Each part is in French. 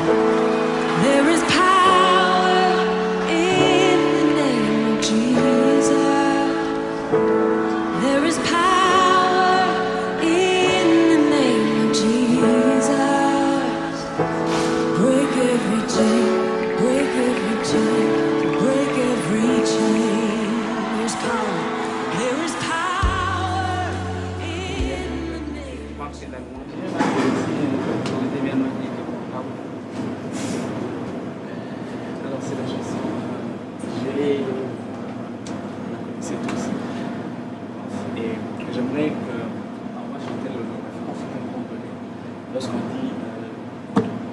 There is power in the name of Jesus. There is power in the name of Jesus. Break every chain, break every chain, break every chain. There's power. There is power in the name of Jesus. Alors c'est la chanson c'est tout ça. Et j'aimerais que on va chanter le référence qu'on comprenait lorsqu'on dit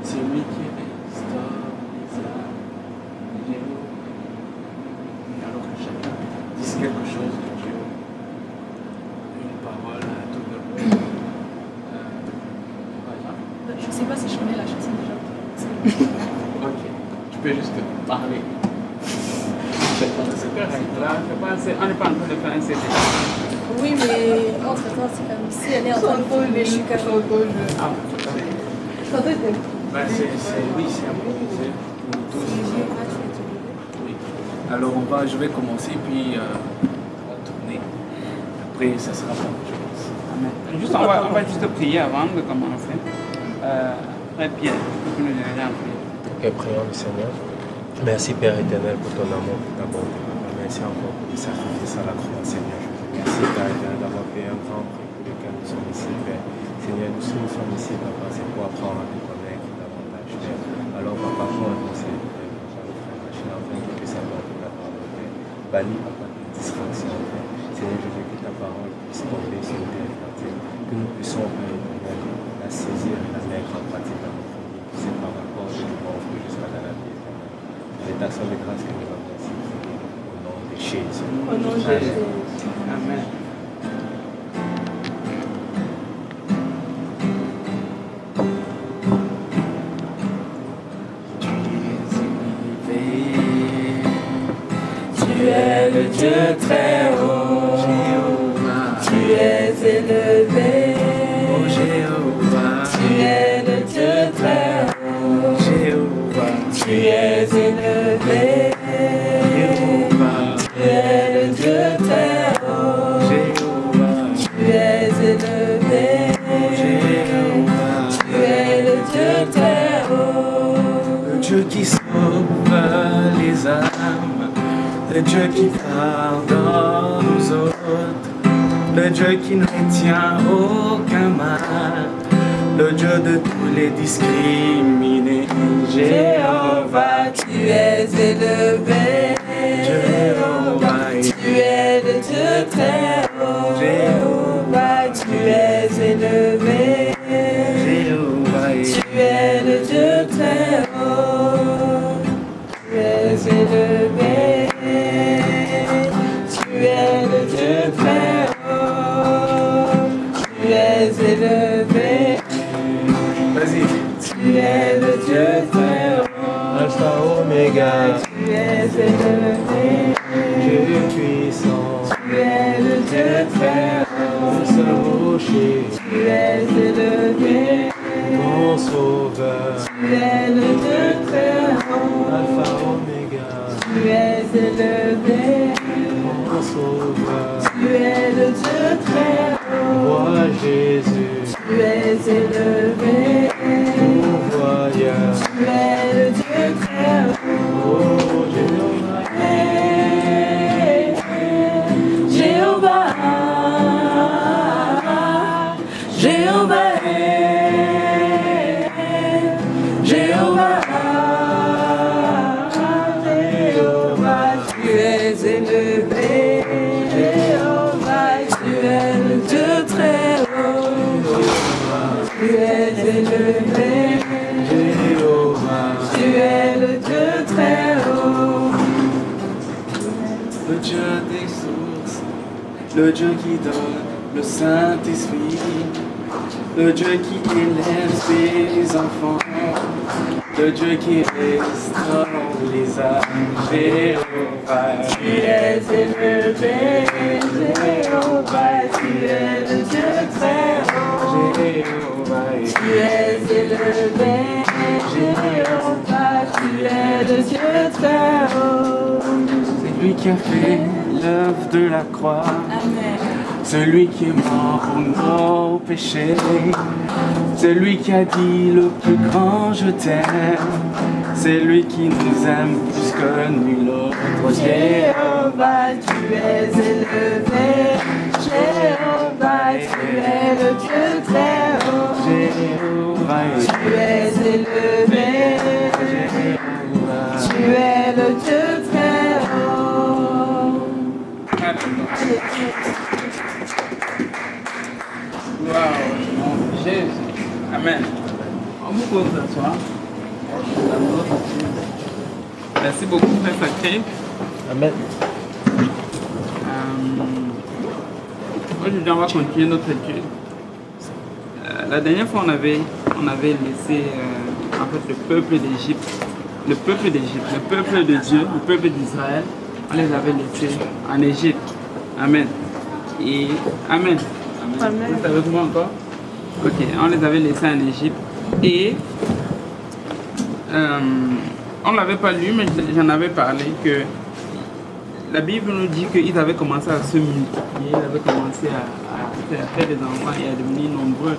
c'est lui qui stabilisa Dieu. Alors que chacun dise quelque chose de Dieu, une parole à tout le monde. Par exemple. Je sais pas si je connais la chanson déjà. Ok, tu peux juste parler. C'est correct, là, on n'est pas en train de faire un CD. Oui, mais entre temps, c'est comme si elle est en train de filmer, je suis comme. Ah, oui, c'est improvisé pour tous. Oui. Alors je vais commencer, puis on va tourner. Après, ça sera bon, je pense. Amen. Juste, on va juste prier avant de commencer. Après, Pierre, tu peux nous donner un prière. Ok, prions le Seigneur. Merci Père éternel pour ton amour, pour ta bonté. Merci encore pour le sacrifice à la croix, Seigneur Jésus. Merci Père éternel d'avoir payé un grand prix pour lequel nous sommes ici, Père. Seigneur, nous sommes ici, Papa, c'est pour apprendre à te connaître davantage, Père. Alors, Papa, prends-nous, Seigneur, Papa, le frère Machine, afin qu'il puisse avoir ta parole, Père. Bannis, Papa, toute distraction, Père. Seigneur, je veux que ta parole puisse tomber sur le terre pratique, que nous puissions, Père éternel, la saisir et la mettre en pratique dans notre vie. C'est par rapport à ce que nous offre jusqu'à la vie. Les actions de grâce que nous avons ici, au nom de Jésus. Au nom de Jésus. Amen. Tu es le Dieu très haut, tu es élevé, Oh Jéhovah, tu es le Dieu très haut, Jéhovah, tu es élevé, Jéhovah, tu es le Dieu très haut, Jéhovah, tu es élevé, Jéhovah, tu es le Dieu très haut, le Dieu qui sauve les âmes, le Dieu qui pardonne nous autres, le Dieu qui ne retient aucun mal, le Dieu de tous les discriminés. Jéhovah, tu es élevé, Jéhovah, tu es le Dieu très haut, Jéhovah, tu es élevé, Jéhovah, tu es le Dieu très haut, tu es élevé, tu es le Dieu très haut, tu es élevé, vas-y. tu es le Dieu très haut, Alpha, Oméga, tu es élevé, Dieu puissant, tu es le Dieu très haut, le seul rocher, tu es élevé, mon sauveur, tu es le Dieu très haut, Alpha, Oméga, tu es élevé, mon sauveur, tu es le Dieu très haut, roi Jésus, tu es élevé, pourvoyeur, tu es le Dieu très haut, oh Jéhovah, Jéhovah, Jéhovah, Jéhovah, Jéhovah, tu es élevé, Jéhovah, tu es le Dieu très haut, tu es élevé, Jéhovah, tu es le Dieu très haut, Le Dieu des sources, le Dieu qui donne le Saint-Esprit, le Dieu qui élève ses enfants, le Dieu qui restaure les âmes. Jéhovah, tu es élevé, Jéhovah, tu es le Dieu très haut, Jéhovah, tu es élevé, Jéhovah, tu es le Dieu très haut. C'est lui qui a fait l'œuvre de la croix. Amen. Celui qui est mort pour nos péchés. Celui qui a dit le plus grand je t'aime. C'est lui qui nous aime plus que nul autre. Jéhovah, tu es élevé. Jéhovah, tu es le Dieu très haut. Jéhovah, Tu es élevé. Tu es le Dieu très haut. Wow, Jésus. Amen. On vous pose d'asseoir. Merci beaucoup, Frère Sacré. Amen. Aujourd'hui, on va continuer notre étude. La dernière fois, on avait laissé en fait, le peuple d'Égypte, le peuple de Dieu, le peuple d'Israël, on les avait laissés en Égypte. Amen. Et Amen. Amen. Vous êtes avec moi encore? Ok, on les avait laissés en Égypte. Et on ne l'avait pas lu, mais j'en avais parlé que la Bible nous dit qu'ils avaient commencé à se multiplier, ils avaient commencé à faire des enfants et à devenir nombreux.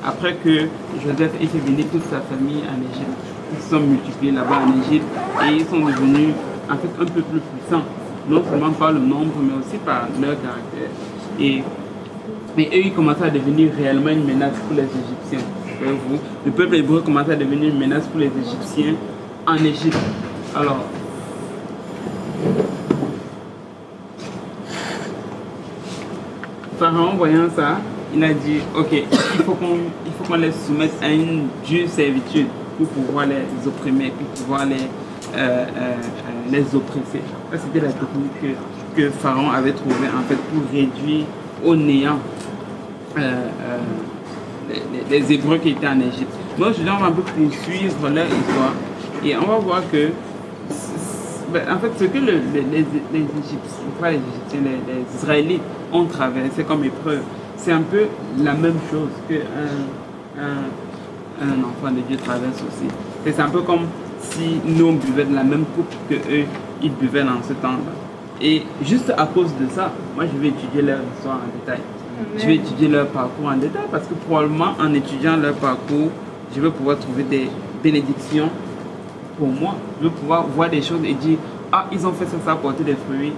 Après que Joseph ait fait venir toute sa famille en Égypte, ils se sont multipliés là-bas en Égypte et ils sont devenus en fait un peu plus puissants, non seulement par le nombre mais aussi par leur caractère. Et eux, ils commençaient à devenir réellement une menace pour les Égyptiens. Voyez-vous, le peuple hébreu commençait à devenir une menace pour les Égyptiens en Égypte. Alors, Pharaon, voyant ça, il a dit, ok, il faut qu'on les soumette à une dure servitude pour pouvoir les opprimer, pour pouvoir les oppresser. Ça, c'était la technique que Pharaon avait trouvée en fait pour réduire au néant les Hébreux qui étaient en Égypte. Donc aujourd'hui, on va un peu poursuivre leur histoire et on va voir que en fait, ce que les Égyptiens, pas les Égyptiens, les Israélites ont traversé comme épreuve, c'est un peu la même chose qu'un enfant de Dieu traverse aussi. C'est un peu comme si nous on buvait de la même coupe que eux, ils buvaient dans ce temps-là. Et juste à cause de ça, moi je vais étudier leur histoire en détail. Je vais étudier leur parcours en détail parce que probablement en étudiant leur parcours, je vais pouvoir trouver des bénédictions pour moi. Je vais pouvoir voir des choses et dire, ah, ils ont fait ça, ça a porté des fruits,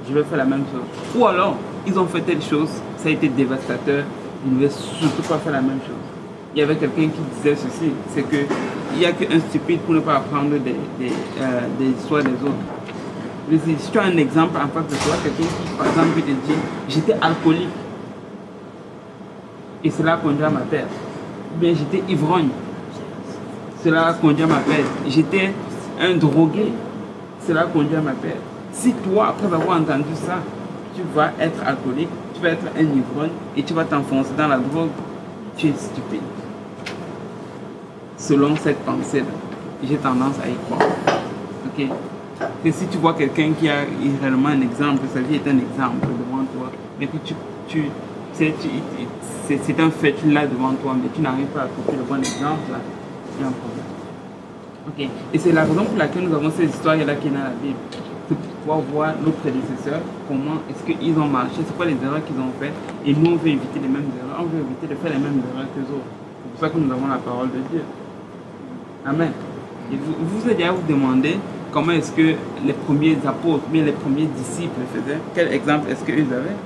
je vais faire la même chose. Ou alors, ils ont fait telle chose, ça a été dévastateur, je ne vais surtout pas faire la même chose. Il y avait quelqu'un qui disait ceci, c'est qu'il n'y a qu'un stupide pour ne pas apprendre des histoires des autres. Si tu as un exemple en face de toi, quelqu'un qui, par exemple, te dit, j'étais alcoolique, et cela a conduit à ma perte. Ou bien j'étais ivrogne, cela a conduit à ma perte. J'étais un drogué, cela a conduit à ma perte. Si toi, après avoir entendu ça, tu vas être alcoolique, tu vas être un ivrogne et tu vas t'enfoncer dans la drogue, tu es stupide. Selon cette pensée-là, j'ai tendance à y croire. Ok? Et si tu vois quelqu'un qui a réellement un exemple, sa vie est un exemple devant toi, mais que c'est un fait, tu l'as devant toi, mais tu n'arrives pas à trouver le bon exemple, là, il y a un problème. Ok. Et c'est la raison pour laquelle nous avons ces histoires-là qui sont dans la Bible. C'est pour pouvoir voir nos prédécesseurs, comment est-ce qu'ils ont marché, c'est quoi les erreurs qu'ils ont faites, et nous on veut éviter les mêmes erreurs, on veut éviter de faire les mêmes erreurs qu'eux autres. C'est pour ça que nous avons la parole de Dieu. Amen. Et vous êtes déjà vous demandez comment est-ce que les premiers apôtres, mais les premiers disciples faisaient, quel exemple est-ce qu'eux avaient?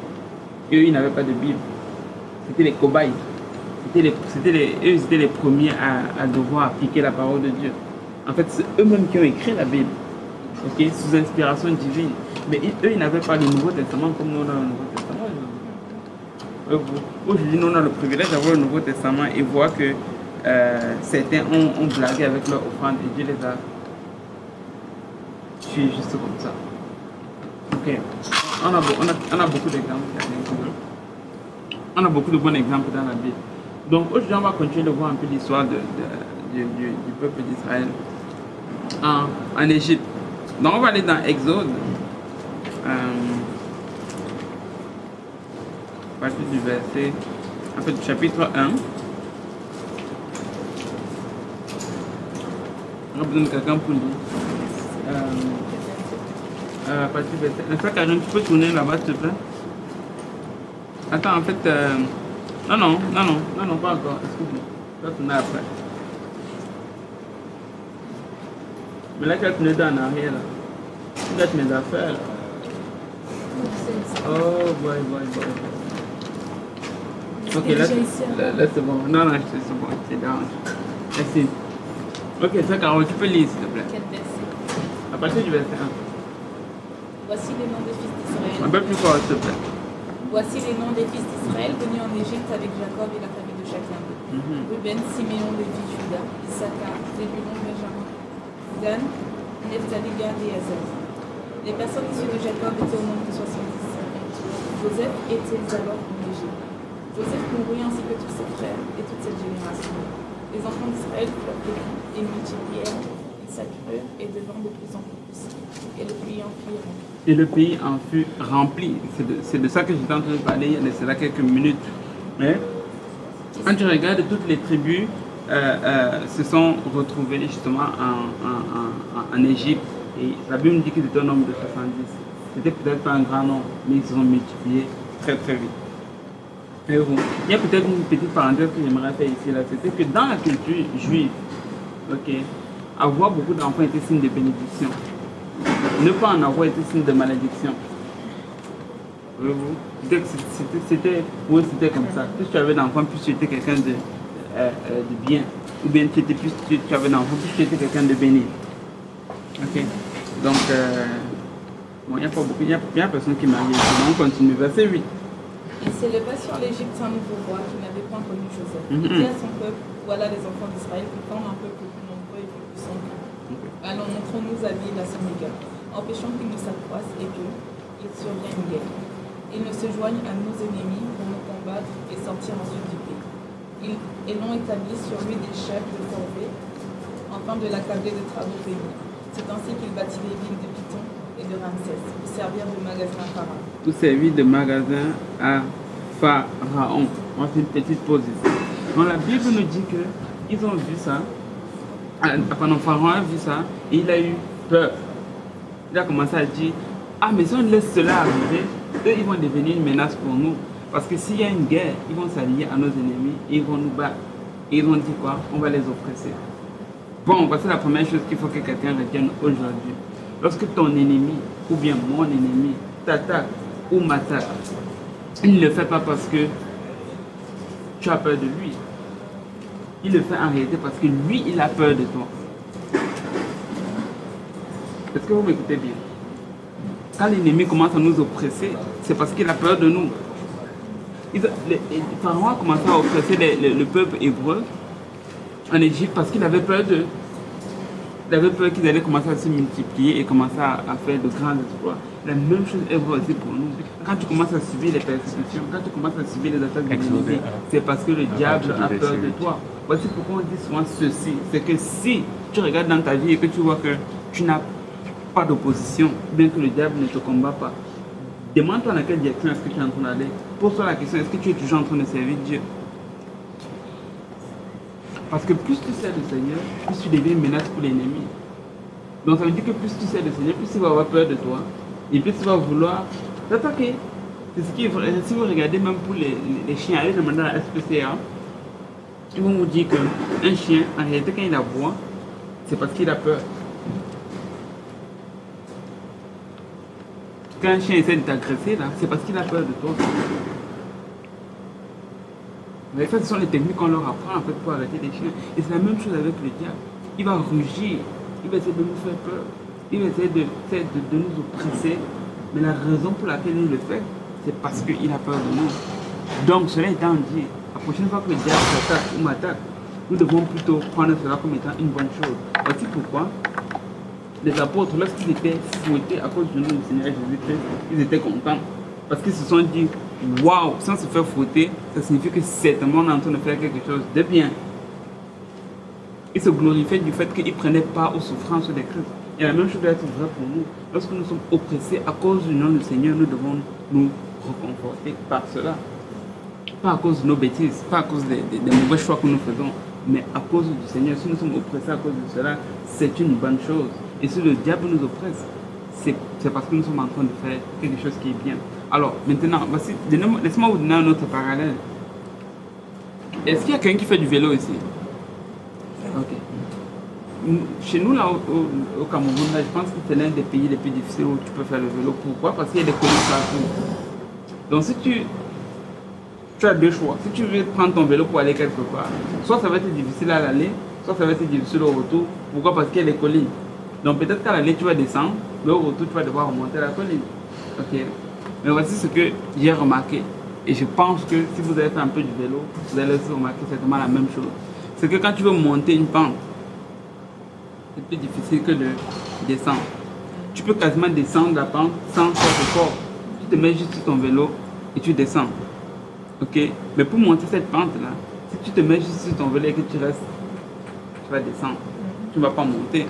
Eux, ils n'avaient pas de Bible. C'était les cobayes. Eux, c'était les premiers à devoir appliquer la parole de Dieu. En fait, c'est eux-mêmes qui ont écrit la Bible, okay, sous inspiration divine. Mais eux, ils n'avaient pas le Nouveau Testament comme nous, on a le Nouveau Testament. Aujourd'hui, nous, on a le privilège d'avoir le Nouveau Testament et voir que certains ont blagué avec leur offrande et Dieu les a tués juste comme ça. Ok. On a beaucoup d'exemples. On a beaucoup de bons exemples dans la Bible. Donc aujourd'hui, on va continuer de voir un peu l'histoire du peuple d'Israël en Égypte. Donc on va aller dans Exode, à partir du verset, en fait, du chapitre 1. On a besoin de quelqu'un pour lire. Partie verset. Est-ce que Karine, tu peux tourner là-bas, s'il te plaît? Attends, en fait. Non, pas encore. Excuse-moi. Tu vas tourner après. Mais là, tu vas tourner en arrière. Là. Tu gâtes mes affaires. Là. Oh, boy. Ok, là, c'est bon. Non, c'est bon. C'est down. Merci. Ok, ça, Carole, tu peux lire, s'il te plaît. Quel verset? À partir du verset 1. Voici les noms des fils d'Israël. Un peu plus fort, s'il te plaît. Voici les noms des fils d'Israël venus en Égypte avec Jacob et la famille de chacun d'eux. Ruben, Siméon, Lévi, Juda, Issachar, Zébulon, Benjamin, Dan, Nephtali, Gad et Azer. Les personnes issues de Jacob étaient au nombre de 70. Joseph était alors en Égypte. Joseph mourut ainsi que tous ses frères et toute cette génération. Les enfants d'Israël furent bénis et multiplièrent, ils s'accrurent et devinrent de plus en plus. Et le pays en fut rempli. Et le pays en fut rempli. C'est de ça que j'étais en train de parler il y a de cela quelques minutes. Mais quand tu regardes, toutes les tribus se sont retrouvées justement en Égypte. Et la Bible dit qu'ils étaient au nombre de 70. C'était peut-être pas un grand nombre, mais ils se sont multipliés très très vite. Mais bon, il y a peut-être une petite parenthèse que j'aimerais faire ici. C'était que dans la culture juive, avoir beaucoup d'enfants était signe de bénédiction. Ne pas en avoir était signe de malédiction. C'était comme ça. Plus tu avais d'enfants, plus tu étais quelqu'un de bien. Ou bien plus tu avais d'enfants, plus tu étais quelqu'un de béni. Ok. Donc, bon, il n'y a pas beaucoup, il y a personne qui m'a dit. On continue. Verset 8. Il s'éleva sur l'Égypte un nouveau roi qui n'avait point connu Joseph. Il dit à son peuple, voilà les enfants d'Israël qui forment un peuple plus nombreux et plus puissant que nous. Allons, montrons-nous habile à son égard. Empêchons qu'ils ne s'accroissent et qu'il survienne une guerre. Ils ne se joignent à nos ennemis pour nous combattre et sortir ensuite du pays. Ils l'ont établi sur lui des chefs de corvée, afin de l'accabler de travaux pénibles. C'est ainsi qu'il bâtit les villes de Python et de Ramsès, pour servir de magasin à Pharaon. Pour servir de magasin à Pharaon. On fait une petite pause ici. Donc la Bible nous dit qu'ils ont vu ça. Pendant Pharaon a vu ça et il a eu peur. Il a commencé à dire, ah mais si on laisse cela arriver, eux ils vont devenir une menace pour nous. Parce que s'il y a une guerre, ils vont s'allier à nos ennemis et ils vont nous battre. Et ils vont dire quoi? On va les oppresser. Bon, voici la première chose qu'il faut que quelqu'un retienne aujourd'hui. Lorsque ton ennemi, ou bien mon ennemi, t'attaque ou m'attaque, il ne le fait pas parce que tu as peur de lui. Il le fait en réalité parce que lui, il a peur de toi. Est-ce que vous m'écoutez bien? Quand l'ennemi commence à nous oppresser, c'est parce qu'il a peur de nous. Pharaon a commencé à oppresser le peuple hébreu en Égypte parce qu'il avait peur d'eux. Il avait peur qu'ils allaient commencer à se multiplier et commencer à faire de grands exploits. La même chose est vraie aussi pour nous. Quand tu commences à subir les persécutions, quand tu commences à subir les attaques de l'ennemi, c'est parce que le diable a peur de toi. Voici pourquoi on dit souvent ceci. C'est que si tu regardes dans ta vie et que tu vois que tu n'as pas d'opposition, bien que le diable ne te combat pas, demande-toi dans quelle direction est-ce que tu es en train d'aller. Pose-toi la question, est-ce que tu es toujours en train de servir Dieu? Parce que plus tu sers le Seigneur, plus tu deviens une menace pour l'ennemi. Donc ça veut dire que plus tu sers le Seigneur, plus il va avoir peur de toi. Et plus il va vouloir t'attaquer. C'est ce qui est vrai. Si vous regardez même pour les chiens, allez demander à la SPCA, ils vont vous dire qu'un chien, en réalité quand il aboie, c'est parce qu'il a peur. Quand un chien essaie de t'agresser, là, c'est parce qu'il a peur de toi. Mais ça, ce sont les techniques qu'on leur apprend en fait pour arrêter les chiens. Et c'est la même chose avec le diable. Il va rugir, il va essayer de nous faire peur, il va essayer de nous oppresser. Mais la raison pour laquelle il le fait, c'est parce qu'il a peur de nous. Donc, cela étant dit, la prochaine fois que le diable s'attaque ou m'attaque, nous devons plutôt prendre cela comme étant une bonne chose. Voici pourquoi les apôtres, lorsqu'ils étaient fouettés à cause de nous, le Seigneur Jésus-Christ, ils étaient contents. Parce qu'ils se sont dit, waouh, sans se faire fouetter, ça signifie que certainement on est en train de faire quelque chose de bien. Ils se glorifiaient du fait qu'ils prenaient part aux souffrances des Christ. Et la même chose doit être vraie pour nous. Lorsque nous sommes oppressés à cause du nom du Seigneur, nous devons nous reconforter par cela. Pas à cause de nos bêtises, pas à cause des mauvais choix que nous faisons, Mais à cause du Seigneur, si nous sommes oppressés à cause de cela, c'est une bonne chose. Et si le diable nous oppresse, c'est parce que nous sommes en train de faire quelque chose qui est bien. Alors, maintenant, laissez-moi vous donner un autre parallèle. Est-ce qu'il y a quelqu'un qui fait du vélo ici? Ok. Chez nous, là, au Cameroun, là, je pense que c'est l'un des pays les plus difficiles où tu peux faire le vélo. Pourquoi? Parce qu'il y a des collines partout. Donc, si tu as deux choix. Si tu veux prendre ton vélo pour aller quelque part, soit ça va être difficile à l'aller, soit ça va être difficile au retour. Pourquoi? Parce qu'il y a des collines. Donc, peut-être qu'à l'aller, tu vas descendre, mais au retour, tu vas devoir remonter la colline. Ok. Mais voici ce que j'ai remarqué. Et je pense que si vous avez fait un peu du vélo, vous allez aussi remarquer certainement la même chose. C'est que quand tu veux monter une pente, c'est plus difficile que de descendre. Tu peux quasiment descendre la pente sans faire effort. Tu te mets juste sur ton vélo et tu descends. Ok? Mais pour monter cette pente-là, si tu te mets juste sur ton vélo et que tu restes, tu vas descendre. Tu ne vas pas monter.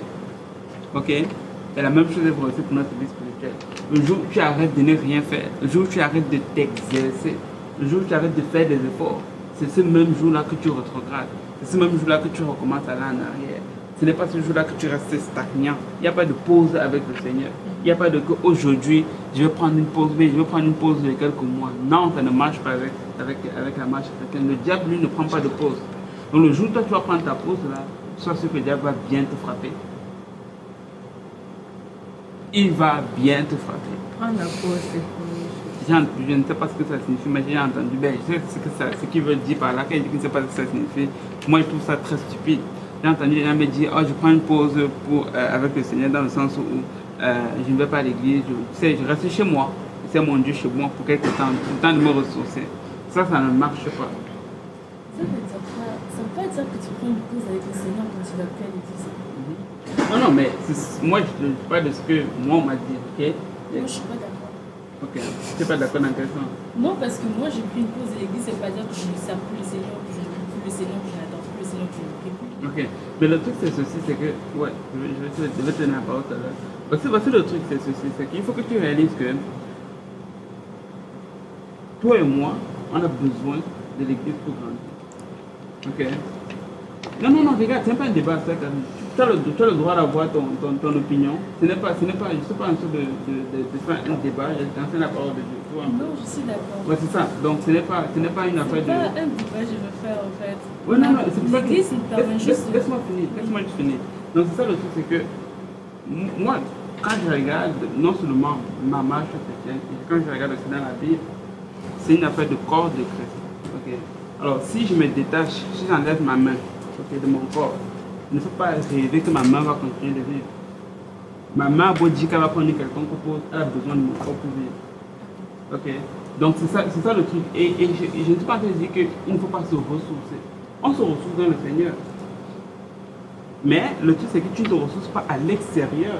Ok? Et la même chose est vraie aussi pour notre vie spirituelle. Le jour où tu arrêtes de ne rien faire, le jour où tu arrêtes de t'exercer, le jour où tu arrêtes de faire des efforts, c'est ce même jour-là que tu retrogrades. C'est ce même jour-là que tu recommences à aller en arrière. Ce n'est pas ce jour-là que tu restes stagnant. Il n'y a pas de pause avec le Seigneur. Il n'y a pas de que aujourd'hui, je vais prendre une pause, mais je vais prendre une pause de quelques mois. Non, ça ne marche pas avec la marche chrétienne. Le diable, lui, ne prend pas de pause. Donc le jour où toi, tu vas prendre ta pause, là, sois sûr que le diable va bien te frapper. Il va bien te frapper. Prendre la pause, c'est quoi? Je ne sais pas ce que ça signifie, mais j'ai entendu. Ben, je sais ce qu'il veut dire par là. Quand il dit qu'il ne sait pas ce que ça signifie, moi, je trouve ça très stupide. J'ai entendu les gens me dire, oh, je prends une pause avec le Seigneur dans le sens où je ne vais pas à l'église. Je reste chez moi. C'est mon Dieu chez moi pour quelque temps, le temps de me ressourcer. Ça ne marche pas. Ça veut pas dire que tu prends une pause avec le Seigneur quand tu vas plus à l'église. Non, mais moi, je parle de ce que moi, on m'a dit, ok? Moi, je suis pas d'accord. Ok, tu n'es pas d'accord dans quel sens? Non, parce que moi, j'ai pris une pause de l'église, ça veut pas dire que je ne sers plus le Seigneur, que je ne prie plus le Seigneur, que je n'adore plus le Seigneur, que je ne prie plus. Ok, mais le truc c'est ceci, c'est que, ouais, je vais te donner la parole tout à l'heure. Voici le truc, c'est ceci, c'est qu'il faut que tu réalises que toi et moi, on a besoin de l'église pour grandir. Ok? Non, regarde, c'est pas un débat, c'est quand même. Tu as le droit d'avoir ton opinion. Je ne suis pas en train de faire un débat, j'enseigne la parole de Dieu. Non, je suis d'accord. Ouais, c'est ça. Donc ce n'est pas une affaire de. C'est pas un débat, je veux faire en fait. Ouais, non, c'est pour ça que. L'église nous permet juste. Laisse-moi finir. Donc c'est ça le truc, c'est que moi, quand je regarde non seulement ma marche chrétienne, quand je regarde aussi dans la Bible, c'est une affaire de corps de Christ. Ok. Alors si je me détache, si j'enlève ma main, ok, de mon corps, il ne faut pas rêver que ma main va continuer de vivre. Ma main a beau dire qu'elle va prendre quelconque pause, elle a besoin de mon corps pour vivre. Ok. Donc c'est ça le truc. Et je ne suis pas en train de dire qu'il ne faut pas se ressourcer. On se ressource dans le Seigneur. Mais le truc c'est que tu ne te ressources pas à l'extérieur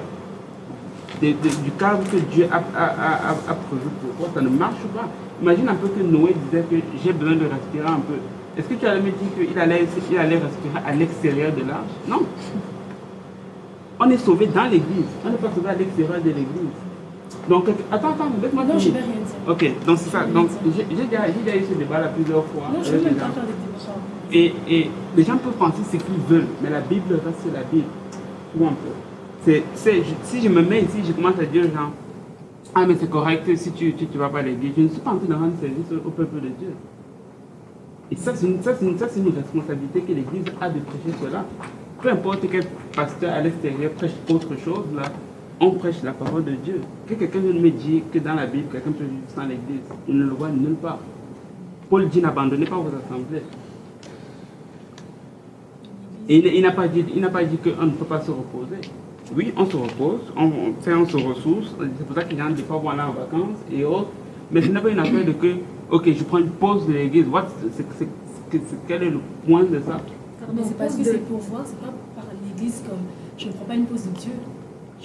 du cadre que Dieu a prévu pour toi. Ça ne marche pas. Imagine un peu que Noé disait que j'ai besoin de respirer un peu. Est-ce que tu allais me dire qu'il allait respirer à l'extérieur de l'arche? Non. On est sauvé dans l'église. On n'est pas sauvé à l'extérieur de l'église. Donc, attends, laisse-moi Non, je finir. ne vais rien dire. Ok, donc c'est ça. Donc, j'ai déjà eu ce débat-là plusieurs fois. Non, je ne veux même pas faire des débats. Et les gens peuvent penser ce qu'ils veulent, mais la Bible reste la Bible. Tu vois un peu. Si je me mets ici, je commence à dire aux gens, ah mais c'est correct si tu ne vas pas à l'église. Je ne suis pas en train de rendre service au peuple de Dieu. Et ça, c'est une responsabilité que l'Église a de prêcher cela. Peu importe quel pasteur à l'extérieur prêche autre chose, là, on prêche la parole de Dieu. Que quelqu'un vienne me dire que dans la Bible, quelqu'un peut vivre sans l'Église, il ne le voit nulle part. Paul dit n'abandonnez pas vos assemblées. Et il n'a pas dit qu'on ne peut pas se reposer. Oui, on se repose, on se ressource. C'est pour ça qu'il y a des fois où on est en vacances et autres. Mais ce n'est pas une affaire de que, ok, je prends une pause de l'église. Quel est le point de ça? Mais c'est parce que c'est pour voir, c'est pas par l'église comme je ne prends pas une pause de Dieu.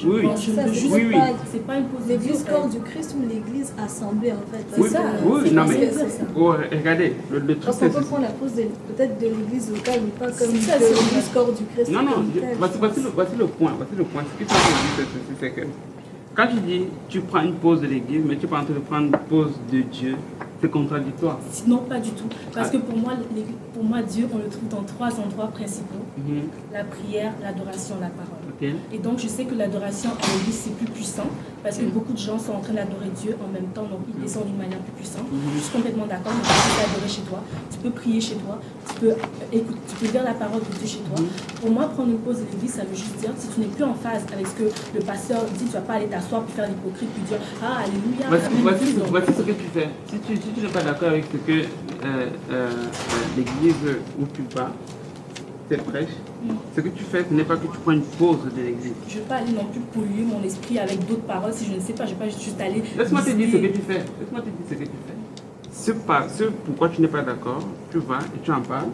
Oui, c'est pas une pause de Dieu. L'église corps du Christ ou l'église assemblée en fait. Oui, ça. Oui, non mais. C'est ça. Oh, regardez, le truc Parce qu'on peut prendre la pause peut-être de l'église locale, mais pas comme C'est ça, de l'église corps du Christ. Non, comme tel. voici le point. Ce que tu as dit, c'est que quand tu dis tu prends une pause de l'église, mais tu es pas en train de prendre une pause de Dieu, C'est contradictoire. Non, pas du tout. Parce que pour moi, Dieu, on le trouve dans 3 endroits principaux. La prière, l'adoration, la parole. Okay. Et donc, je sais que l'adoration à l'église, c'est plus puissant parce que beaucoup de gens sont en train d'adorer Dieu en même temps, donc ils descendent d'une manière plus puissante. Je suis complètement d'accord, mais tu peux adorer chez toi, tu peux prier chez toi, tu peux lire la parole de Dieu chez toi. Pour moi, prendre une pause de l'église, ça veut juste dire, si tu n'es plus en phase avec ce que le pasteur dit, tu ne vas pas aller t'asseoir pour faire l'hypocrite, puis dire « Ah, alléluia ». Voici ce que tu fais. Si tu n'es pas d'accord avec ce que l'église où tu vas, prêche, ce que tu fais, ce n'est pas que tu prends une pause de l'église. Je ne veux pas aller non plus polluer mon esprit avec d'autres paroles si je ne sais pas, je ne vais pas juste aller... Laisse-moi te dire ce que tu fais. Ce pourquoi tu n'es pas d'accord, tu vas et tu en parles.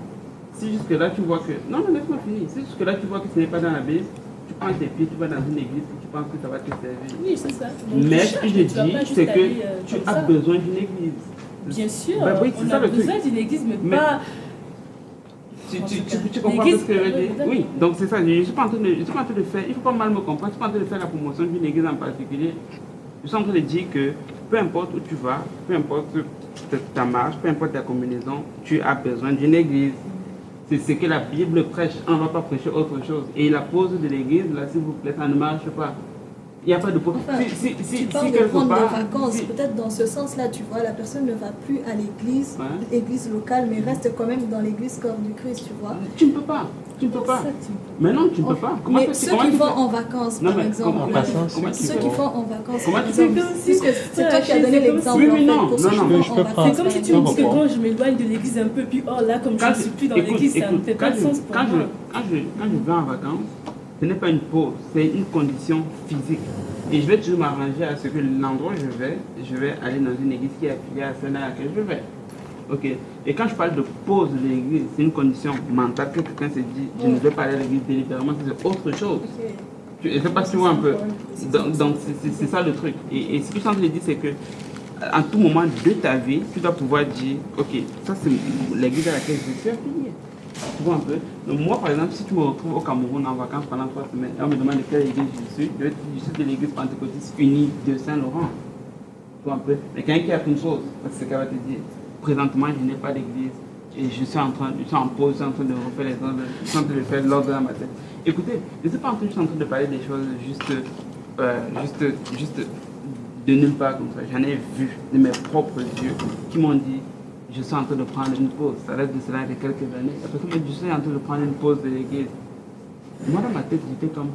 Si jusque-là tu vois que... Non, laisse-moi finir. Si jusque-là tu vois que ce n'est pas dans la Bible, tu prends tes pieds, tu vas dans une église et tu penses que ça va te servir. Oui, c'est ça. Donc, mais ce que je dis, c'est que tu as besoin d'une église. Bien sûr, oui, on a besoin d'une église, mais pas... Tu comprends ce que je veux dire? Oui, donc c'est ça, je ne suis pas en train de faire, il ne faut pas mal me comprendre, je ne suis pas en train de faire la promotion d'une église en particulier. Je suis en train de dire que peu importe où tu vas, peu importe ta marche, peu importe ta combinaison, tu as besoin d'une église. C'est ce que la Bible prêche, on ne va pas prêcher autre chose. Et la pause de l'église, là, s'il vous plaît, ça ne marche pas. Il n'y a pas de pause. Enfin, tu parles de prendre des vacances. Peut-être dans ce sens-là, tu vois, la personne ne va plus à l'église, l'église locale, mais reste quand même dans l'église corps du Christ, tu vois. Tu ne peux pas. Mais non, tu ne peux pas. Mais ceux qui vont en vacances, par exemple. Ceux qui vont en vacances, par exemple. Puisque c'est toi qui as donné l'exemple, en fait, pour ceux qui vont en vacances. C'est comme si tu me dis que quand je m'éloigne de l'église un peu, puis oh là, comme je ne suis plus dans l'église, ça ne fait pas de sens pour moi. Quand je vais en vacances, ce n'est pas une pause, c'est une condition physique. Et je vais toujours m'arranger à ce que l'endroit où je vais aller dans une église qui est affiliée à celle à laquelle je vais. Ok. Et quand je parle de pause de l'église, c'est une condition mentale que quelqu'un se dit, je ne vais pas aller à l'église délibérément, c'est autre chose. Je ne sais pas si tu vois un peu. Donc c'est ça le truc. Et ce que je suis en train de dire, c'est que à tout moment de ta vie, tu dois pouvoir dire, ok, ça c'est l'église à laquelle je suis affilié. Tu vois un peu. Donc moi par exemple, si tu me retrouves au Cameroun en vacances pendant 3 semaines, et on me demande de quelle église je suis de l'église pentecôtiste unie de Saint-Laurent. Tu vois un peu. Mais quelqu'un qui a une chose, c'est ce qu'elle va te dire. Présentement, je n'ai pas d'église et je suis en pause, je suis en train de refaire les ordres, je suis en train de faire l'ordre dans ma tête. Écoutez, je ne suis pas en train de parler des choses juste de nulle part comme ça. J'en ai vu de mes propres yeux qui m'ont dit, je suis en train de prendre une pause. Ça reste de cela il y a quelques années. La personne m'a dit, je suis en train de prendre une pause de l'église. Moi, dans ma tête, j'étais comme,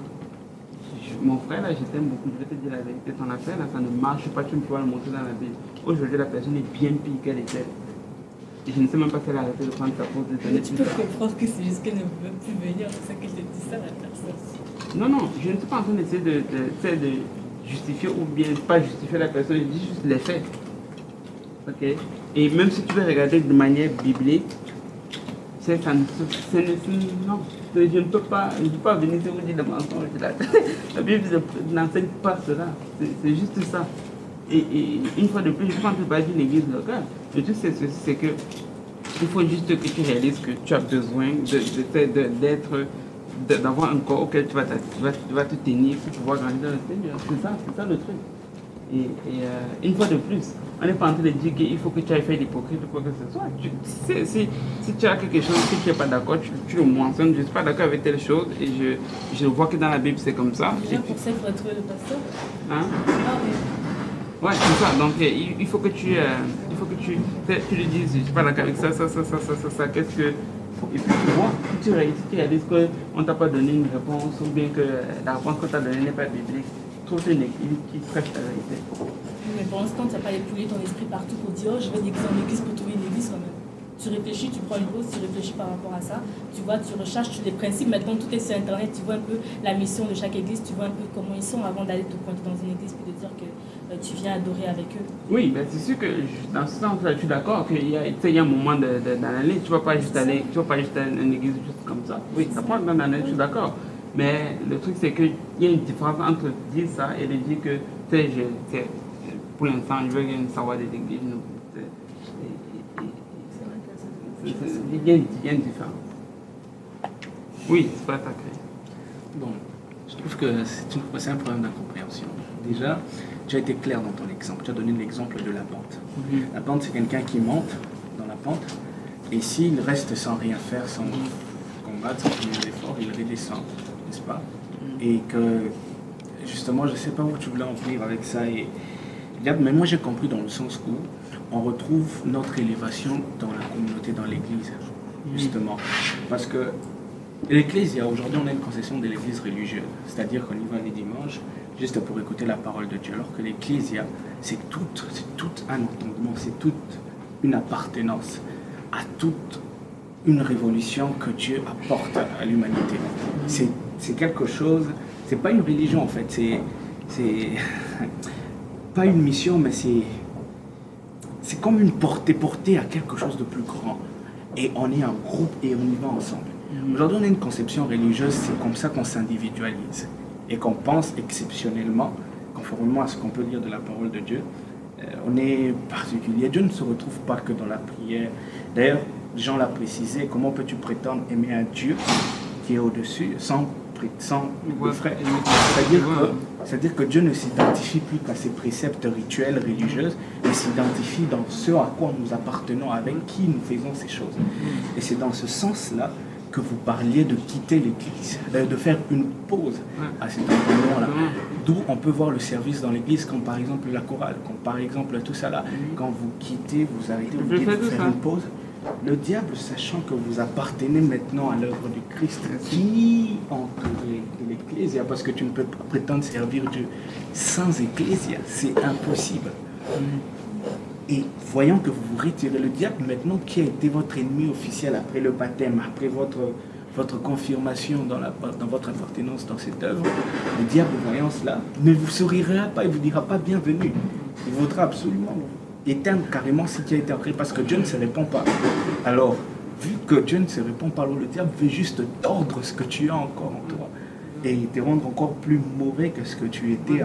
mon frère, là, je t'aime beaucoup, je vais te dire la vérité. Ton affaire, là, ça ne marche pas, tu ne peux pas le montrer dans la Bible. Aujourd'hui, la personne est bien pire qu'elle était. Et je ne sais même pas si elle a arrêté de prendre sa pause de Mais tu peux comprendre que c'est juste qu'elle ne veut plus venir, c'est ça que je te dis ça à la personne. Non, je ne suis pas en train d'essayer de justifier ou bien pas justifier la personne, je dis juste les faits. Ok. Et même si tu veux regarder de manière biblique, non, je ne peux pas venir te vous dire des mensonges. La Bible n'enseigne pas cela. C'est juste ça. Et une fois de plus, je ne pense pas d'une église locale. Le truc, c'est que il faut juste que tu réalises que tu as besoin d'avoir un corps auquel tu vas te tenir pour pouvoir grandir dans le Seigneur. C'est ça le truc. Et une fois de plus, on n'est pas en train de dire qu'il faut que tu ailles faire l'hypocrite ou quoi que ce soit. Si tu as quelque chose que tu n'es pas d'accord, tu le mentionnes. Je ne suis pas d'accord avec telle chose et je vois que dans la Bible c'est comme ça. Bien pour ça, il faudrait trouver le pasteur. Hein? Ah oui. Ouais, c'est ça. Donc il faut que tu lui dises, je ne suis pas d'accord avec ça, qu'est-ce que... Et puis tu vois, si tu réalises qu'on ne t'a pas donné une réponse ou bien que la réponse qu'on t'a donnée n'est pas biblique, trouve une église qui prêche la vérité. Mais pour l'instant, tu n'as pas éprouvé ton esprit partout pour dire, oh, je vais d'église en église pour trouver une église quand même. Tu réfléchis, tu prends une pause, tu réfléchis par rapport à ça. Tu vois, tu recherches les principes. Maintenant, tout est sur Internet. Tu vois un peu la mission de chaque église. Tu vois un peu comment ils sont avant d'aller te pointer dans une église puis de dire que tu viens adorer avec eux. Oui, mais c'est sûr que dans ce sens-là, je suis d'accord qu'il y a un moment d'analyse. Tu ne vas pas juste aller à une église juste comme ça. Oui, ça prend dans l'analyse, je suis d'accord. Mais le truc, c'est qu'il y a une différence entre dire ça et de dire que, pour l'instant, je veux savoir des églises. Il y a une différence. Oui, c'est pas sacré. Bon, je Je trouve que c'est un problème d'incompréhension. Déjà, tu as été clair dans ton exemple. Tu as donné l'exemple de la pente. La pente, c'est quelqu'un qui monte dans la pente, et s'il reste sans rien faire, sans combattre, sans faire d'effort, il redescend, n'est-ce pas? Et que, justement, je ne sais pas où tu voulais en venir avec ça. Mais moi, j'ai compris dans le sens où on retrouve notre élévation dans la communauté, dans l'Église, justement. Parce que l'Église, aujourd'hui, on a une conception de l'Église religieuse. C'est-à-dire qu'on y va les dimanches, juste pour écouter la parole de Dieu. Alors que l'Église, c'est tout un entendement, c'est toute une appartenance à toute une révolution que Dieu apporte à l'humanité. C'est quelque chose, c'est pas une religion en fait, c'est pas une mission, mais c'est comme une portée à quelque chose de plus grand. Et on est un groupe et on y va ensemble. Aujourd'hui, on a une conception religieuse, c'est comme ça qu'on s'individualise et qu'on pense exceptionnellement, conformément à ce qu'on peut dire de la parole de Dieu. On est particulier. Dieu ne se retrouve pas que dans la prière. D'ailleurs, Jean l'a précisé, comment peux-tu prétendre aimer un Dieu qui est au-dessus sans le frère? C'est-à-dire que Dieu ne s'identifie plus qu'à ses préceptes rituels, religieux, mais s'identifie dans ce à quoi nous appartenons, avec qui nous faisons ces choses. Et c'est dans ce sens-là que vous parliez de quitter l'Église, de faire une pause à cet moment-là. D'où on peut voir le service dans l'Église, comme par exemple la chorale, comme par exemple tout ça là. Quand vous quittez, vous arrêtez, vous dites de faire une pause. Le diable, sachant que vous appartenez maintenant à l'œuvre du Christ, qui entre l'Ecclésia, parce que tu ne peux pas prétendre servir Dieu sans Ecclésia, c'est impossible. Et voyant que vous vous retirez, le diable maintenant, qui a été votre ennemi officiel après le baptême, après votre confirmation dans votre appartenance dans cette œuvre, le diable, voyant cela, ne vous sourira pas, il ne vous dira pas bienvenue. Il voudra absolument éteindre carrément ce qui a été ancré, parce que Dieu ne se répond pas. Alors, vu que Dieu ne se répond pas, alors le diable veut juste tordre ce que tu as encore en toi et te rendre encore plus mauvais que ce que tu étais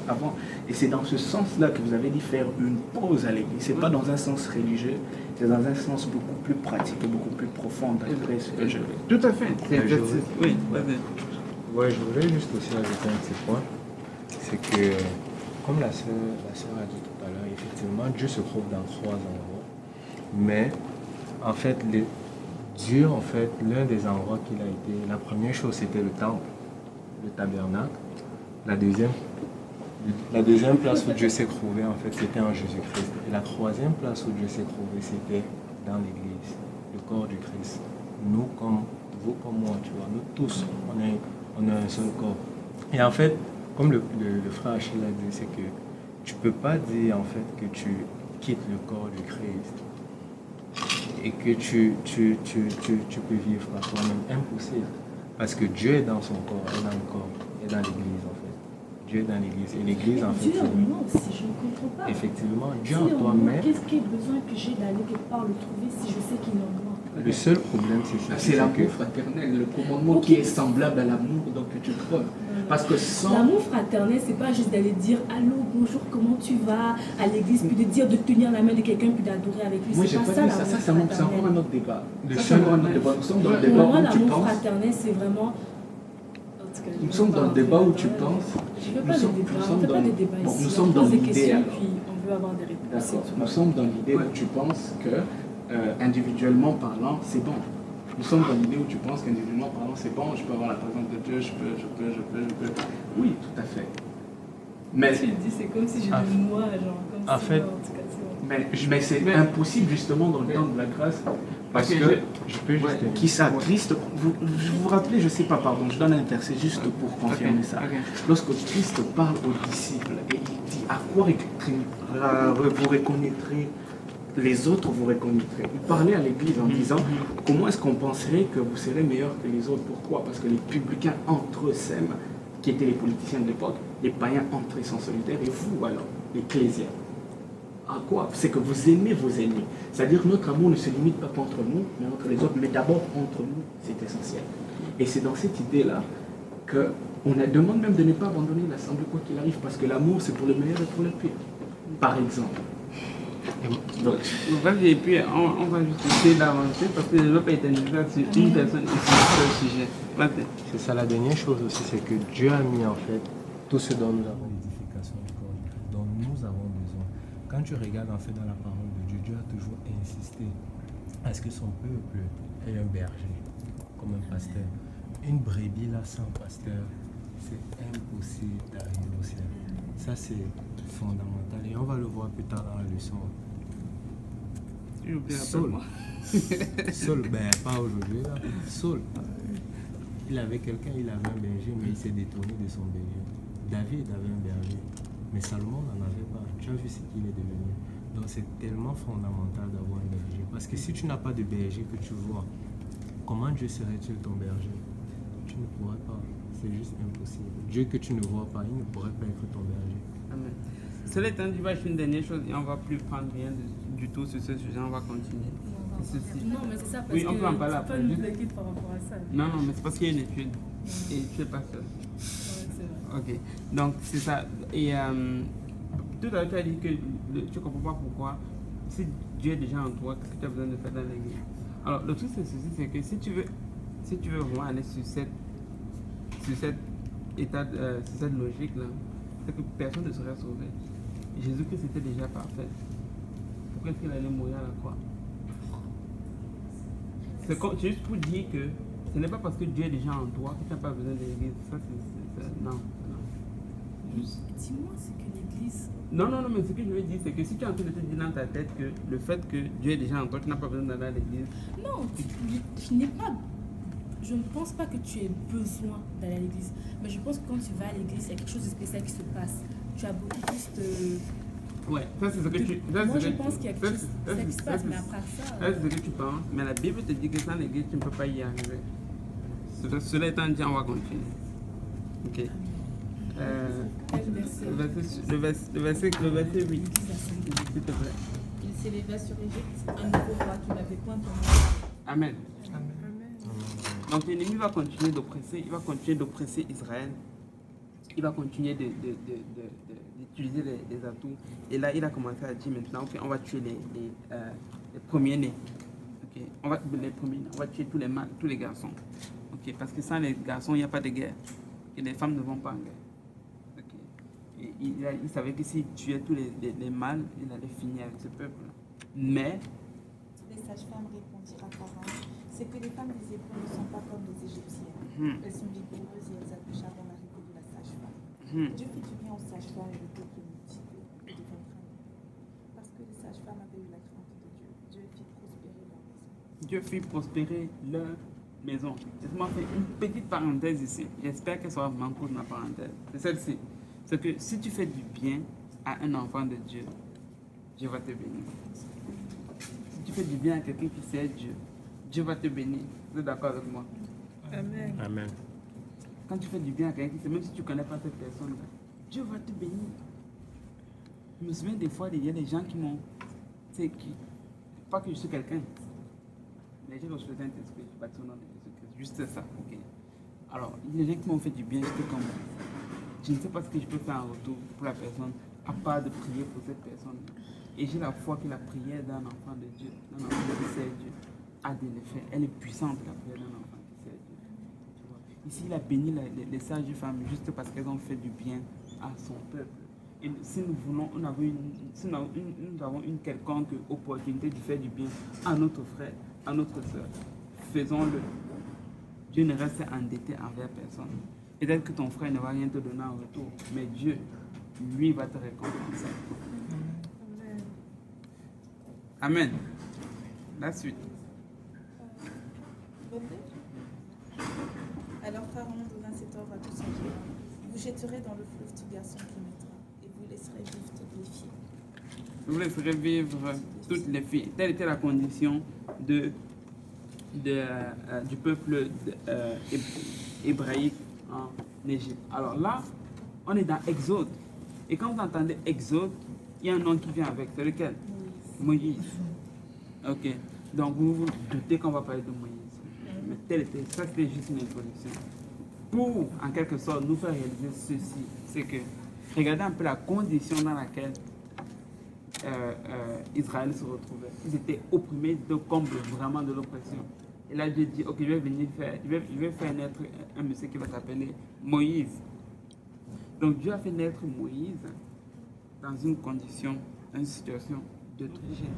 avant. Et c'est dans ce sens-là que vous avez dit faire une pause à l'Église. Ce n'est pas dans un sens religieux, c'est dans un sens beaucoup plus pratique et beaucoup plus profond d'après ce que je veux. Tout à fait. Oui, ouais, je voulais juste aussi ajouter un petit point. C'est que, comme la sœur a dit tout à l'heure, effectivement, Dieu se trouve dans 3 endroits. Mais, en fait, Dieu, en fait, l'un des endroits qu'il a été, la première chose, c'était le temple, le tabernacle. La deuxième place où Dieu s'est trouvé, en fait, c'était en Jésus-Christ. Et la troisième place où Dieu s'est trouvé, c'était dans l'Église, le corps du Christ. Nous, comme vous, comme moi, tu vois, nous tous, on a un seul corps. Et en fait, comme le frère Achille l'a dit, c'est que tu ne peux pas dire, en fait, que tu quittes le corps du Christ et que tu peux vivre par toi-même. Impossible. Parce que Dieu est dans son corps, il est dans le corps, il est dans l'Église en fait. Dieu est dans l'Église. Et l'Église en fait. Dieu en moi aussi, je ne comprends pas. Effectivement, Dieu en toi-même. Qu'est-ce qu'il y a besoin que j'ai d'aller quelque part le trouver si je sais qu'il est en moi? Le seul problème, c'est ça. C'est l'amour fraternel, le commandement qui est semblable à l'amour donc que tu prônes. Parce que sans... L'amour fraternel, c'est pas juste d'aller dire allô, bonjour, comment tu vas à l'église, puis de dire de tenir la main de quelqu'un, puis d'adorer avec lui. Moi, c'est pas ça, l'amour fraternel. C'est encore un autre débat. Nous sommes dans le débat où tu penses. L'amour fraternel, c'est vraiment. Nous sommes dans le débat où tu penses. Je ne veux pas de débat. On ne fait pas de débat ici. Nous sommes dans l'idée. Puis on veut avoir des réponses. Nous sommes dans l'idée où tu penses que, individuellement parlant, c'est bon. Nous sommes dans l'idée où tu penses qu'individuellement parlant, c'est bon, je peux avoir la présence de Dieu, je peux. Oui, tout à fait. Mais tu dis, c'est comme si je dis moi, genre, comme en si fait, moi, en tout cas, mais c'est impossible justement dans le temps de la grâce, parce que je peux juste qui ça, Christ, vous vous rappelez, je ne sais pas, pardon, je donne un verset juste pour confirmer ça. Lorsque Christ parle aux disciples et il dit à quoi vous reconnaîtrez les autres, vous reconnaîtrez. Il parlait à l'église en disant comment est-ce qu'on penserait que vous serez meilleurs que les autres. Pourquoi? Parce que les publicains entre eux s'aiment, qui étaient les politiciens de l'époque, les païens entre eux sont solitaires, et vous alors, l'ecclésia. À quoi? C'est que vous aimez vos ennemis. C'est-à-dire que notre amour ne se limite pas contre nous, mais entre les autres, mais d'abord entre nous, c'est essentiel. Et c'est dans cette idée-là qu'on demande même de ne pas abandonner l'assemblée quoi qu'il arrive, parce que l'amour c'est pour le meilleur et pour le pire. Par exemple, Vas-y, et puis on va juste essayer d'avancer parce que je ne veux pas éterniser sur une personne et sur ce sujet. C'est ça la dernière chose aussi, c'est que Dieu a mis en fait tout ce dont nous avons l'édification du corps, dont nous avons besoin. Quand tu regardes en fait dans la parole de Dieu, Dieu a toujours insisté à ce que son peuple ait un berger, comme un pasteur. Une brebis là sans pasteur, c'est impossible d'arriver au ciel. Ça c'est fondamental et on va le voir plus tard dans la leçon. Saul, ben pas aujourd'hui là. Saul, il avait quelqu'un, il avait un berger, mais il s'est détourné de son berger. David avait un berger, mais Salomon n'en avait pas. Tu as vu ce qu'il est devenu. Donc c'est tellement fondamental d'avoir un berger. Parce que si tu n'as pas de berger que tu vois, comment Dieu serait-il ton berger? Tu ne pourrais pas. C'est juste impossible. Dieu que tu ne vois pas, il ne pourrait pas être ton berger. Amen. Cela étant dit, je vais une dernière chose et on ne va plus prendre rien du tout sur ce sujet, on va continuer. Non, mais c'est ça parce oui, on peut en parler après. après. Par rapport à ça. Non, mais c'est parce qu'il y a une étude et tu n'es pas seul. Ouais, c'est vrai. Ok, donc c'est ça. Et tout à l'heure, tu as dit que tu ne comprends pas pourquoi, si Dieu est déjà en toi, qu'est-ce que tu as besoin de faire dans l'église? Alors, le truc, c'est ceci, c'est que si tu veux vraiment aller sur cette logique-là, c'est que personne ne serait sauvé. Jésus-Christ était déjà parfait. Pourquoi est-ce qu'il allait mourir à la croix? C'est juste pour dire que ce n'est pas parce que Dieu est déjà en toi que tu n'as pas besoin de l'église. Ça, c'est non. Juste. Dis-moi, c'est que l'église. Non, mais ce que je veux dire, c'est que si tu es en train de te dire dans ta tête que le fait que Dieu est déjà en toi, tu n'as pas besoin d'aller à l'église. Non, tu n'es pas. Je ne pense pas que tu aies besoin d'aller à l'église. Mais je pense que quand tu vas à l'église, il y a quelque chose de spécial qui se passe. Tu as beaucoup plus de. Ouais, ça c'est ce que tu. Moi je pense qu'il y a quelque chose qui se passe, mais après ça. Ça c'est ce que tu penses, mais la Bible te dit que sans l'église, tu ne peux pas y arriver. Cela étant dit, on va continuer. Ok. Le verset 8, s'il te plaît. Il s'éleva sur Égypte, un nouveau roi qui n'avait point connu. Amen. Donc l'ennemi va continuer d'oppresser, il va continuer d'oppresser Israël. Il va continuer d'utiliser les atouts. Et là, il a commencé à dire maintenant, ok, on va tuer les premiers-nés. Okay. On va tuer tous les mâles, tous les garçons. Okay. Parce que sans les garçons, il n'y a pas de guerre. Et les femmes ne vont pas en guerre. Okay. Et il savait que s'il tuait tous les mâles, il allait finir avec ce peuple. Mais... Les sages-femmes répondirent à Pharaon, c'est que les femmes des Hébreux ne sont pas comme les Égyptiennes. Elles sont vigoureuses et elles accouchent avant l'arrivée de la sage-femme. Dieu fit du bien aux sages-femmes et le peuple multiplié devint grand. Parce que les sages-femmes avaient eu la crainte de Dieu, Dieu fit prospérer leur maison. Dieu fit prospérer leur maison. Laisse-moi faire une petite parenthèse ici. J'espère qu'elle sera vraiment courte, ma parenthèse. C'est celle-ci. C'est que si tu fais du bien à un enfant de Dieu, Dieu va te bénir. Si tu fais du bien à quelqu'un qui sert Dieu, Dieu va te bénir. Vous êtes d'accord avec moi? Amen. Amen. Quand tu fais du bien à quelqu'un, même si tu ne connais pas cette personne, Dieu va te bénir. Je me souviens des fois, il y a des gens qui m'ont... Pas que je suis quelqu'un. Les gens qui ont fait un esprit, je bâtis au nom de Jésus-Christ. Juste ça, ok. Alors, il y a des gens qui m'ont fait du bien, j'étais comme... Je ne sais pas ce que je peux faire en retour pour la personne, à part de prier pour cette personne. Et j'ai la foi que la prière d'un enfant de Dieu, d'un enfant qui sert Dieu, a des effets. Elle est puissante, la prière d'un enfant qui sert Dieu. Tu vois. Ici, il a béni les sages femmes juste parce qu'elles ont fait du bien à son peuple. Et si nous avons une quelconque opportunité de faire du bien à notre frère, à notre soeur, faisons-le. Dieu ne reste endetté envers personne. Peut-être que ton frère ne va rien te donner en retour, mais Dieu, lui, va te récompenser. Amen. La suite. Alors Pharaon donna cet ordre à tous ses géants. Vous jetterez dans le fleuve tout garçon qui naîtra, et vous laisserez vivre toutes les filles. Vous laisserez vivre toutes les filles. Telle était la condition du peuple hébraïque en Égypte. Alors là, on est dans Exode. Et quand vous entendez Exode, il y a un nom qui vient avec. C'est lequel? Moïse. Ok. Donc vous vous doutez qu'on va parler de Moïse. Mais ça c'était juste une introduction. Pour, en quelque sorte, nous faire réaliser ceci, c'est que, regardez un peu la condition dans laquelle Israël se retrouvait. Ils étaient opprimés de comble vraiment de l'oppression. Et là, Dieu dit, ok, je vais faire naître un monsieur qui va s'appeler Moïse. Donc Dieu a fait naître Moïse dans une condition, dans une situation de tricher.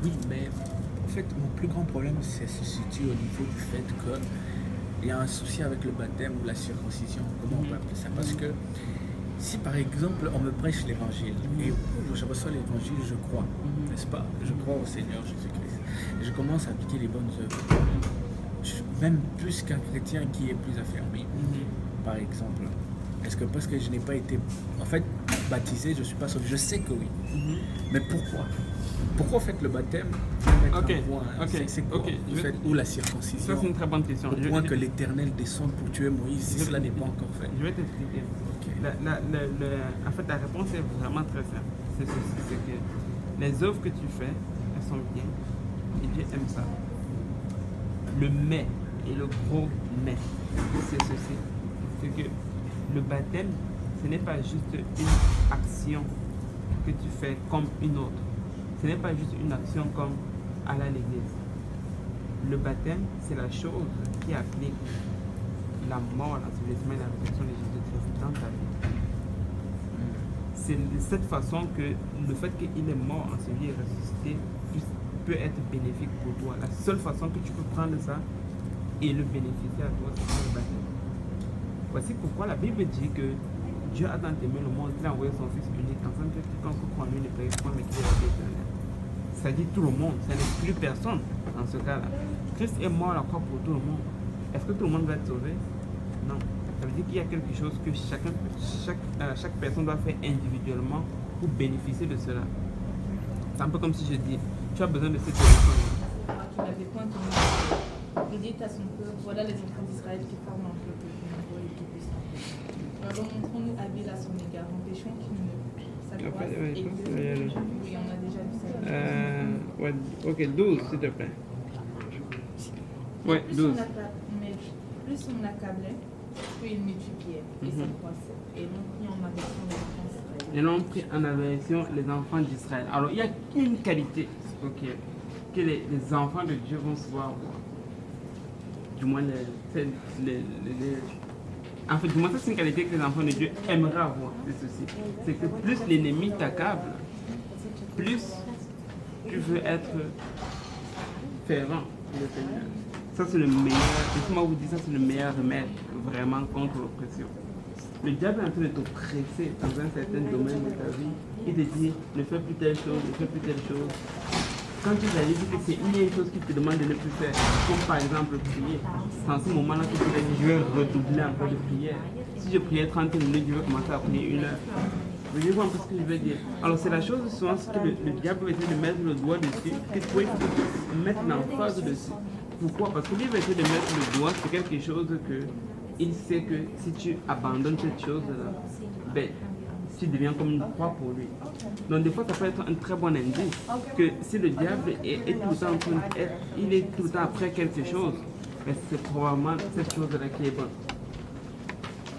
Oui, mais en fait, mon plus grand problème se situe au niveau du fait qu'il y a un souci avec le baptême ou la circoncision. Comment on peut appeler ça? Parce que si par exemple on me prêche l'évangile et je reçois l'évangile, je crois, n'est-ce pas? Je crois au Seigneur Jésus-Christ. Et je commence à appliquer les bonnes œuvres. Même plus qu'un chrétien qui est plus affermi. Par exemple, est-ce que parce que je n'ai pas été en fait baptisé, je ne suis pas sauvé? Je sais que oui. Mais pourquoi? Pourquoi faites le baptême? Ou la circoncision? Ça, c'est une très bonne question. Au point que l'Éternel descende pour tuer Moïse, si cela n'est pas encore fait. Je vais t'expliquer. En fait, la réponse est vraiment très simple. C'est ceci, c'est que les œuvres que tu fais, elles sont bien. Et Dieu aime ça. Le mais, et le gros mais, c'est ceci. C'est que le baptême, ce n'est pas juste une action que tu fais comme une autre. Ce n'est pas juste une action comme aller à l'église. Le baptême, c'est la chose qui applique la mort, l'ensevelissement et la résurrection de Jésus-Christ dans ta vie. C'est de cette façon que le fait qu'il est mort, enseveli et ressuscité peut être bénéfique pour toi. La seule façon que tu peux prendre ça et le bénéficier à toi, c'est par le baptême. Voici pourquoi la Bible dit que Dieu a tant aimé le monde qu'il a envoyé son Fils unique, afin que quiconque croit en lui ne périsse point, mais qu'il ait la vie éternelle. Ça dit tout le monde, ça n'exclut personne dans ce cas-là. Christ est mort à la croix pour tout le monde. Est-ce que tout le monde va être sauvé? Non. Ça veut dire qu'il y a quelque chose que chaque personne doit faire individuellement pour bénéficier de cela. C'est un peu comme si je dis, tu as besoin de cette personne. Qui n'avait point connu. Il dit à son peuple, voilà les enfants d'Israël qui forment un peuple plus nombreux et plus puissant. Alors montrons-nous habiles à son égard, empêchons qu'il ne s'accroisse et que... Oui, on a déjà vu ça. Ouais, ok, 12 s'il te plaît. Ouais, 12. Plus on accablait, plus il multipliait et s'accroissait. Et l'ont pris en aversion les enfants d'Israël. Alors, il y a une qualité que les enfants de Dieu vont savoir avoir. Du moins, en fait, du moins, ça c'est une qualité que les enfants de Dieu aimeraient avoir. C'est ceci. C'est que plus l'ennemi t'accable, plus tu veux être fervent pour le Seigneur. Ça c'est le meilleur, laissez-moi vous dire, ça c'est le meilleur remède vraiment contre l'oppression. Le diable est en train de t'oppresser dans un certain domaine de ta vie. Il te dit, ne fais plus telle chose, ne fais plus telle chose. Quand tu réalises que c'est une chose qui te demande de ne plus faire, comme par exemple prier, c'est en ce moment-là que tu te dis, je vais redoubler encore de prière. Si je priais 30 minutes, je vais commencer à prier 1 heure. Vous voyez un peu ce que je veux dire? Alors c'est la chose souvent que le diable va essayer de mettre le doigt dessus, que tu peux mettre l'emphase dessus. Pourquoi? Parce que lui va essayer de mettre le doigt sur quelque chose que il sait que si tu abandonnes cette chose-là, ben, tu deviens comme une croix pour lui. Donc des fois, ça peut être un très bon indice que si le diable est tout le temps en train il est tout le temps après quelque chose, mais c'est probablement cette chose-là qui est bonne.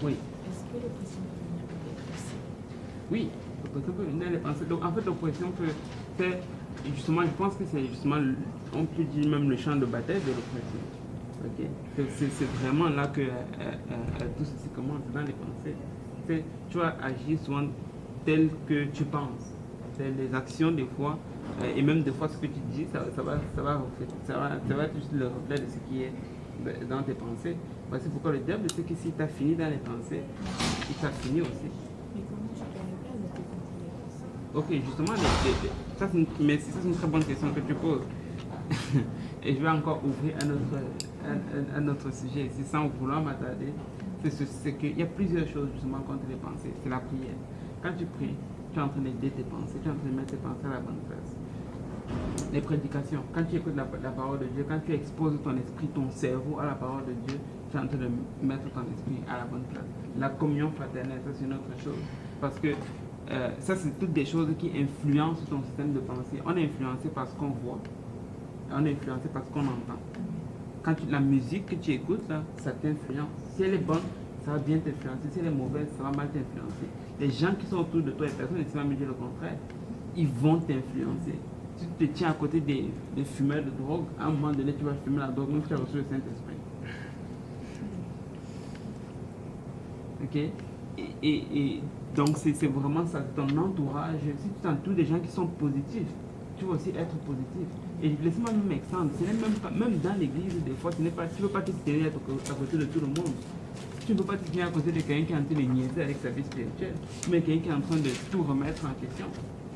Oui. Est-ce que l'oppression peut venir de l'oppression? Oui, l'oppression peut venir des pensées. Donc en fait, l'oppression peut faire, justement, je pense que c'est justement, on peut dire même le champ de bataille de l'oppression. Okay. C'est vraiment là que tout ceci commence, dans les pensées. Tu vas agir souvent tel que tu penses. Les actions des fois, et même des fois ce que tu dis, ça va être juste le reflet de ce qui est dans tes pensées. C'est pourquoi le diable sait que si tu as fini dans les pensées, il t'a fini aussi. Mais comment tu peux ne pas lutter contre Ok, les pensées? justement, ça c'est une très bonne question que tu poses. Et je vais encore ouvrir un autre sujet ici sans vouloir m'attarder. C'est qu'il y a plusieurs choses justement contre les pensées. C'est la prière. Quand tu pries, tu es en train d'aider tes pensées, tu es en train de mettre tes pensées à la bonne place. Les prédications, quand tu écoutes la parole de Dieu, quand tu exposes ton esprit, ton cerveau à la parole de Dieu, tu es en train de mettre ton esprit à la bonne place. La communion fraternelle, ça c'est une autre chose. Parce que ça c'est toutes des choses qui influencent ton système de pensée. On est influencé par ce qu'on voit. On est influencé par ce qu'on entend. Quand la musique que tu écoutes, là, ça t'influence. Si elle est bonne, ça va bien t'influencer. Si elle est mauvaise, ça va mal t'influencer. Les gens qui sont autour de toi, les personnes, ils vont me dire le contraire. ils vont t'influencer. Si tu te tiens à côté des fumeurs de drogue, à un moment donné, tu vas fumer la drogue, même si tu as reçu le Saint-Esprit. Ok? Et donc, c'est vraiment ça, ton entourage. Si tu t'entoures des gens qui sont positifs, tu vas aussi être positif. Et laisse-moi même exemple, même dans l'église, des fois, tu ne veux pas te tenir à côté de tout le monde. Tu ne peux pas te tenir à côté de quelqu'un qui est en train de niaiser avec sa vie spirituelle, mais quelqu'un qui est en train de tout remettre en question.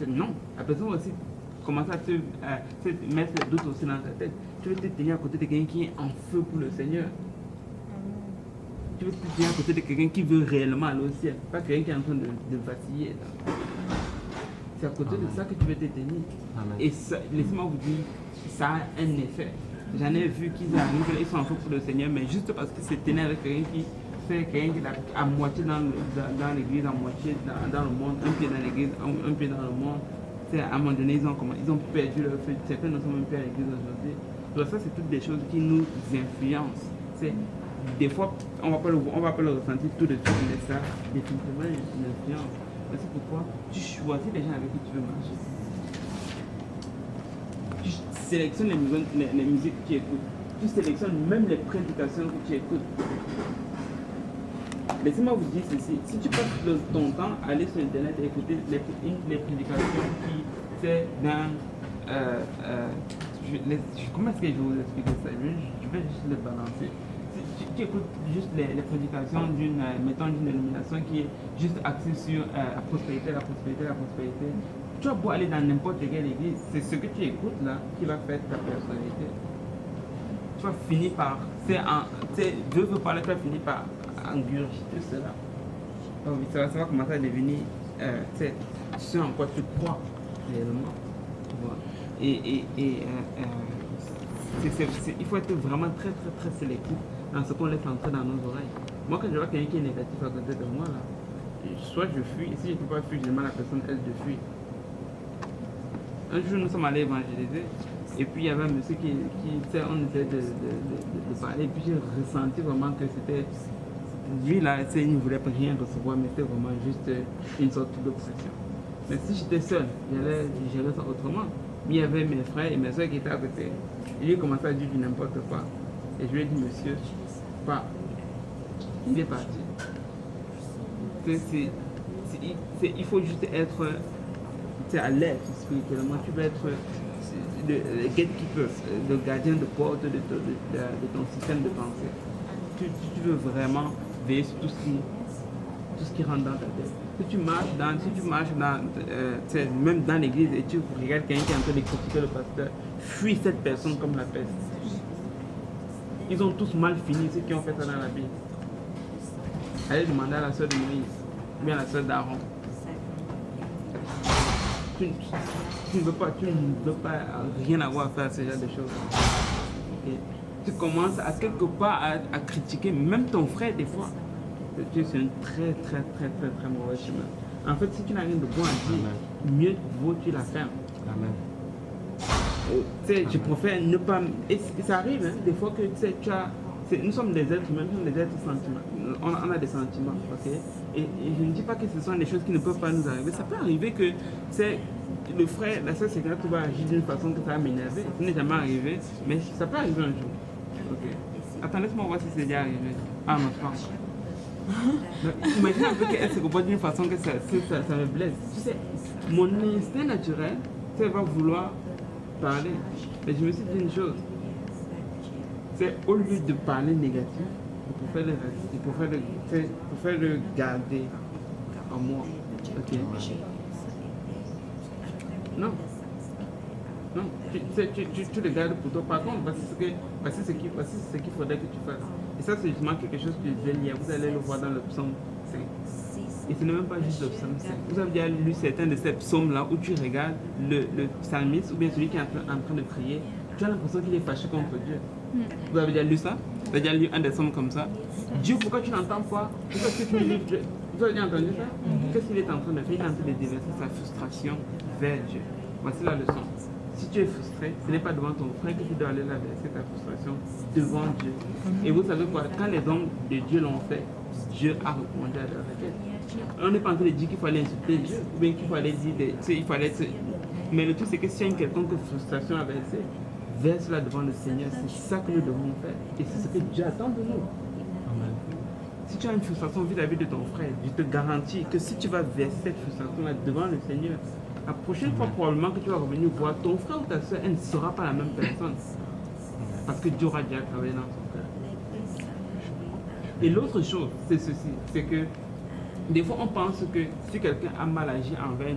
Non, la personne va aussi commencer à te mettre le doute aussi dans ta tête. Tu veux te tenir à côté de quelqu'un qui est en feu pour le Seigneur. Tu veux te tenir à côté de quelqu'un qui veut réellement aller au ciel, pas quelqu'un qui est en train de vaciller. Là. C'est à côté de ça que tu veux te tenir. Et laissez-moi vous dire, ça a un effet. J'en ai vu qu'ils arrivent, ils sont en feu pour le Seigneur, mais juste parce que c'est tenir avec quelqu'un qui est à moitié dans l'église, à moitié dans le monde, un pied dans l'église, un pied dans le monde. À un moment donné, ils ont perdu leur feu. Certains ne sont même plus à l'église aujourd'hui. Donc ça, c'est toutes des choses qui nous influencent. Des fois, on ne va pas le ressentir tout de suite, mais ça, définitivement, une influence. C'est pourquoi tu choisis les gens avec qui tu veux marcher. Tu sélectionnes les musiques que tu écoutes. Tu sélectionnes même les prédications que tu écoutes. Laissez-moi vous dire ceci. Si tu passes ton temps à aller sur Internet et écouter les prédications qui, c'est dans... comment est-ce que je vais vous expliquer ça? Je vais juste le balancer. Si tu écoutes juste les prédications d'une illumination qui est juste axée sur la prospérité, tu vas pouvoir aller dans n'importe quelle église. C'est ce que tu écoutes là qui va faire ta personnalité. Tu vas finir par... Dieu veut parler, tu vas finir par engurgiter cela. Donc, ça va commencer à devenir ce en quoi tu crois réellement. Voilà. Il faut être vraiment très très très sélectif dans ce qu'on laisse entrer dans nos oreilles. Moi, quand je vois quelqu'un qui est négatif à côté de moi, là, soit je fuis, et si je ne peux pas fuir, je demande à la personne elle de fuir. Un jour, nous sommes allés évangéliser, et puis il y avait un monsieur qui on essayait de parler, et puis j'ai ressenti vraiment que c'était... Lui là, il ne voulait pas rien recevoir, mais c'était vraiment juste une sorte d'oppression. Mais si j'étais seul, j'allais gérer ça autrement. Mais il y avait mes frères et mes soeurs qui étaient à côté. Il a commencé à dire du n'importe quoi. Et je lui ai dit, monsieur, pas. Il est parti. Il faut juste être alerte spirituellement. Tu veux être le gatekeeper, le gardien de porte de ton système de pensée. Tu veux vraiment veiller sur tout ce qui rentre dans ta tête. Si tu marches dans même dans l'église et tu regardes quelqu'un qui est en train de critiquer le pasteur, fuis cette personne comme la peste. Ils ont tous mal fini, ceux qui ont fait ça dans la Bible. Allez demander à la sœur de Moïse, ou bien à la sœur d'Aaron. Tu ne veux pas rien avoir à faire à ce genre de choses. Okay. Tu commences à quelque part à critiquer même ton frère des fois. Tu es sur un très très très très très mauvais chemin. En fait, si tu n'as rien de bon à dire, mieux vaut tu la fermes. Amen. Je préfère ne pas... Et ça arrive, hein, des fois que tu as... Nous sommes des êtres humains, nous sommes des êtres sentiments. On a des sentiments, ok? Et je ne dis pas que ce sont des choses qui ne peuvent pas nous arriver. Ça peut arriver que le frère, la soeur secrète va agir d'une façon que ça va m'énerver. Ce n'est jamais arrivé, mais ça peut arriver un jour. Ok? Attends, laisse-moi voir si c'est déjà arrivé. Ah non, je pense. Imagine un peu qu'elle se comporte d'une façon que ça me blesse. Tu sais, mon instinct naturel, ça va vouloir parler. Mais je me suis dit une chose. C'est au lieu de parler négatif, il faut le garder en moi. Ok. Non. Non, tu le gardes pour toi. Par contre, voici ce qu'il faudrait que tu fasses. Et ça, c'est justement quelque chose que je lis. Vous allez le voir dans le psaume 5. Et ce n'est même pas juste le psaume 5. Vous avez déjà lu certains de ces psaumes-là où tu regardes le psalmiste ou bien celui qui est en train de prier. Tu as l'impression qu'il est fâché contre Dieu. Vous avez déjà lu ça? Vous avez déjà lu un des psaumes comme ça? Dieu, pourquoi tu n'entends pas? Pourquoi tu me livres? Vous avez déjà entendu ça? Qu'est-ce qu'il est en train de faire? Il est en train de déverser sa frustration vers Dieu. Voici la leçon. Si tu es frustré, ce n'est pas devant ton frère que tu dois aller là verser ta frustration, devant Dieu. Et vous savez quoi? Quand les hommes de Dieu l'ont fait, Dieu a répondu à leur requête. On n'est pas en train de dire qu'il fallait insulter Dieu, ou bien qu'il fallait dire, il fallait. Mais le truc, c'est que s'il y a une quelconque frustration à verser, verse-la devant le Seigneur. C'est ça que nous devons faire. Et c'est ce que Dieu attend de nous. Amen. Si tu as une frustration vis-à-vis de ton frère, je te garantis que si tu vas verser cette frustration-là devant le Seigneur, la prochaine fois probablement que tu vas revenir voir ton frère ou ta soeur, elle ne sera pas la même personne. Parce que Dieu aura déjà travaillé dans son cœur. Et l'autre chose, c'est ceci, c'est que des fois on pense que si quelqu'un a mal agi envers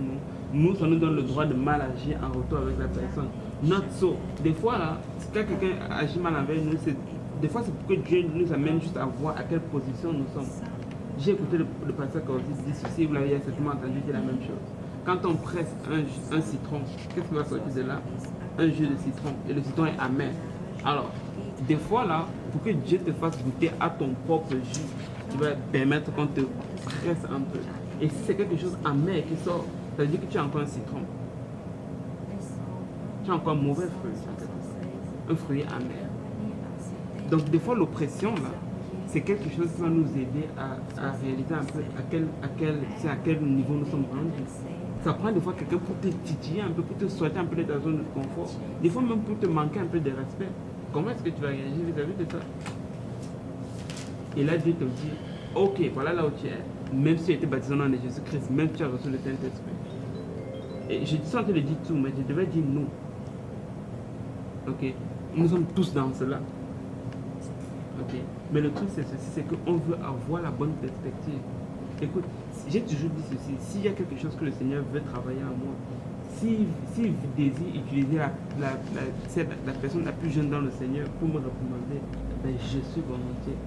nous, ça nous donne le droit de mal agir en retour avec la personne. Not so. Des fois là, quand quelqu'un agit mal envers nous, des fois c'est pour que Dieu nous amène juste à voir à quelle position nous sommes. J'ai écouté le pasteur Cordy dire ceci, vous l'avez certainement entendu dire la même chose. Quand on presse un citron, qu'est-ce qui va sortir de là? Un jus de citron. Et le citron est amer. Alors, des fois là, pour que Dieu te fasse goûter à ton propre jus, tu vas permettre qu'on te presse un peu. Et si c'est quelque chose amer qui sort, ça veut dire que tu as encore un citron. Tu as encore un mauvais fruit. Un fruit amer. Donc des fois l'oppression là, c'est quelque chose qui va nous aider à réaliser un peu à quel niveau nous sommes rendus. Ça prend des fois quelqu'un pour te titiller un peu, pour te sortir un peu de ta zone de confort. Des fois même pour te manquer un peu de respect. Comment est-ce que tu vas réagir vis-à-vis de ça? Et là Dieu te dit, ok, voilà là où tu es. Même si tu as été baptisé au nom de Jésus-Christ, même si tu as reçu le Saint-Esprit. Et je suis en train de dire tout, mais je devais dire nous. Ok? Nous sommes tous dans cela. Ok? Mais le truc c'est ceci, c'est qu'on veut avoir la bonne perspective. Écoute, j'ai toujours dit ceci, s'il y a quelque chose que le Seigneur veut travailler en moi, s'il désire utiliser la personne la plus jeune dans le Seigneur pour me recommander, ben je suis volontiers.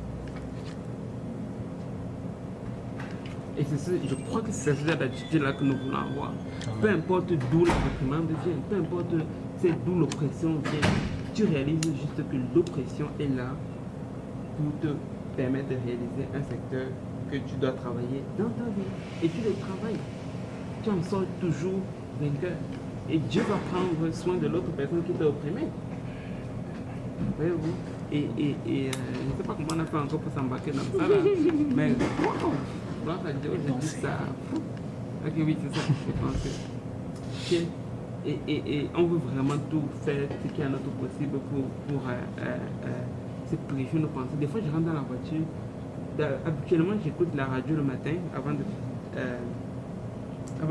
Et je crois que c'est cette attitude-là que nous voulons avoir. Peu importe d'où la réprimande vient, peu importe d'où l'oppression vient, tu réalises juste que l'oppression est là pour te permettre de réaliser un secteur que tu dois travailler dans ta vie. Et tu le travailles. Tu en sors toujours vainqueur. Et Dieu va prendre soin de l'autre personne qui t'a opprimé. Voyez-vous? Et je ne sais pas comment on a fait encore pour s'embarquer dans ça là. Mais wow! Gloire à Dieu, je dis ça. Ok, oui, c'est ça que je pense. Et on veut vraiment tout faire ce qui est à notre possible pour se purifier nos pensées. Des fois, je rentre dans la voiture. Habituellement, j'écoute la radio le matin avant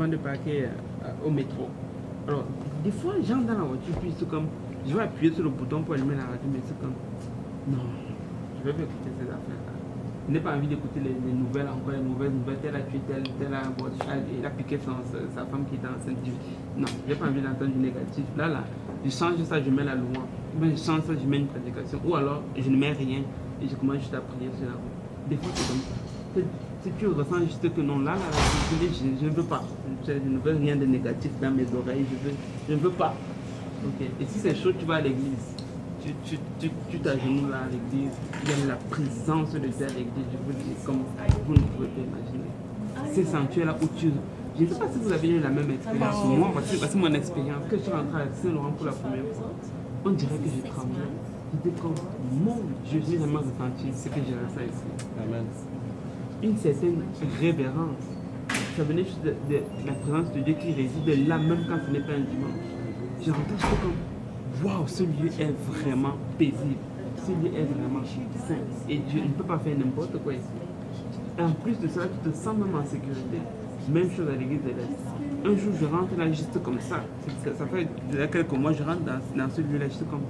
de parquer au métro. Alors, des fois, j'entre dans la voiture, puis c'est comme, je vais appuyer sur le bouton pour allumer la radio, mais c'est comme, non, je vais pas écouter ces affaires-là. Je n'ai pas envie d'écouter les nouvelles, encore les mauvaises nouvelles, tel a tué tel a aborté, il a piqué sa femme qui était enceinte. Non, je n'ai pas envie d'entendre du négatif. Là, je change ça, je mets la louange. Je change ça, je mets une prédication. Ou alors, je ne mets rien et je commence juste à prier sur la route. Des fois, c'est comme ça. Si tu ressens juste que non, là, je ne veux pas. Je ne veux rien de négatif dans mes oreilles. Je ne veux pas. Okay. Et si c'est chaud, tu vas à l'église. Tu t'agenouilles là à l'église. Il y a la présence de Dieu à l'église. Je vous le dis comme vous ne pouvez pas imaginer. Ces sanctuaires là où tu... Je ne sais pas si vous avez eu la même expérience. Moi, voici mon expérience. Quand je suis rentré à Saint-Laurent pour la première fois, on dirait que j'ai tremblé. J'étais comme, mon Dieu, je n'ai jamais ressenti ce que j'ai ressenti ici. Amen. Une certaine révérence. Ça venait juste de la présence de Dieu qui réside là, même quand ce n'est pas un dimanche. Je rentrais, j'étais comme, waouh, ce lieu est vraiment paisible. Ce lieu est vraiment saint. Et Dieu ne peut pas faire n'importe quoi ici. Et en plus de cela, tu te sens même en sécurité. Même chose à l'église de l'Est. Un jour, je rentre là juste comme ça. Ça fait déjà quelques mois, je rentre dans ce lieu-là, juste comme,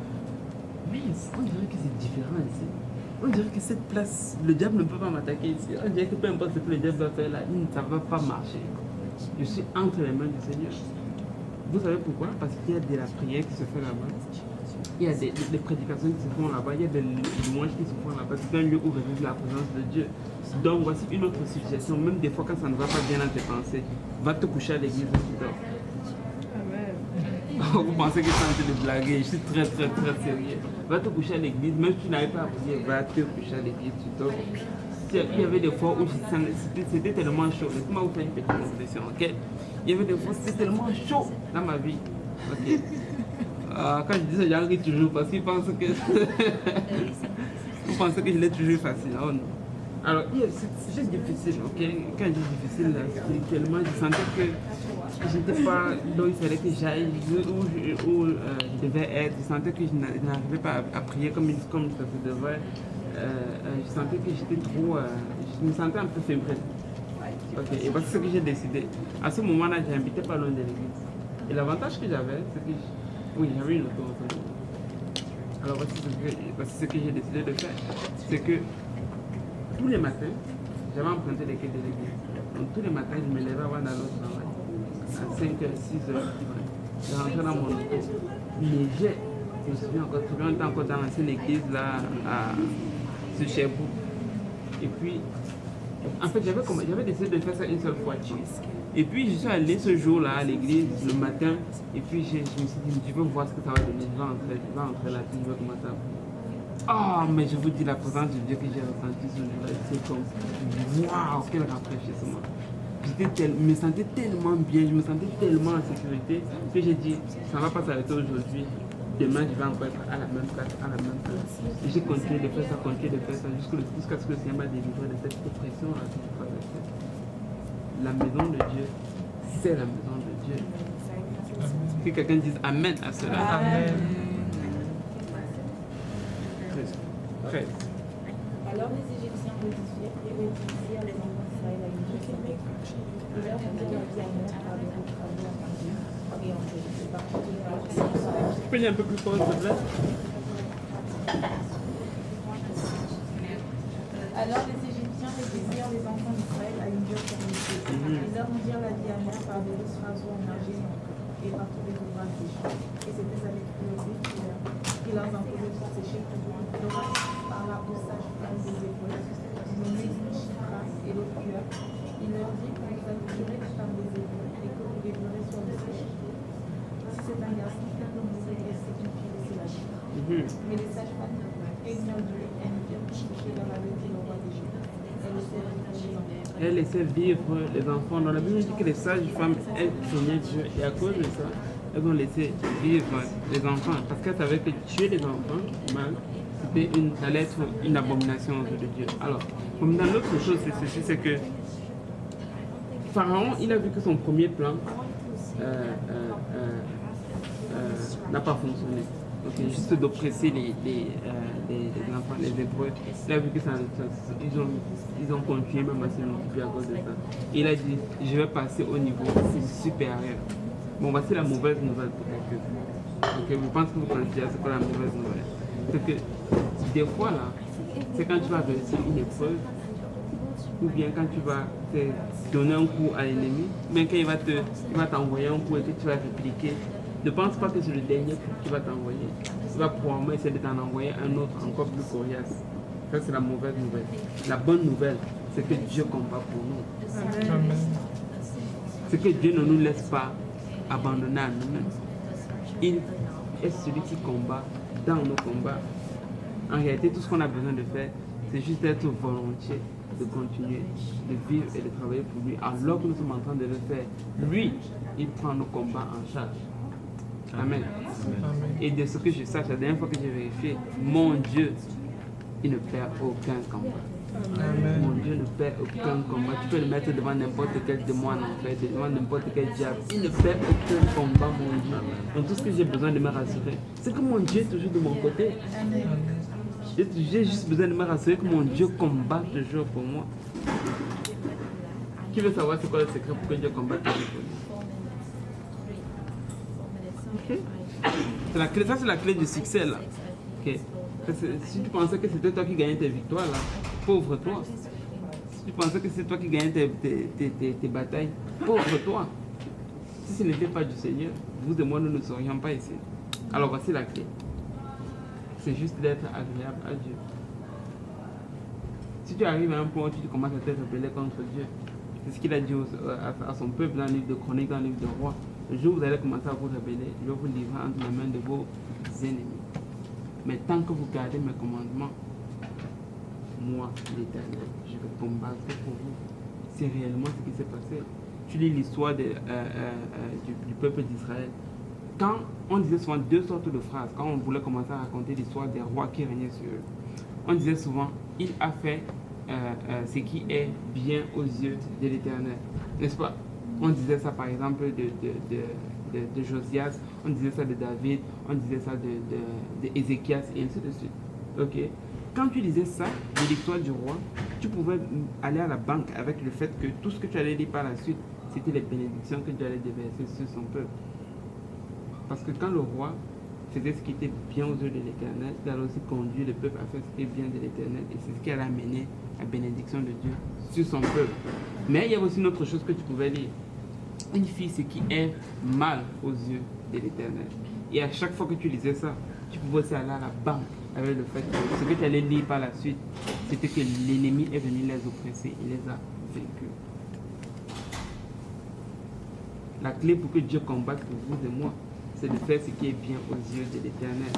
mais on dirait que c'est différent ici. On dirait que cette place, le diable ne peut pas m'attaquer ici. On dirait que peu importe ce que le diable va faire là, ça ne va pas marcher. Je suis entre les mains du Seigneur. Vous savez pourquoi? Parce qu'il y a de la prière qui se fait là-bas. Il y a des prédications qui se font là-bas. Il y a des louanges qui se font là-bas. C'est un lieu où réside la présence de Dieu. Donc voici une autre suggestion. Même des fois quand ça ne va pas bien dans tes pensées, va te coucher à l'église et tu dors. Vous pensez que je suis en train de blaguer? Je suis très sérieux. Va te coucher à l'église, même si tu n'arrives pas à prier, va te coucher à l'église, tu dors. Il y avait des fois où c'était tellement chaud. Laissez-moi vous faire une petite confession, ok? Il y avait des fois où c'était tellement chaud dans ma vie. Ok? Quand je dis ça, j'en ris toujours parce qu'ils pensent que... Vous pensez que je l'ai toujours facile. Oh non. Alors, c'est difficile, ok? Quand je dis difficile, là, spirituellement, je sentais que je n'étais pas là où il fallait que j'aille, où je devais être. Je sentais que je n'arrivais pas à prier comme ça se devrait. Je sentais que j'étais trop... je me sentais un peu fébrile. Ok, et voici ce que j'ai décidé. À ce moment-là, j'habitais pas loin de l'église. Et l'avantage que j'avais, c'est que... Oui, j'avais une auto-autonomie. Alors voici ce que j'ai décidé de faire. C'est que tous les matins, j'avais emprunté les quais de l'église. Donc tous les matins, je me levais avant d'aller au travail. À 5h, 6h, je rentrais dans mon auto. Léger. Je me souviens encore très bien, on était encore dans l'ancienne église là, sur Cherbourg. Et puis, en fait, j'avais décidé de faire ça une seule fois. Et puis, je suis allé ce jour-là à l'église le matin. Et puis, je me suis dit, je veux voir ce que ça va donner. Je vais entrer là, puis je vais commencer à prier. Ah, mais je vous dis, la présence de Dieu que j'ai ressentie ce jour-là, c'est comme, waouh, quel rafraîchissement. Je me sentais tellement bien, je me sentais tellement en sécurité que j'ai dit, ça ne va pas s'arrêter aujourd'hui. Demain, je vais encore être à la même place, à la même place. Et j'ai continué de faire ça, jusqu'à ce que le Seigneur m'a délivré de cette oppression-là que je traversais. La maison de Dieu, c'est la maison de Dieu. Que quelqu'un dise Amen à cela. Amen. Très. Alors les Égyptiens réduisirent les enfants d'Israël à une chose avec eux. Ils leur rendirent la vie à mort par des travaux à partir et en jeu. C'est parti de leur Tu peux dire un peu plus fort, s'il te plaît? Alors les Égyptiens réduisirent les enfants d'Israël à une dure servitude. Ils leur rendirent la vie à mort par des oiseaux enragés et par tous les ouvrages des champs. Et c'était avec cruauté qu'il leur imposait de sécher plus loin. L'oracle parla aux sages femmes des Hébreux, nommées Shipra et Lophia. Il leur dit que vous adulterez les femmes des Hébreux et que vous les verrez sur le séché. Si c'est un garçon, faites-le mourir et c'est une fille, laissez la vie. Mais les sages femmes craignant Dieu, elles ne firent coucher leur avait dit le roi d'Égypte. Elle laissait vivre les enfants. Dans la Bible, dit que les sages femmes, elles craignaient Dieu. Et à cause de ça, elles ont laissé vivre les enfants. Parce qu'elles savaient que tuer les enfants, mal, ça allait être une abomination aux yeux de Dieu. Alors, comme dans l'autre chose, c'est ceci, c'est que Pharaon, il a vu que son premier plan n'a pas fonctionné. Donc, juste d'oppresser les enfants, les Hébreux. Il a vu que ils ont continué même à se multiplier à cause de ça. Et il a dit, je vais passer au niveau supérieur. Bon, voici la mauvaise nouvelle pour quelqu'un. Okay, je pense que vous connaissez déjà c'est quoi la mauvaise nouvelle. C'est que des fois là, c'est quand tu vas réussir une épreuve, ou bien quand tu vas te donner un coup à l'ennemi, bien quand il va t'envoyer un coup et que tu vas répliquer. Ne pense pas que c'est le dernier coup qu'il va t'envoyer. Il va probablement essayer de t'en envoyer un autre encore plus coriace. Ça, c'est la mauvaise nouvelle. La bonne nouvelle, c'est que Dieu combat pour nous. Amen. C'est que Dieu ne nous laisse pas abandonner à nous-mêmes. Il est celui qui combat dans nos combats. En réalité, tout ce qu'on a besoin de faire, c'est juste être volontiers de continuer, de vivre et de travailler pour lui. Alors que nous sommes en train de le faire, lui, il prend nos combats en charge. Amen. Et de ce que je sache, la dernière fois que j'ai vérifié, mon Dieu, il ne perd aucun combat. Amen. Mon Dieu ne perd aucun combat. Tu peux le mettre devant n'importe quel démon en fait, devant n'importe quel diable. Il ne perd aucun combat, mon Dieu. Donc tout ce que j'ai besoin de me rassurer, c'est que mon Dieu est toujours de mon côté. J'ai juste besoin de me rassurer que mon Dieu combat toujours pour moi. Qui veut savoir c'est quoi le secret pour que Dieu combatte toujours pour moi? Okay. Ça, c'est la clé du succès là. Okay. Si tu pensais que c'était toi qui gagnais tes victoires là, pauvre toi. Si tu pensais que c'est toi qui gagnais tes batailles, pauvre toi. Si ce n'était pas du Seigneur, vous et moi nous ne serions pas ici. Alors voici la clé. C'est juste d'être agréable à Dieu. Si tu arrives à un point où tu commences à te rebeller contre Dieu, c'est ce qu'il a dit à son peuple dans le livre de Chroniques, dans le livre de Rois. Le jour où vous allez commencer à vous rebeller, je vais vous livrer entre les mains de vos ennemis. Mais tant que vous gardez mes commandements, moi, l'Éternel, je vais combattre pour vous. C'est réellement ce qui s'est passé. Tu lis l'histoire du peuple d'Israël. Quand on disait souvent deux sortes de phrases, quand on voulait commencer à raconter l'histoire des rois qui régnaient sur eux, on disait souvent, il a fait ce qui est bien aux yeux de l'Éternel. N'est-ce pas? On disait ça par exemple de Josias, on disait ça de David, on disait ça de Ézéchias et ainsi de suite. Ok? Quand tu lisais ça, de l'histoire du roi, tu pouvais aller à la banque avec le fait que tout ce que tu allais lire par la suite, c'était les bénédictions que Dieu allait déverser sur son peuple. Parce que quand le roi faisait ce qui était bien aux yeux de l'Éternel, il allait aussi conduire le peuple à faire ce qui est bien de l'Éternel. Et c'est ce qui allait amener la bénédiction de Dieu sur son peuple. Mais il y a aussi une autre chose que tu pouvais lire. Une fille, ce qui est mal aux yeux de l'Éternel. Et à chaque fois que tu lisais ça, tu pouvais aussi aller à la banque avec le fait que ce que tu allais lire par la suite, c'était que l'ennemi est venu les oppresser, il les a vaincus. La clé pour que Dieu combatte pour vous et moi, c'est de faire ce qui est bien aux yeux de l'Éternel.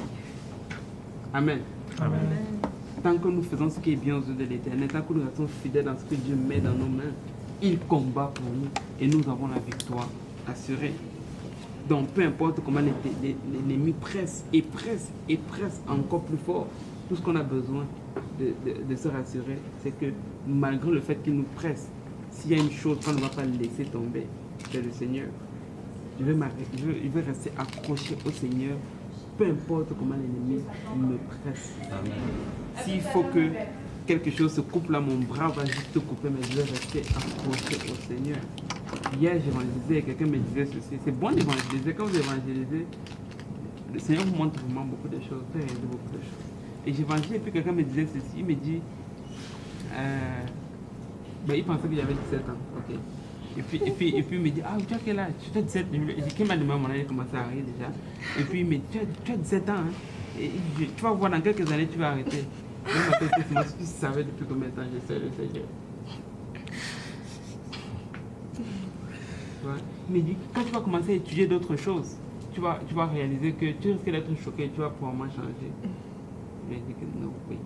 Amen. Amen. Tant que nous faisons ce qui est bien aux yeux de l'Éternel, tant que nous restons fidèles dans ce que Dieu met dans nos mains, il combat pour nous et nous avons la victoire assurée. Donc peu importe comment l'ennemi presse et presse et presse encore plus fort, tout ce qu'on a besoin de se rassurer, c'est que malgré le fait qu'il nous presse, s'il y a une chose qu'on ne va pas laisser tomber, c'est le Seigneur. Je vais rester accroché au Seigneur, peu importe comment l'ennemi me presse. S'il faut que quelque chose se coupe là, mon bras va juste se couper, mais je vais rester accroché au Seigneur. Hier, j'évangélisais et quelqu'un me disait ceci. C'est bon d'évangéliser. Quand vous évangélisez, le Seigneur vous montre vraiment beaucoup de choses, fait réaliser beaucoup de choses. Et j'évangelisais et puis quelqu'un me disait ceci. Il me dit, il pensait que j'avais 17 ans. Ok. Et puis il me dit, ah, tu as quel âge? Tu as 17 ans. Qui m'a demandé mon âge, il commençait à rire déjà. Et puis il me dit, tu as 17 ans. Hein? Et tu vas voir, dans quelques années, tu vas arrêter. Moi, si tu savais depuis combien de temps je sais le Seigneur. Ouais. Il me dit, quand tu vas commencer à étudier d'autres choses, tu vas réaliser que tu risques d'être choqué, tu vas probablement changer. Il m'a dit que non, oui.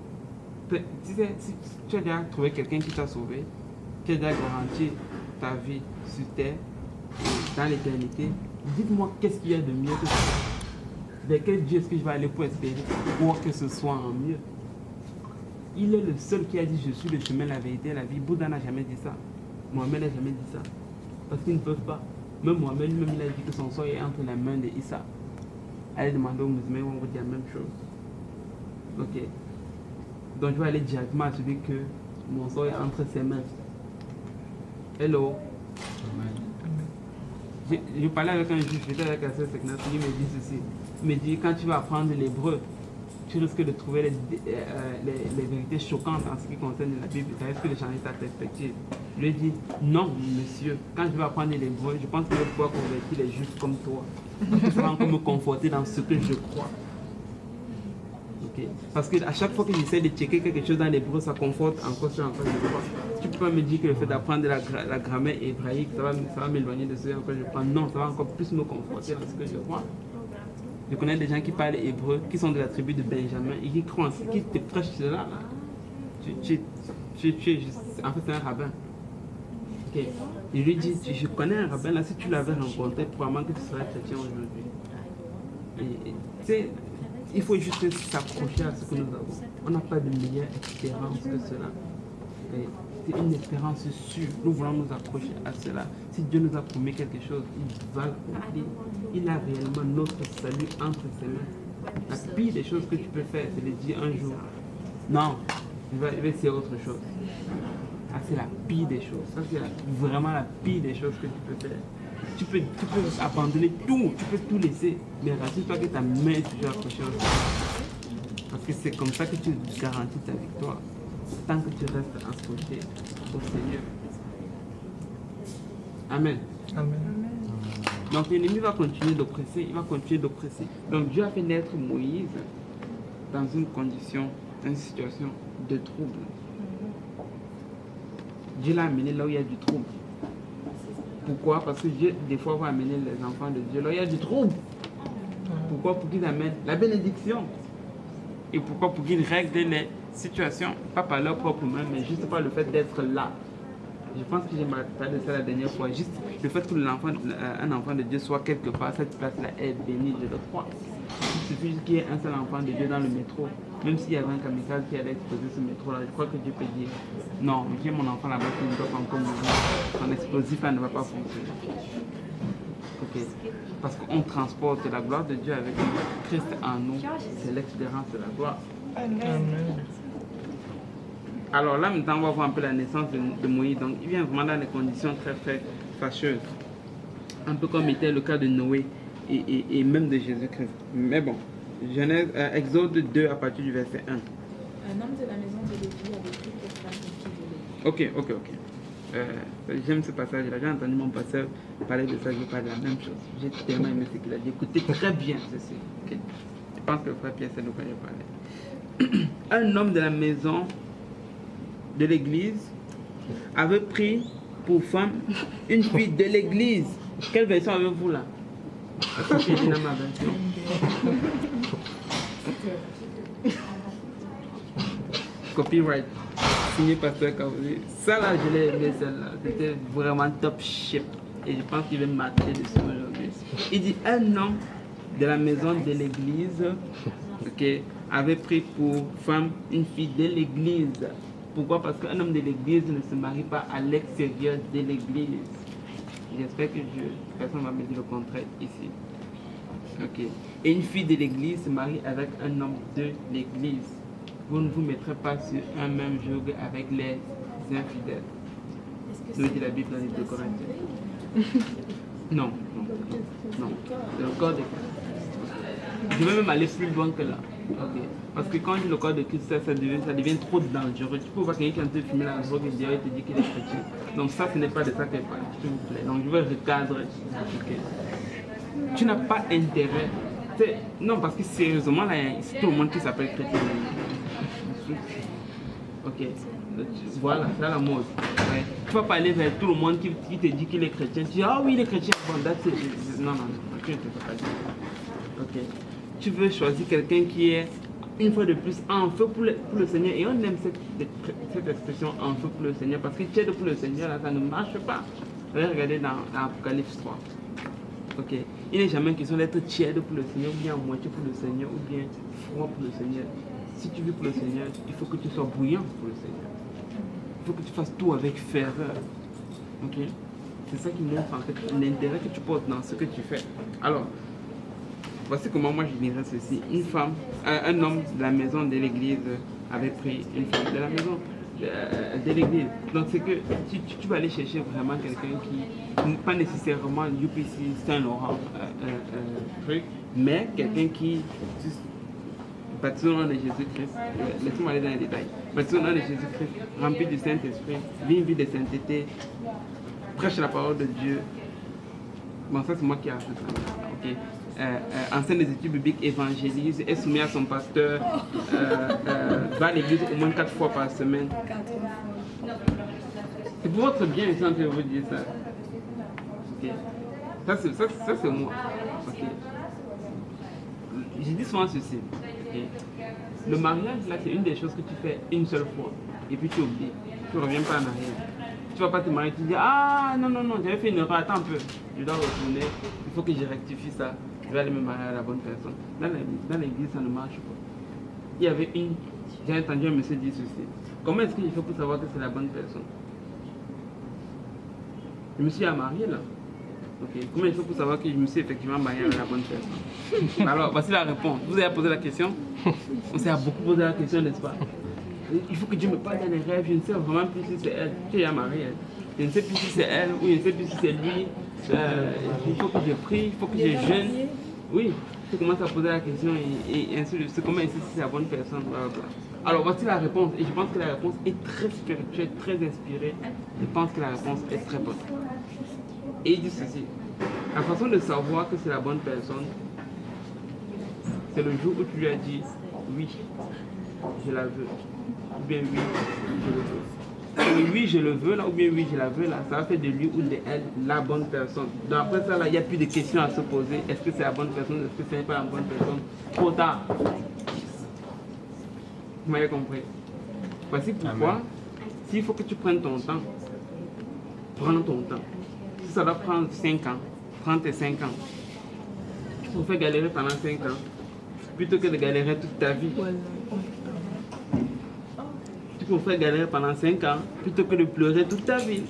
Tu sais, si tu as déjà trouvé quelqu'un qui t'a sauvé, tu as déjà garanti ta vie sur terre, dans l'éternité, dites-moi qu'est-ce qu'il y a de mieux que ça. Vers quel Dieu est-ce que je vais aller pour espérer pour que ce soit en mieux? Il est le seul qui a dit je suis le chemin, la vérité et la vie. Bouddha n'a jamais dit ça. Mohamed n'a jamais dit ça. Parce qu'ils ne peuvent pas. Même Mohamed lui-même, il a dit que son sort est entre les mains d'Issa. Allez demander aux musulmans, ils vont vous dire la même chose. Ok. Donc je vais aller directement à celui que mon sort est entre ses mains. Hello. Je parlais avec un juif, j'étais avec la sœur Seknat, il me dit ceci. Il me dit, quand tu vas apprendre l'hébreu, tu risques de trouver les vérités choquantes en ce qui concerne la Bible. Ça risque de changer ta perspective. Je lui ai dit, non, monsieur, quand je vais apprendre l'hébreu, je pense que je vais pouvoir convertir les juifs comme toi. Ça va encore me conforter dans ce que je crois. Okay. Parce qu'à chaque fois que j'essaie de checker quelque chose dans l'hébreu, ça conforte encore ce en quoi je crois. Tu peux pas me dire que le fait d'apprendre la grammaire hébraïque, ça va m'éloigner de ce en quoi je crois. Non, ça va encore plus me conforter dans ce que je crois. Je connais des gens qui parlent hébreu, qui sont de la tribu de Benjamin, et qui croient, qui te prêchent cela. En fait, c'est un rabbin. Okay. Je lui dis, je connais un rabbin, là, si tu l'avais rencontré, probablement que tu serais chrétien aujourd'hui. Tu sais, il faut juste s'accrocher à ce que nous avons. On n'a pas de meilleure espérance que cela. C'est une espérance sûre. Nous voulons nous accrocher à cela. Si Dieu nous a promis quelque chose, il va l'accomplir. Il a réellement notre salut entre ses mains. La pire des choses que tu peux faire, c'est de dire un jour, non, je vais essayer autre chose. Ah, c'est la pire des choses. Ça, c'est vraiment la pire des choses que tu peux faire. Tu peux abandonner tout, tu peux tout laisser, mais rassure-toi que ta main est toujours accrochée au Seigneur. Parce que c'est comme ça que tu garantis ta victoire. Tant que tu restes accroché au Seigneur. Amen. Amen. Donc l'ennemi va continuer d'oppresser, il va continuer d'oppresser. Donc Dieu a fait naître Moïse dans une condition, dans une situation de trouble. Dieu l'a amené là où il y a du trouble. Pourquoi? Parce que Dieu, des fois, va amener les enfants de Dieu là où il y a du trouble. Pourquoi? Pour qu'ils amènent la bénédiction. Et pourquoi? Pour qu'ils règlent les situations, pas par leur propre main, mais juste par le fait d'être là. Je pense que j'ai parlé de ça la dernière fois. Juste le fait que un enfant de Dieu soit quelque part, cette place-là est bénie, je le crois. Il suffit qu'il y ait un seul enfant de Dieu dans le métro. Même s'il y avait un kamikaze qui allait exploser ce métro-là, je crois que Dieu peut dire non, j'ai mon enfant là-bas qui ne doit pas encore mourir. Son explosif là ne va pas fonctionner. Ok. Parce qu'on transporte la gloire de Dieu avec nous. Christ en nous, c'est l'expérience de la gloire. Amen. Alors là, maintenant, on va voir un peu la naissance de Moïse. Donc, il vient vraiment dans des conditions très, très fâcheuses. Un peu comme était le cas de Noé et même de Jésus-Christ. Mais bon, Genèse, Exode 2 à partir du verset 1. Un homme de la maison de Lévi avait pris pour femme une fille de Lévi. Ok. J'aime ce passage-là. J'ai entendu mon pasteur parler de ça, je parle de la même chose. J'ai tellement aimé ce qu'il a dit. Écoutez très bien ceci. Okay. Je pense que le frère Pierre sait de quoi je parlais. Un homme de la maison de l'église avait pris pour femme une fille de l'église. Quelle version avez-vous là? J'ai dit dans ma version. Copyright. Signé Pasteur Kaouli. Ça là, je l'ai aimé celle-là. C'était vraiment top shape. Et je pense qu'il va marquer dessus aujourd'hui. Il dit un homme de la maison de l'église avait pris pour femme une fille de l'église. Pourquoi? Parce qu'un homme de l'église ne se marie pas à l'extérieur de l'église. J'espère que personne ne va me dire le contraire ici. Ok. Et une fille de l'église se marie avec un homme de l'église. Vous ne vous mettrez pas sur un même joug avec les infidèles. Nous dit la Bible dans les 2 Corinthiens. Non. C'est le corps de Christ. Je vais même aller plus loin que là. Okay. Parce que quand on dit le corps de Christ, ça devient trop dangereux. Tu peux voir quelqu'un qui est en train de filmer la drogue et te dit qu'il est chrétien. Donc ça, ce n'est pas de ça qu'elle parle, s'il vous plaît. Donc je vais recadrer. Okay. Tu n'as pas intérêt. Non, parce que sérieusement, là, c'est tout le monde qui s'appelle chrétien. Ok. Voilà, c'est la mode. Ouais. Tu vas pas aller vers tout le monde qui te dit qu'il est chrétien. Tu dis, ah oui, il est chrétien. Bon, non, tu ne te fais pas dire. Ok. Tu veux choisir quelqu'un qui est, une fois de plus, en feu pour le Seigneur. Et on aime cette expression en feu pour le Seigneur. Parce que tiède pour le Seigneur, là, ça ne marche pas. Regardez dans Apocalypse 3. Ok. Il n'est jamais question d'être tiède pour le Seigneur, ou bien à moitié pour le Seigneur, ou bien froid pour le Seigneur. Si tu vis pour le Seigneur, il faut que tu sois bouillant pour le Seigneur. Il faut que tu fasses tout avec ferveur. Ok. C'est ça qui montre en fait l'intérêt que tu portes dans ce que tu fais. Alors, voici comment moi je dirais ceci. Une femme, un homme de la maison de l'église avait pris une femme de la maison de l'église. Donc c'est que tu vas aller chercher vraiment quelqu'un qui, pas nécessairement UPC Saint-Laurent truc, mais quelqu'un qui, baptisé au nom de Jésus-Christ, laissez-moi aller dans les détails, baptisé au nom de Jésus-Christ, rempli du Saint-Esprit, vit une vie de sainteté, prêche la parole de Dieu. Bon, ça c'est moi qui ai appris ça. Ok. Enseigne des études bibliques, évangélise, est soumis à son pasteur, va à l'église au moins 4 fois par semaine. C'est pour votre bien, je suis en train de vous dire ça. Okay. Ça c'est moi. Okay. J'ai dit souvent ceci. Okay. Le mariage, là, c'est une des choses que tu fais une seule fois. Et puis tu oublies. Tu ne reviens pas en arrière. Tu ne vas pas te marier, tu dis, ah non, j'avais fait une erreur, attends un peu. Je dois retourner, il faut que je rectifie ça. Je vais aller me marier à la bonne personne. Dans l'église, ça ne marche pas. Il y avait j'ai entendu un monsieur dire ceci. Comment est-ce qu'il faut pour savoir que c'est la bonne personne? Je me suis marié là. Okay. Comment il faut pour savoir que je me suis effectivement marié à la bonne personne? Alors, voici la réponse. Vous avez posé la question? On s'est beaucoup posé la question, n'est-ce pas? Il faut que Dieu me parle dans les rêves. Je ne sais vraiment plus si c'est elle. Tu es mariée. Je ne sais plus si c'est elle ou je ne sais plus si c'est lui. Il faut que je prie, il faut que je jeûne. Oui, tu commences à poser la question et ainsi de suite. Comment est-ce que c'est la bonne personne? Blablabla. Alors voici la réponse. Et je pense que la réponse est très spirituelle, très inspirée. Je pense que la réponse est très bonne. Et il dit ceci. La façon de savoir que c'est la bonne personne, c'est le jour où tu lui as dit oui, je la veux. Ou bien oui, je le veux. Oui, je le veux là, ou bien oui, je la veux là, ça va faire de lui ou de elle la bonne personne. Donc après ça là, il n'y a plus de questions à se poser. Est-ce que c'est la bonne personne, est-ce que ce n'est pas la bonne personne? Trop tard. Vous m'avez compris? Voici pourquoi, s'il faut que tu prennes ton temps, prends ton temps. Si ça va prendre 5 ans, prends tes 5 ans. Si vous faites galérer pendant 5 ans, plutôt que de galérer toute ta vie. Tu préfères galérer pendant 5 ans plutôt que de pleurer toute ta vie.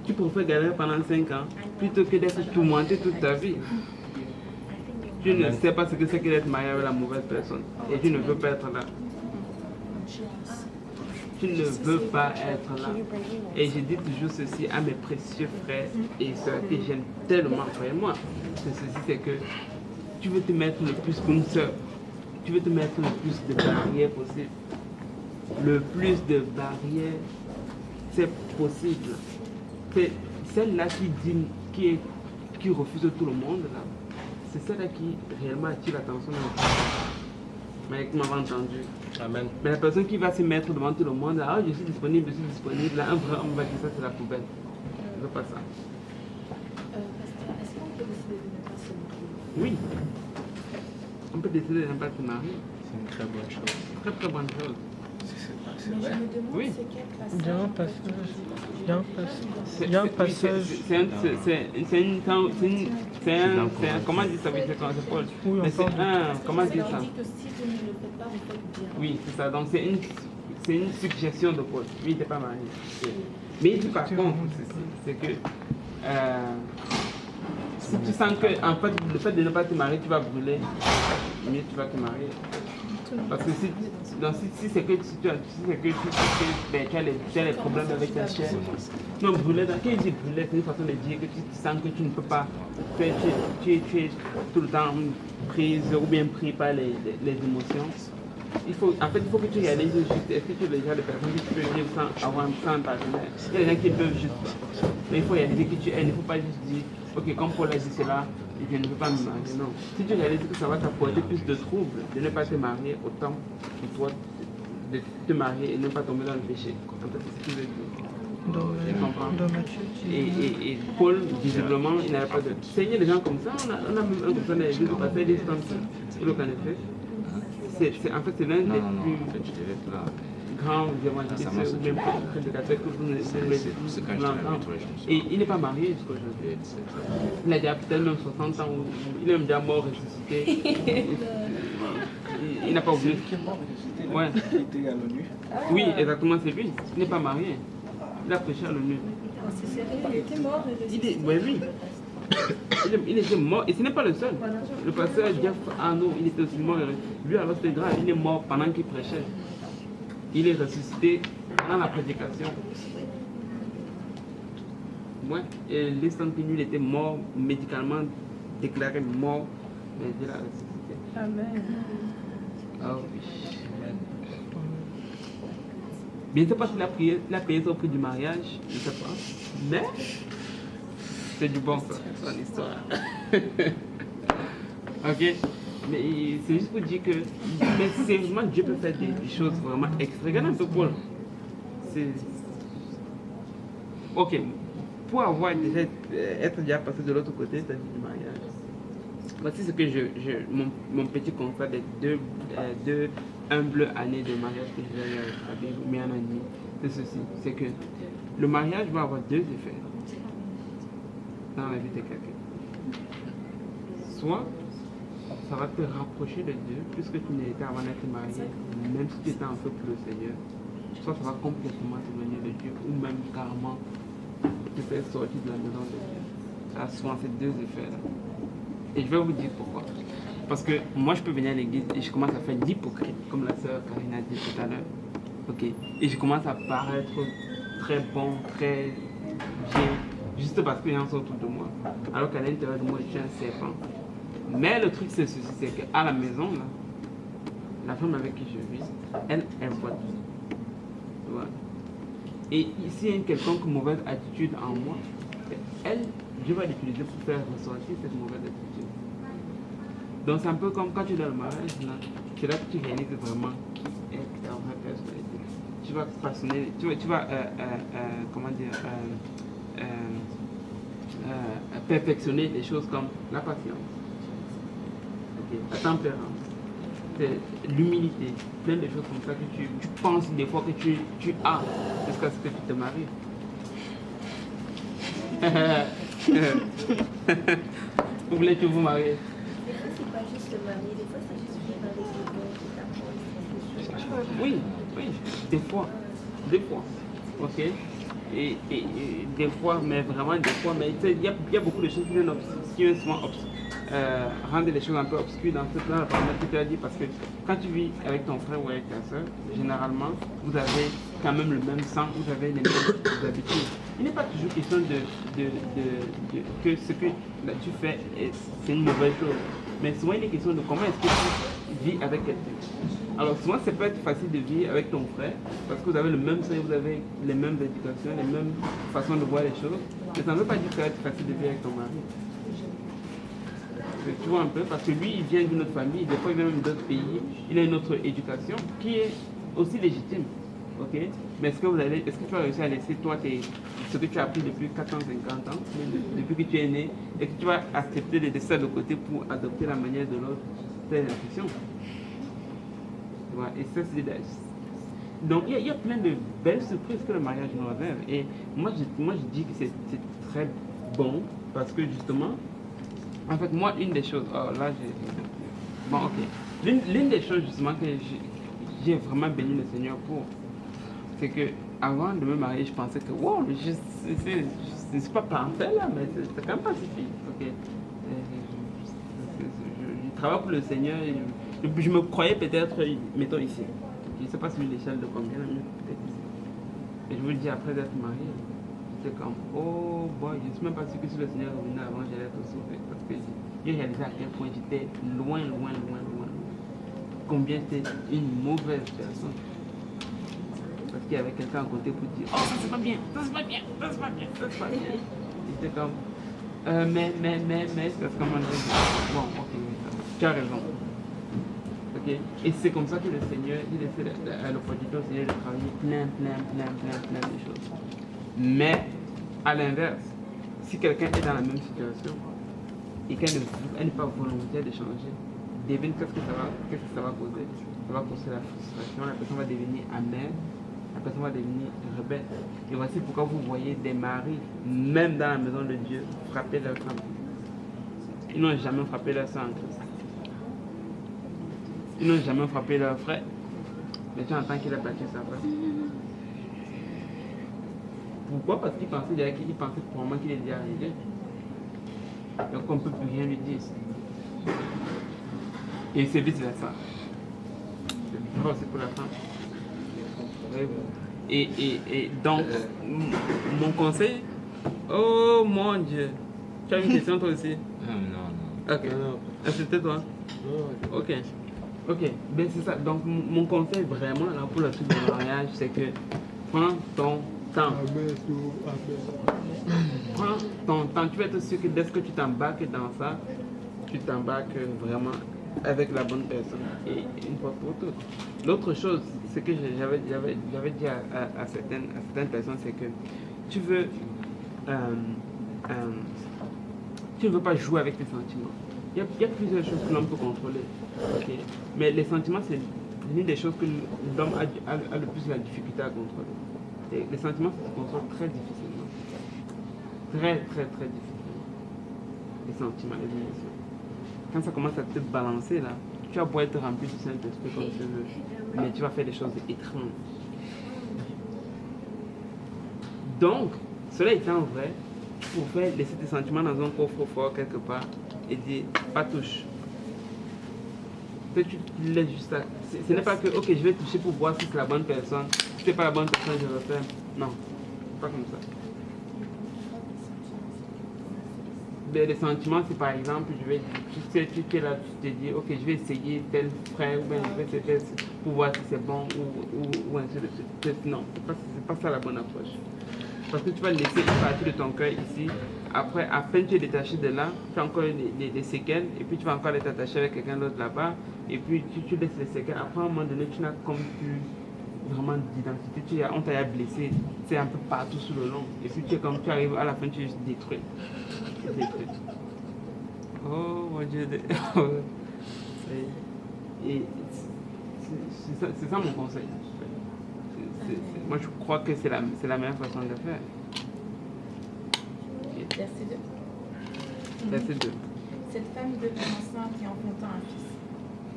Tu préfères galérer pendant 5 ans plutôt que d'être tourmenté toute ta vie. Tu ne sais pas ce que c'est que d'être marié avec la mauvaise personne. Et tu ne veux pas être là. Tu ne veux pas être là. Et je dis toujours ceci à mes précieux frères et sœurs que j'aime tellement, croyez-moi. Ceci, c'est que tu veux te mettre le plus comme sœur. Tu veux te mettre le plus de barrières possible. Le plus de barrières, c'est possible. C'est celle-là qui refuse tout le monde, là. C'est celle-là qui réellement attire l'attention. Mais vous m'avez entendu. Amen. Mais la personne qui va se mettre devant tout le monde, là, oh, je suis disponible, là, un vrai homme va dire ça, c'est la poubelle. Je ne veux pas ça. Est-ce qu'on peut décider de ne pas se marier? Oui. On peut décider de ne pas se marier. C'est une très bonne chose. Très très bonne chose. C'est Mais vrai. je me demande Oui. c'est quel passage. Il y a un passage. Il y a un passage. Comment dire ça? Oui, c'est Paul. Oui, Mais c'est un. Comment dire ça? On dit que si vous ne le faites pas, vous faites bien. Oui, c'est ça. Donc c'est une suggestion de Paul. Lui, il n'était pas marié. Mais il dit par contre, c'est que si tu sens que en fait, le fait de ne pas te marier, tu vas brûler, mieux tu vas te marier. Parce que si c'est que tu as les problèmes avec ta chair. Non, brûler, quand il dit brûler, c'est une façon de dire que tu sens que tu ne peux pas. Tu es tout le temps prise ou bien pris par les émotions. En fait, il faut que tu réalises juste, est-ce que tu es déjà des personnes qui peuvent vivre sans partenaire. Il y a des gens qui peuvent juste pas. Mais il faut réaliser que tu es, il ne faut pas juste dire, ok, comme Paul a dit cela, je ne veux pas me marier. Non. Si tu réalises que ça va t'apporter plus de troubles de ne pas te marier, autant pour toi de te marier et ne pas tomber dans le péché. En fait, c'est ce qu'il veut dire. Dans Matthieu, Et Paul, visiblement, il n'avait pas de. Seigneur, des gens comme ça, on a même un comme ça dans l'église, on passait des comme ça. Vous le connaissez? En fait, c'est l'un des plus grands évangélistes ou même prédicateurs que vous l'entendez. Et il n'est pas marié jusqu'à aujourd'hui. Il a déjà peut-être même 60 ans, il est même déjà mort, ressuscité. Il n'a pas oublié. Ouais. Il était à l'ONU. Oui, exactement, c'est lui. Il n'est pas marié. Il a prêché à l'ONU. Il était mort et ressuscité. Oui. Il était mort, et ce n'est pas le seul. Le pasteur Jeff Arnaud, il était aussi mort. Lui, alors c'était grave, il est mort pendant qu'il prêchait. Il est ressuscité dans la prédication. Ouais, et l'instant que lui, il était mort, médicalement déclaré mort, mais il a ressuscité. Amen. Ah oui. Bien sûr, parce qu'il a payé son prix du mariage, je ne sais pas. Mais c'est du bon, ça, son histoire. Ok? Mais c'est juste pour dire que mais sérieusement, Dieu peut faire des choses vraiment extra. Regarde un peu Paul. Ok, pour avoir déjà être déjà passé de l'autre côté, c'est-à-dire du mariage. Voici ce que mon petit constat des deux humbles années de mariage que j'ai mis en année. C'est ceci, c'est que le mariage va avoir deux effets dans la vie de quelqu'un. Soit ça va te rapprocher de Dieu, puisque tu n'étais avant d'être marié, même si tu étais un peu plus au Seigneur. Soit ça va complètement t'éloigner de Dieu, ou même carrément te faire sortir de la maison de Dieu. Ça a souvent ces deux effets-là. Et je vais vous dire pourquoi. Parce que moi, je peux venir à l'église et je commence à faire l'hypocrite, comme la sœur Karina a dit tout à l'heure. Ok. Et je commence à paraître très bon, très bien, juste parce que les gens sont autour de moi. Alors qu'à l'intérieur de moi, je suis un serpent. Mais le truc, c'est ceci, c'est qu'à la maison, là, la femme avec qui je vis, elle voit tout. Voilà. Et s'il y a une quelconque mauvaise attitude en moi, elle, je vais l'utiliser pour faire ressortir cette mauvaise attitude. Donc c'est un peu comme quand tu es dans le mariage, là, c'est là que tu réalises vraiment qui est ta vraie personnalité. Tu vas passionner, tu vas comment dire, perfectionner les choses comme la patience, okay, la tempérance, l'humilité, plein de choses comme ça que tu penses des fois que tu as jusqu'à ce que tu te maries. Vous voulez que vous mariez? c'est pas juste se marier, des fois c'est juste vivre avec des bons qui t'apprennent. Oui, des fois, ok. Et des fois, mais vraiment des fois, mais il y a beaucoup de choses qui viennent souvent rendre les choses un peu obscures dans ce plan que tu as dit, parce que quand tu vis avec ton frère ou avec ta soeur, généralement, vous avez quand même le même sang, vous avez les mêmes habitudes. Il n'est pas toujours question que ce que tu fais, c'est une mauvaise chose. Mais souvent, il est question de comment est-ce que tu vis avec quelqu'un. Alors souvent, ça peut être facile de vivre avec ton frère, parce que vous avez le même sang, vous avez les mêmes éducations, les mêmes façons de voir les choses. Mais ça ne veut pas dire que ça va être facile de vivre avec ton mari. Tu vois un peu, parce que lui, il vient d'une autre famille, des fois il vient même d'autres pays, il a une autre éducation qui est aussi légitime. Ok? Mais est-ce que tu vas réussir à laisser toi ce que tu as appris depuis 450 ans, depuis que tu es né, et que tu vas accepter de laisser ça de côté pour adopter la manière de l'autre? C'est la question. Et ça, c'est donc il y a plein de belles surprises que le mariage nous réserve. Et moi je dis que c'est très bon, parce que justement, en fait, moi, une des choses, l'une des choses justement que j'ai vraiment béni le Seigneur pour, c'est que avant de me marier, je pensais que wow, je ne suis pas parfait là, mais c'est quand même pas suffisant. Ok, je travaille pour le Seigneur. Je me croyais peut-être, mettons ici. Je ne sais pas sur l'échelle de combien, mais peut-être ici. Et je vous le dis, après d'être marié, j'étais comme, oh boy, je ne suis même pas sûr que si le Seigneur revenait avant, j'allais être sauvé. Parce que j'ai réalisé à quel point j'étais loin. Combien j'étais une mauvaise personne. Parce qu'il y avait quelqu'un à côté pour dire, oh ça c'est pas bien. J'étais comme, mais, c'est ce qu'on m'a dit. Bon, ok, tu as raison. Okay. Et c'est comme ça que le Seigneur, il essaie à l'opportunité au Seigneur de travailler plein de choses. Mais, à l'inverse, si quelqu'un est dans la même situation et qu'elle n'est pas volontaire de changer, devine qu'est-ce que ça va causer? Ça va causer la frustration, la personne va devenir amère, la personne va devenir rebelle. Et voici pourquoi vous voyez des maris, même dans la maison de Dieu, frapper leur femme. Ils n'ont jamais frappé leur soeur en Christ. Ils n'ont jamais frappé leur frère, mais tu entends qu'il a battu sa femme. Pourquoi? Parce qu'il pensait probablement qu'il est déjà arrivé. Donc on ne peut plus rien lui dire. Et c'est vice-versa. C'est aussi pour la femme. Et donc, mon conseil, oh mon Dieu, tu as une question toi aussi? Non. Ok. C'était toi? Ok, ben c'est ça. Donc mon conseil vraiment là, pour le truc de mariage, c'est que prends ton temps. Prends ton temps. Tu vas être sûr que dès que tu t'embarques dans ça, tu t'embarques vraiment avec la bonne personne et une fois pour toutes. L'autre chose, c'est que j'avais dit à certaines personnes, c'est que tu ne veux pas jouer avec tes sentiments. Il y a plusieurs choses que l'homme peut contrôler. Okay. Mais les sentiments, c'est l'une des choses que l'homme a le plus la difficulté à contrôler. Et les sentiments, ça se contrôle très difficilement. Très difficilement. Les sentiments, les émotions. Quand ça commence à te balancer, là, tu vas pouvoir être rempli du Saint-Esprit comme tu veux, mais tu vas faire des choses étranges. Donc, cela étant vrai, pour faire laisser tes sentiments dans un coffre-fort quelque part et dire, pas touche. Tu laisses juste ça. Ce n'est pas que, ok, je vais toucher pour voir si c'est la bonne personne. Si c'est pas la bonne personne, je referme. Non, pas comme ça. Mais les sentiments, c'est par exemple, tu es là, tu te dis, ok, je vais essayer tel frère ou bien je vais essayer tel pour voir si c'est bon ou ainsi de suite. Non, c'est pas ça la bonne approche. Parce que tu vas laisser une partie de ton cœur ici. Après, à peine tu es détaché de là, tu as encore des séquelles, et puis tu vas encore être attaché avec quelqu'un d'autre là-bas, et puis tu laisses les séquelles. Après, à un moment donné, tu n'as comme plus vraiment d'identité. On t'a blessé, c'est un peu partout sur le long. Et puis tu arrives à la fin, tu es juste détruit. Oh mon Dieu. Et c'est ça mon conseil. Moi, je crois que c'est la meilleure façon de faire. Verset 2. Verset 2. Cette femme devint enceinte et enfanta un fils.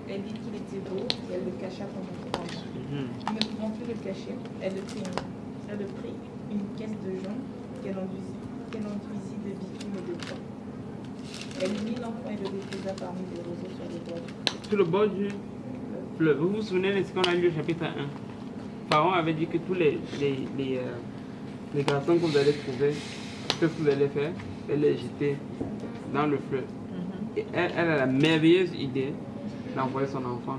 Elle dit qu'il était beau et elle le cacha pendant 3 mois. Ne pouvant plus le cacher, elle prit une caisse de jonc qu'elle enduisit de bitume et de bois. Elle mit l'enfant et le déposa parmi les roseaux sur le bord. Sur le bord du fleuve. Vous vous souvenez de ce qu'on a lu au chapitre 1? Pharaon avait dit que tous les garçons que vous allez trouver, qu'est-ce que vous allez faire? Elle les jeter dans le fleuve. Et elle a la merveilleuse idée d'envoyer son enfant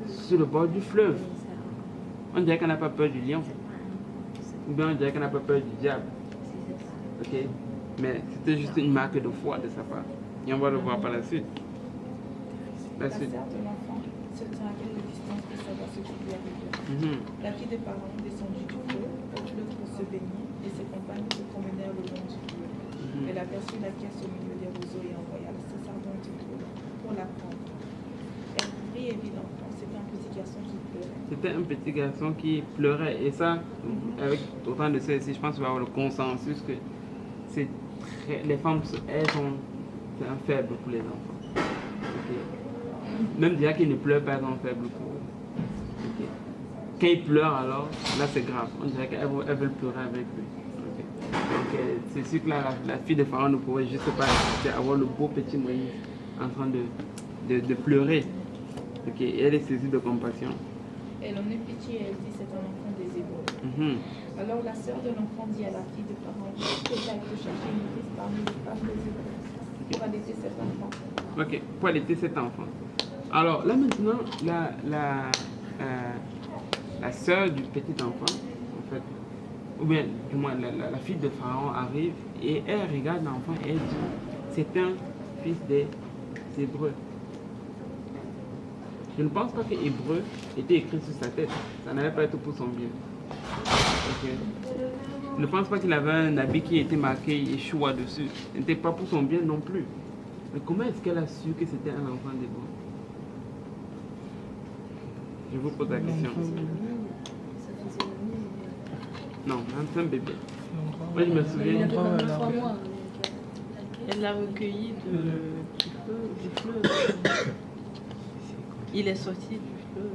sur le bord du fleuve. On dirait qu'elle n'a pas peur du lion. Ou bien on dirait qu'elle n'a pas peur du diable. Ok? Mais c'était juste une marque de foi de sa part. Et on va le voir par la suite. La sœur de l'enfant se tint à quelque distance pour savoir ce qui lui arrivait. La fille de Pharaon descendit du fleuve pour se baigner et ses compagnes se promenèrent le long du fleuve. Elle aperçut la caisse au milieu des roseaux et envoya la sacerdotesse pour la prendre. Elle prit et vit l'enfant. C'était un petit garçon qui pleurait. C'était un petit garçon qui pleurait. Et ça, avec autant de ça ici, je pense qu'il va y avoir le consensus que les femmes, elles sont un faible pour les enfants. Okay. Même déjà qu'ils ne pleurent pas, elles sont faibles pour eux. Okay. Quand ils pleurent, alors, là c'est grave. On dirait qu'elles veulent pleurer avec lui. Okay. Donc c'est sûr que la fille de Pharaon ne pouvait juste pas avoir le beau petit Moïse en train de pleurer. Okay. Et elle est saisie de compassion. Elle en eut pitié et elle dit c'est un enfant des Hébreux. Alors la sœur de l'enfant dit à la fille de Pharaon que j'aille te chercher une fille parmi les femmes des Hébreux pour allaiter cet enfant. Ok, pour allaiter cet enfant. Alors là maintenant, la sœur du petit enfant, en fait, ou bien du moins la fille de Pharaon arrive et elle regarde l'enfant et elle dit c'est un fils des Hébreux. Je ne pense pas que Hébreu était écrit sur sa tête. Ça n'allait pas être pour son bien. Okay. Je ne pense pas qu'il avait un habit qui était marqué Yeshua dessus. Ce n'était pas pour son bien non plus. Mais comment est-ce qu'elle a su que c'était un enfant d'Hébreu? Je vous pose la question. Non, c'est un bébé. Moi je me souviens. Elle l'a recueilli du fleuve. Il est sorti du fleuve,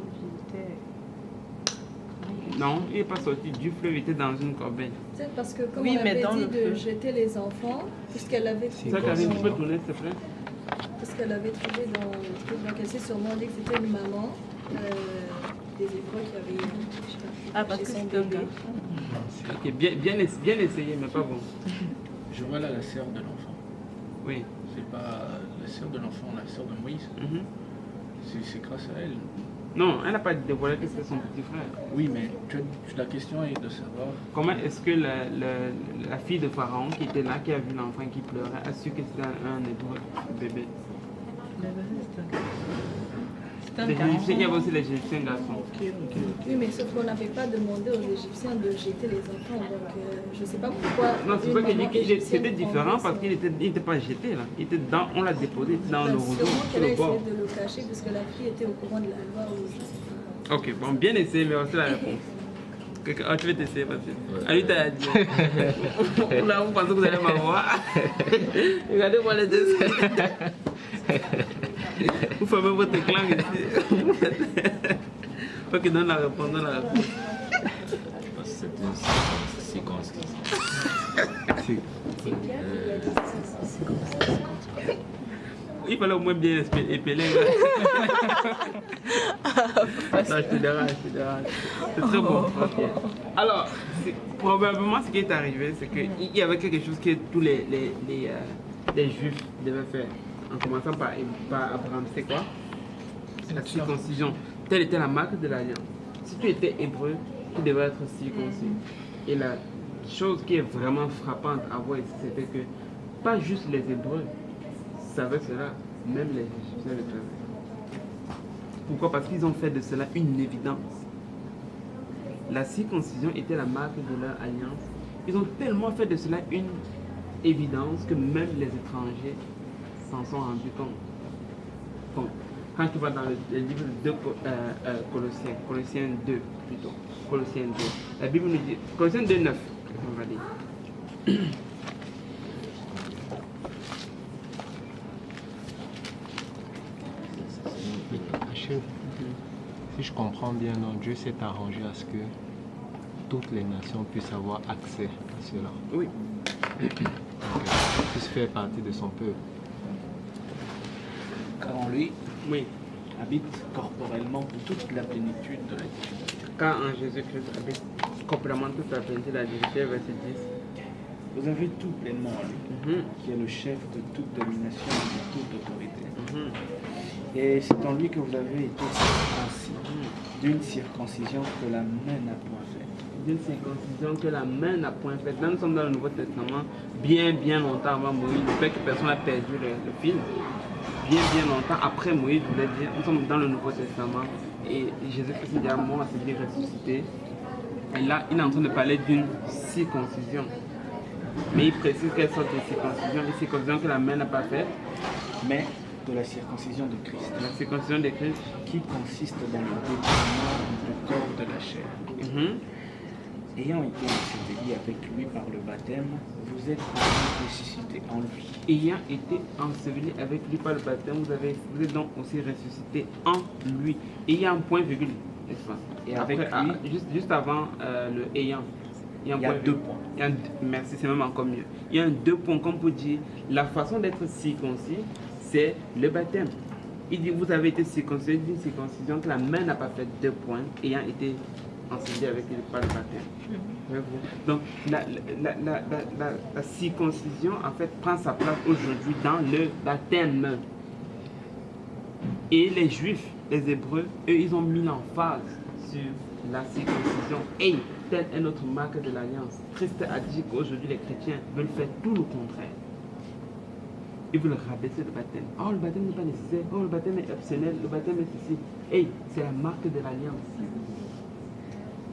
Non, il n'est pas sorti du fleuve, il était dans une corbeille. C'est parce que comme on avait dit de jeter les enfants, puisqu'elle avait trouvé... Ça, Karine, tu peux tourner, s'il te plaît? Parce qu'elle avait trouvé dans le truc d'encaisser sûrement dit que c'était une maman des Hébreux qui avait... parce que c'était un bébé. Ok, bien essayé, mais pas bon. Je vois là la sœur de l'enfant. Oui. C'est pas la sœur de l'enfant, la sœur de Moïse. C'est grâce à elle. Non, elle n'a pas dévoilé que c'était son petit frère. Oui, mais la question est de savoir... Comment est-ce que la fille de Pharaon qui était là, qui a vu l'enfant qui pleurait, a su que c'était un Hébreu, bébé? Les Égyptiens, il y avait aussi les Égyptiens garçons. Oui, mais sauf qu'on n'avait pas demandé aux Égyptiens de jeter les enfants, donc je ne sais pas pourquoi... Non, c'est pas que c'était différent parce qu'il n'était pas jeté là. Il était dans, on l'a déposé dans le roseau. Sûrement qu'elle a essayé de le cacher parce que la fille était au courant de la loi ou je sais pas. Ok, bon, bien essayé, mais voici la réponse. Ah, tu veux t'essayer, Patrick? Ah, lui, t'as dit. Là, vous pensez que vous allez m'avoir. Regardez-moi les deux. Vous fermez votre clan ici. Ok, donne la réponse, C'est une séquence. Il fallait au moins bien épeler. Non, je te dérange. C'est très bon. Okay. Alors, probablement ce qui est arrivé, c'est qu'il y avait quelque chose que tous les Juifs devaient faire. En commençant par Abraham, c'est quoi? La circoncision. Telle était la marque de l'alliance. Si tu étais hébreu, tu devais être circoncis. Et la chose qui est vraiment frappante à voir ici, c'était que pas juste les Hébreux savaient cela, même les Égyptiens le savaient. Pourquoi? Parce qu'ils ont fait de cela une évidence. La circoncision était la marque de leur alliance. Ils ont tellement fait de cela une évidence que même les étrangers s'en sont rendus compte. Donc, quand tu vas dans le livre de Colossiens 2 plutôt, Colossiens 2, la Bible nous dit, Colossiens 2, 9, on va dire. Si je comprends bien, donc Dieu s'est arrangé à ce que toutes les nations puissent avoir accès à cela. Oui. Puissent faire partie de son peuple. Car en lui Oui. habite corporellement toute la plénitude de la divinité. Car en Jésus-Christ habite corporellement toute la plénitude de la divinité, verset 10. Vous avez tout pleinement en lui, qui est le chef de toute domination et de toute autorité. Et c'est en lui que vous avez été circoncis, d'une circoncision que la main n'a point faite. D'une circoncision que la main n'a point faite. Là, nous sommes dans le Nouveau Testament, bien longtemps avant Moïse. J'espère que personne n'a perdu le fil. Bien longtemps après Moïse, je voulais dire, nous sommes dans le Nouveau Testament et Jésus-Christ est mort, à s'est ressuscité. Et là, il est en train de parler d'une circoncision. Mais il précise quelle sorte de circoncision. Une circoncision que la main n'a pas faite, mais de la circoncision de Christ. La circoncision de Christ qui consiste dans le dépouillement du corps de la chair. Ayant été ensevelis avec lui par le baptême, vous êtes ressuscités en lui. Ayant été ensevelis avec lui par le baptême, vous êtes donc aussi ressuscités en lui. Et il y a un point virgule, n'est-ce pas? Et après, avec lui, juste avant le ayant. Il y a 2 points. Merci, c'est même encore mieux. Il y a 2 points, comme pour dire, la façon d'être circoncis, c'est le baptême. Il dit, vous avez été circoncis d'une circoncision que la main n'a pas fait 2 points, ayant été enseigné avec lui par le baptême. Donc, la circoncision, en fait, prend sa place aujourd'hui dans le baptême. Et les Juifs, les Hébreux, eux, ils ont mis l'emphase sur la circoncision. Et telle est notre marque de l'alliance. Christ a dit qu'aujourd'hui, les chrétiens veulent faire tout le contraire. Ils veulent rabaisser le baptême. Oh, le baptême n'est pas nécessaire. Oh, le baptême est optionnel. Le baptême est ceci. Et c'est la marque de l'alliance.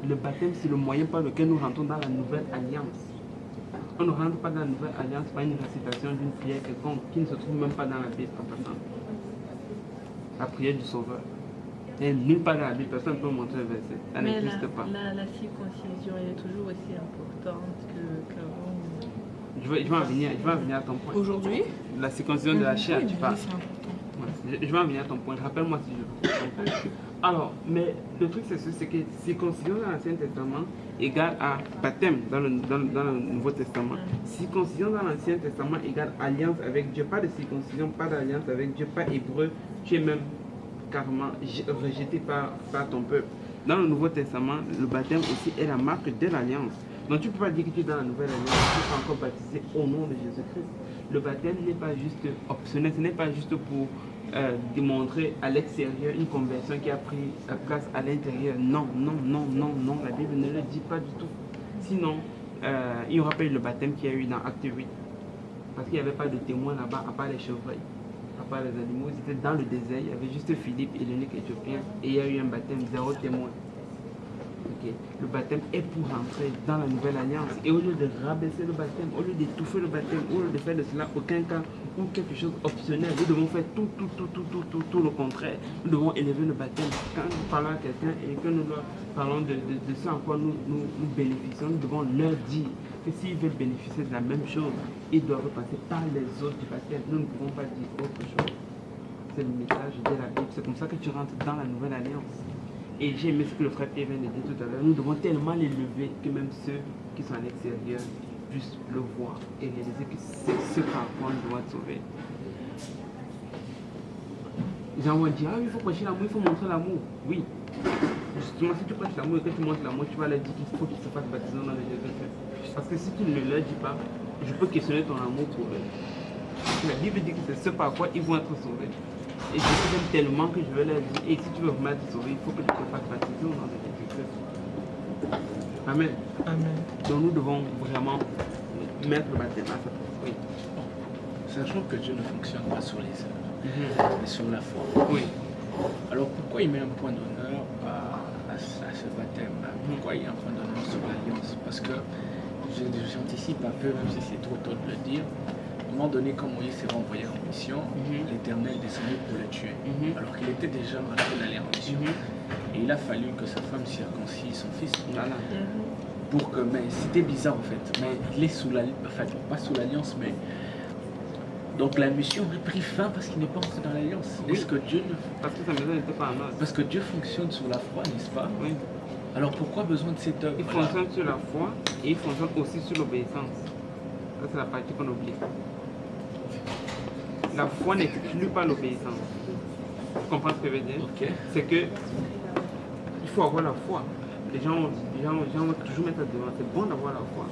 Le baptême, c'est le moyen par lequel nous rentrons dans la nouvelle alliance. On ne rentre pas dans la nouvelle alliance par une récitation d'une prière quelconque qui ne se trouve même pas dans la Bible en passant. La prière du Sauveur. Et nulle part dans la Bible, personne ne peut montrer le verset. Ça n'existe pas. La circoncision est toujours aussi importante qu'avant. Je vais en venir à ton point. Aujourd'hui, la circoncision de la chair, oui, tu parles. c'est important. Ouais, je vais en venir à ton point. Rappelle-moi si je veux. Alors, mais le truc c'est que circoncision dans l'Ancien Testament égale à baptême dans le Nouveau Testament. Circoncision dans l'Ancien Testament égale alliance avec Dieu. Pas de circoncision, pas d'alliance avec Dieu, pas hébreu. Tu es même carrément rejeté par ton peuple. Dans le Nouveau Testament, le baptême aussi est la marque de l'alliance. Donc tu ne peux pas dire que tu es dans la nouvelle alliance, tu es encore baptisé au nom de Jésus-Christ. Le baptême n'est pas juste optionnel, ce n'est pas juste pour démontrer à l'extérieur une conversion qui a pris place à l'intérieur. Non, la Bible ne le dit pas du tout. Sinon, il n'y aura pas eu le baptême qu'il y a eu dans Acte 8. Parce qu'il n'y avait pas de témoins là-bas, à part les chevreuils, à part les animaux. Ils étaient dans le désert, il y avait juste Philippe et l'eunuque éthiopien, et il y a eu un baptême, 0 témoin. Okay. Le baptême est pour rentrer dans la nouvelle alliance. Et au lieu de rabaisser le baptême, au lieu d'étouffer le baptême, au lieu de faire de cela aucun cas ou quelque chose optionnel, nous devons faire tout le contraire. Nous devons élever le baptême. Quand nous parlons à quelqu'un et que nous leur parlons de ce en quoi nous bénéficions, nous devons leur dire que s'ils veulent bénéficier de la même chose, ils doivent passer par les autres du baptême. Nous ne pouvons pas dire autre chose. C'est le message de la Bible. C'est comme ça que tu rentres dans la nouvelle alliance. Et j'ai aimé ce que le frère Pierre vient de dire tout à l'heure. Nous devons tellement l'élever que même ceux qui sont à l'extérieur puissent le voir et réaliser que c'est ce par quoi on doit être sauvé. Les gens vont dire, ah, il faut prêcher l'amour, il faut montrer l'amour. Oui. Justement, si tu prêches l'amour et que tu montres l'amour, tu vas leur dire qu'il faut qu'ils se fassent baptiser dans le Jésus-Christ. Parce que si tu ne leur dis pas, je peux questionner ton amour pour eux. La Bible dit que c'est ce par quoi ils vont être sauvés. Et je les aime tellement que je vais leur dire, et si tu veux vraiment être sauvé, il faut que tu te fasses baptiser au nom de Jésus-Christ. Amen. Amen. Donc nous devons vraiment mettre le baptême à sa place. Oui. Sachant que Dieu ne fonctionne pas sur les œuvres, mais sur la foi. Oui. Alors pourquoi il met un point d'honneur à ce baptême? Pourquoi il y a un point d'honneur sur l'alliance? Parce que j'anticipe un peu, même si c'est trop tôt de le dire. À un moment donné, quand Moïse s'est renvoyé en mission, l'Éternel descendit pour le tuer, alors qu'il était déjà en train d'aller en mission. Et il a fallu que sa femme circoncise son fils. Pour que, mais c'était bizarre en fait, mais il est sous l'alliance, enfin pas sous l'alliance, mais Donc la mission aurait pris fin parce qu'il n'est pas entré dans l'alliance. Oui. Est-ce que Dieu ne... Parce que sa maison n'était pas en ordre. Parce que Dieu fonctionne sur la foi, n'est-ce pas? Oui. Alors pourquoi besoin de cette œuvre? Il fonctionne sur la foi et il fonctionne aussi sur l'obéissance. Ça, c'est la partie qu'on oublie. La foi n'exclut pas l'obéissance. Tu comprends ce que je veux dire? Ok. C'est que il faut avoir la foi. Les gens vont toujours mettre ça devant. C'est bon d'avoir la foi.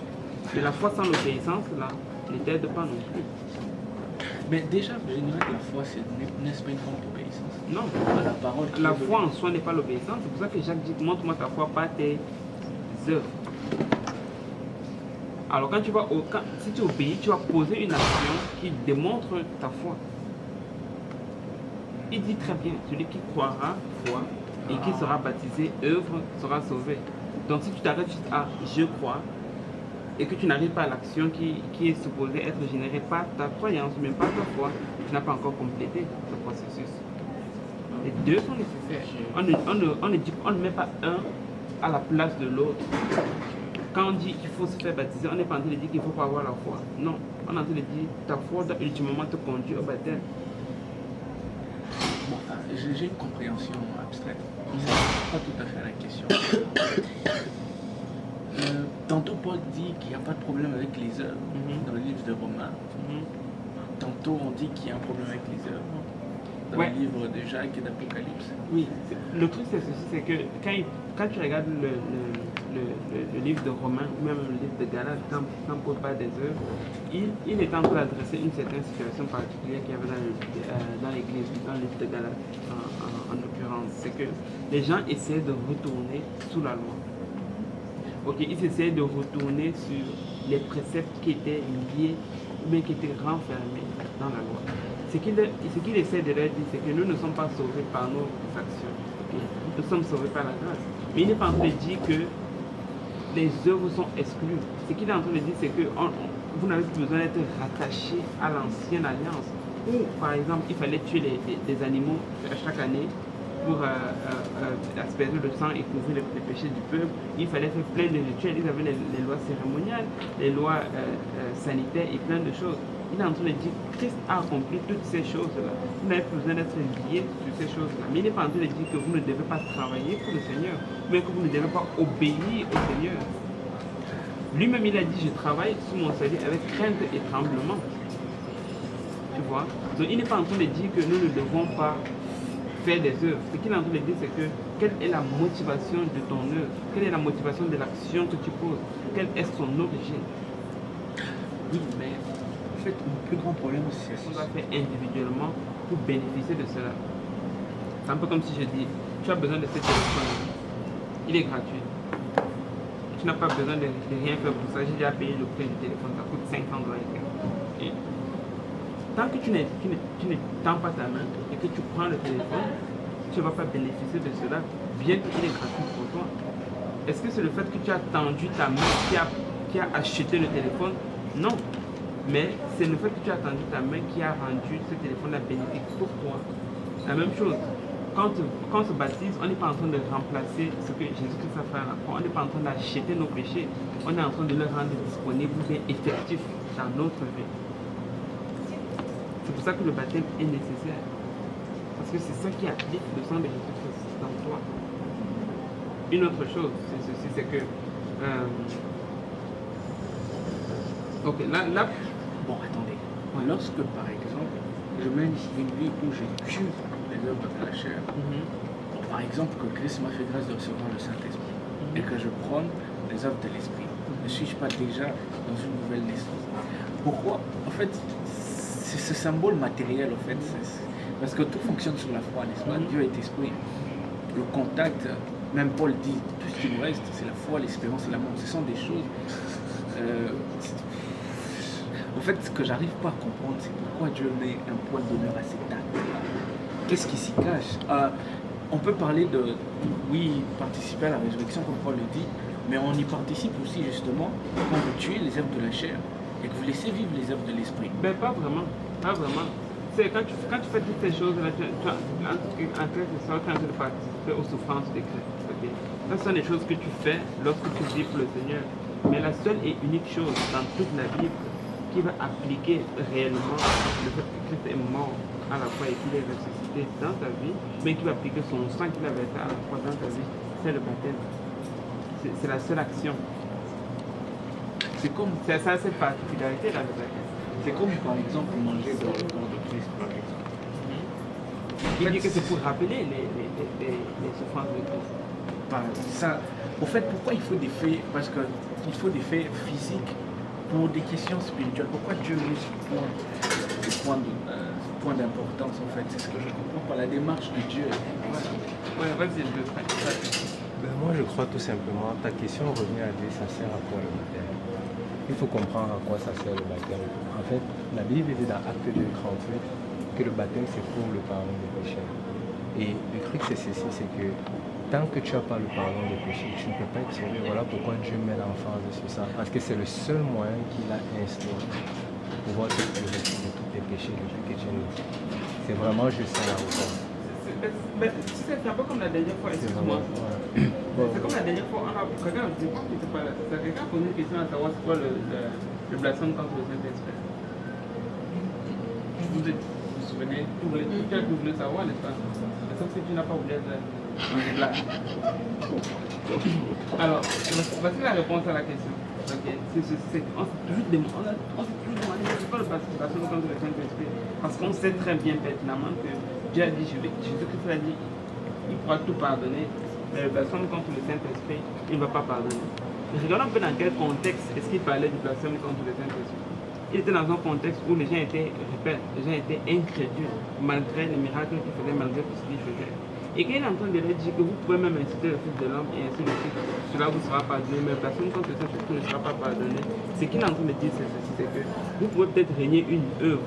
Mais la foi sans l'obéissance, là, ne t'aide pas non plus. Mais déjà, je dirais que la foi, n'est-ce pas une forme d'obéissance? Non. À la parole. La foi en soi n'est pas l'obéissance. C'est pour ça que Jacques dit, montre-moi ta foi par tes œuvres. Alors si tu obéis, tu vas poser une action qui démontre ta foi. Il dit très bien, celui qui croira, foi, et qui sera baptisé, œuvre, sera sauvé. Donc si tu t'arrêtes juste à je crois, et que tu n'arrives pas à l'action qui est supposée être générée par ta croyance, même par ta foi, tu n'as pas encore complété le processus. Les deux sont nécessaires. On ne met pas un à la place de l'autre. Quand on dit qu'il faut se faire baptiser, on n'est pas en train de dire qu'il ne faut pas avoir la foi. Non, on est en train de dire ta foi doit ultimement te conduire au baptême. Bon, j'ai une compréhension abstraite. C'est pas tout à fait la question. Tantôt Paul dit qu'il n'y a pas de problème avec les œuvres dans le livre de Romains. Tantôt on dit qu'il y a un problème avec les œuvres dans le livre de Jacques et d'Apocalypse. Oui, le truc c'est ceci, c'est que quand tu regardes le livre de Romains ou même le livre de Galates, quand Paul parle des œuvres, il est en train d'adresser une certaine situation particulière qu'il y avait dans l'église, dans le livre de Galates en l'occurrence. C'est que les gens essaient de retourner sous la loi. Ok, ils essaient de retourner sur les préceptes qui étaient liés, mais qui étaient renfermés dans la loi. Ce qu'il essaie de leur dire, c'est que nous ne sommes pas sauvés par nos actions. Okay? Nous sommes sauvés par la grâce. Mais il n'est pas en train de dire que les œuvres sont exclues. Ce qu'il est en train de dire, c'est que vous n'avez plus besoin d'être rattaché à l'ancienne alliance. Où, par exemple, il fallait tuer des animaux chaque année pour asperger le sang et couvrir les péchés du peuple. Il fallait faire plein de rituels. Ils avaient les lois cérémoniales, les lois sanitaires et plein de choses. Il est en train de dire que Christ a accompli toutes ces choses-là. Vous n'avez plus besoin d'être lié sur ces choses-là. Mais il n'est pas en train de dire que vous ne devez pas travailler pour le Seigneur, mais que vous ne devez pas obéir au Seigneur. Lui-même, il a dit, je travaille sous mon salut avec crainte et tremblement. Tu vois? Donc il n'est pas en train de dire que nous ne devons pas faire des œuvres. Ce qu'il est en train de dire, c'est que quelle est la motivation de ton œuvre? Quelle est la motivation de l'action que tu poses? Quelle est son origine? Oui, mais en fait, le plus grand problème, c'est ce qu'on doit faire individuellement pour bénéficier de cela. C'est un peu comme si je dis, tu as besoin de ce téléphone, il est gratuit. Tu n'as pas besoin de rien faire pour ça. J'ai déjà payé le prix du téléphone, ça coûte $500. Et tant que tu ne tends pas ta main et que tu prends le téléphone, tu ne vas pas bénéficier de cela, bien qu'il est gratuit pour toi. Est-ce que c'est le fait que tu as tendu ta main qui a acheté le téléphone? Non. Mais c'est le fait que tu as tendu ta main qui a rendu ce téléphone-là bénéfique pour toi. La même chose. Quand on se baptise, on n'est pas en train de remplacer ce que Jésus-Christ a fait à la croix. On n'est pas en train d'acheter nos péchés. On est en train de les rendre disponibles et effectifs dans notre vie. C'est pour ça que le baptême est nécessaire. Parce que c'est ça qui applique le sang de Jésus-Christ dans toi. Une autre chose, c'est ceci, c'est que... ok, là... Bon, attendez. Lorsque, par exemple, je mène une vie où je tue les œuvres de la chair, bon, par exemple, que Christ m'a fait grâce de recevoir le Saint-Esprit, et que je prends les œuvres de l'Esprit, ne suis-je pas déjà dans une nouvelle naissance? Pourquoi? En fait, c'est ce symbole matériel, en fait, parce que tout fonctionne sur la foi, n'est-ce pas? Dieu est esprit. Le contact, même Paul dit, tout ce qui nous reste, c'est la foi, l'espérance et l'amour. Ce sont des choses... en fait, ce que j'arrive pas à comprendre, c'est pourquoi Dieu met un point d'honneur à cet acte-là. Qu'est-ce qui s'y cache? On peut parler de, oui, participer à la résurrection, comme Paul le dit, mais on y participe aussi, justement, quand vous tuez les œuvres de la chair et que vous laissez vivre les œuvres de l'esprit. Ben, pas vraiment. Pas vraiment. C'est quand tu fais toutes ces choses-là, en quelque sorte, tu es en train de participer aux souffrances de Christ. Okay? Ça, ce sont des choses que tu fais lorsque tu vis pour le Seigneur. Mais la seule et unique chose dans toute la Bible qui va appliquer réellement le fait que Christ est mort à la croix et qu'il est ressuscité dans ta vie, mais qui va appliquer son sang qu'il a versé à la croix dans ta vie, c'est le baptême. C'est la seule action. C'est comme c'est ça, cette particularité là. C'est comme par exemple manger dans le corps de Christ, par exemple. Il dit que c'est pour rappeler les souffrances de Christ. Ça, au fait, pourquoi il faut des faits? Parce qu'il faut des faits physiques pour des questions spirituelles. Pourquoi Dieu met ce point d'importance en fait? C'est ce que je comprends pas, la démarche de Dieu. Ouais, vas-y, moi je crois tout simplement, ta question revient à dire ça sert à quoi le baptême? Il faut comprendre à quoi ça sert le baptême. En fait, la Bible dit dans Acte 2, 38 que le baptême c'est pour le pardon des péchés. Et le truc c'est ceci, c'est que tant que tu n'as pas le pardon des péchés, tu ne peux pas être sauvé. Voilà pourquoi Dieu met l'emphase sur ça. Parce que c'est le seul moyen qu'il a instauré pour pouvoir te purifier de tous tes péchés depuis que tu es né. C'est vraiment juste ça la raison. C'est un peu comme la dernière fois, excuse-moi. C'est comme la dernière fois, quelqu'un a posé une question à savoir c'est quoi le blasphème contre le Saint-Esprit. Vous vous souvenez, quelqu'un voulait savoir, n'est-ce pas? Sauf que tu n'as pas voulu être là. Alors, voici la réponse à la question. Okay. On s'est toujours demandé, c'est pas le blasphème contre le Saint-Esprit. Parce qu'on sait très bien pertinemment que Dieu a dit, Jésus-Christ a dit, il pourra tout pardonner, mais le blasphème contre le Saint-Esprit, il ne va pas pardonner. Regardons un peu dans quel contexte est-ce qu'il parlait du blasphème contre le Saint-Esprit. Il était dans un contexte où les gens étaient, les gens étaient incrédules, malgré les miracles qu'il faisait, malgré tout ce qu'il faisait. Et quand il est en train de leur dire que vous pouvez même inciter le Fils de l'homme et ainsi de suite, cela vous sera pardonné, mais la personne contre le Saint-Esprit ne sera pas pardonné. Ce qu'il est en train de dire, c'est ceci, c'est que vous pouvez peut-être régner une œuvre,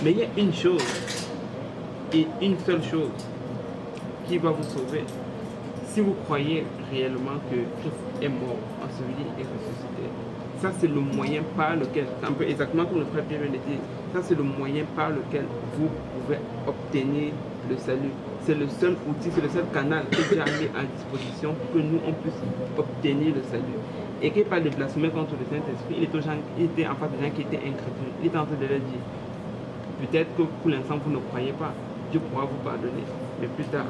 mais il y a une chose, et une seule chose, qui va vous sauver. Si vous croyez réellement que Christ est mort, enseveli et ressuscité, ça c'est le moyen par lequel, un peu exactement comme le frère Pierre vient de dire, ça c'est le moyen par lequel vous pouvez obtenir le salut. C'est le seul outil, c'est le seul canal que Dieu a mis à disposition pour que nous on puisse obtenir le salut. Et qu'il parle de blasphémer contre le Saint-Esprit, il était en face des gens qui étaient incrédules. Il était en train de leur dire, peut-être que pour l'instant vous ne croyez pas, Dieu pourra vous pardonner. Mais plus tard,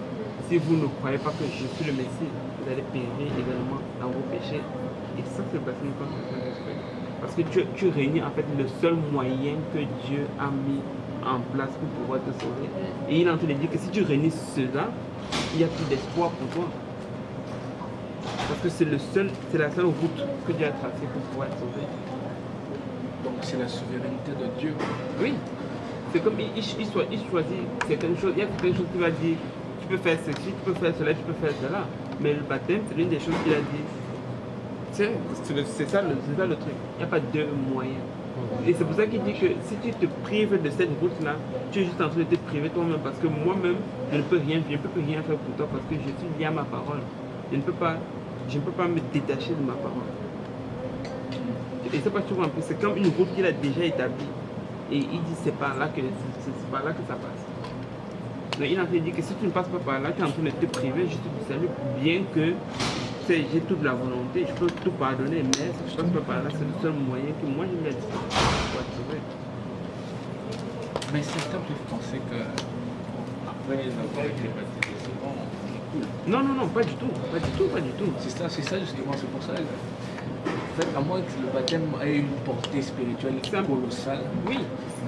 si vous ne croyez pas que je suis le Messie, vous allez périr également dans vos péchés. Et ça, c'est le blasphème contre le Saint-Esprit. Parce que tu réunis en fait le seul moyen que Dieu a mis en place pour pouvoir te sauver. Et il est en train de dire que si tu réunis cela, il n'y a plus d'espoir pour toi. Parce que c'est la seule route que Dieu a tracée pour pouvoir être sauvé. Donc c'est la souveraineté de Dieu. Oui. C'est comme il choisit certaines choses. Il y a certaines choses qu'il va dire, tu peux faire ceci, tu peux faire cela, tu peux faire cela. Mais le baptême, c'est l'une des choses qu'il a dit. C'est ça le truc. Il n'y a pas deux moyens. Et c'est pour ça qu'il dit que si tu te prives de cette route-là, tu es juste en train de te priver toi-même. Parce que moi-même, je ne peux plus rien faire pour toi parce que je suis lié à ma parole. Je ne peux pas me détacher de ma parole. Et c'est pas toujours un peu, c'est comme une route qu'il a déjà établie. Et il dit c'est par là que ça passe. Donc il a dit que si tu ne passes pas par là, tu es en train de te priver juste du salut, bien que j'ai toute la volonté, je peux tout pardonner, mais si je ne passe pas par là, c'est le seul moyen que moi je me dis pour être sauvé. Mais certains peuvent penser que après avoir été baptisé, c'est bon, cool. Non, pas du tout. C'est ça justement, c'est pour ça. En fait, à moins que le baptême ait une portée spirituelle colossale. Oui.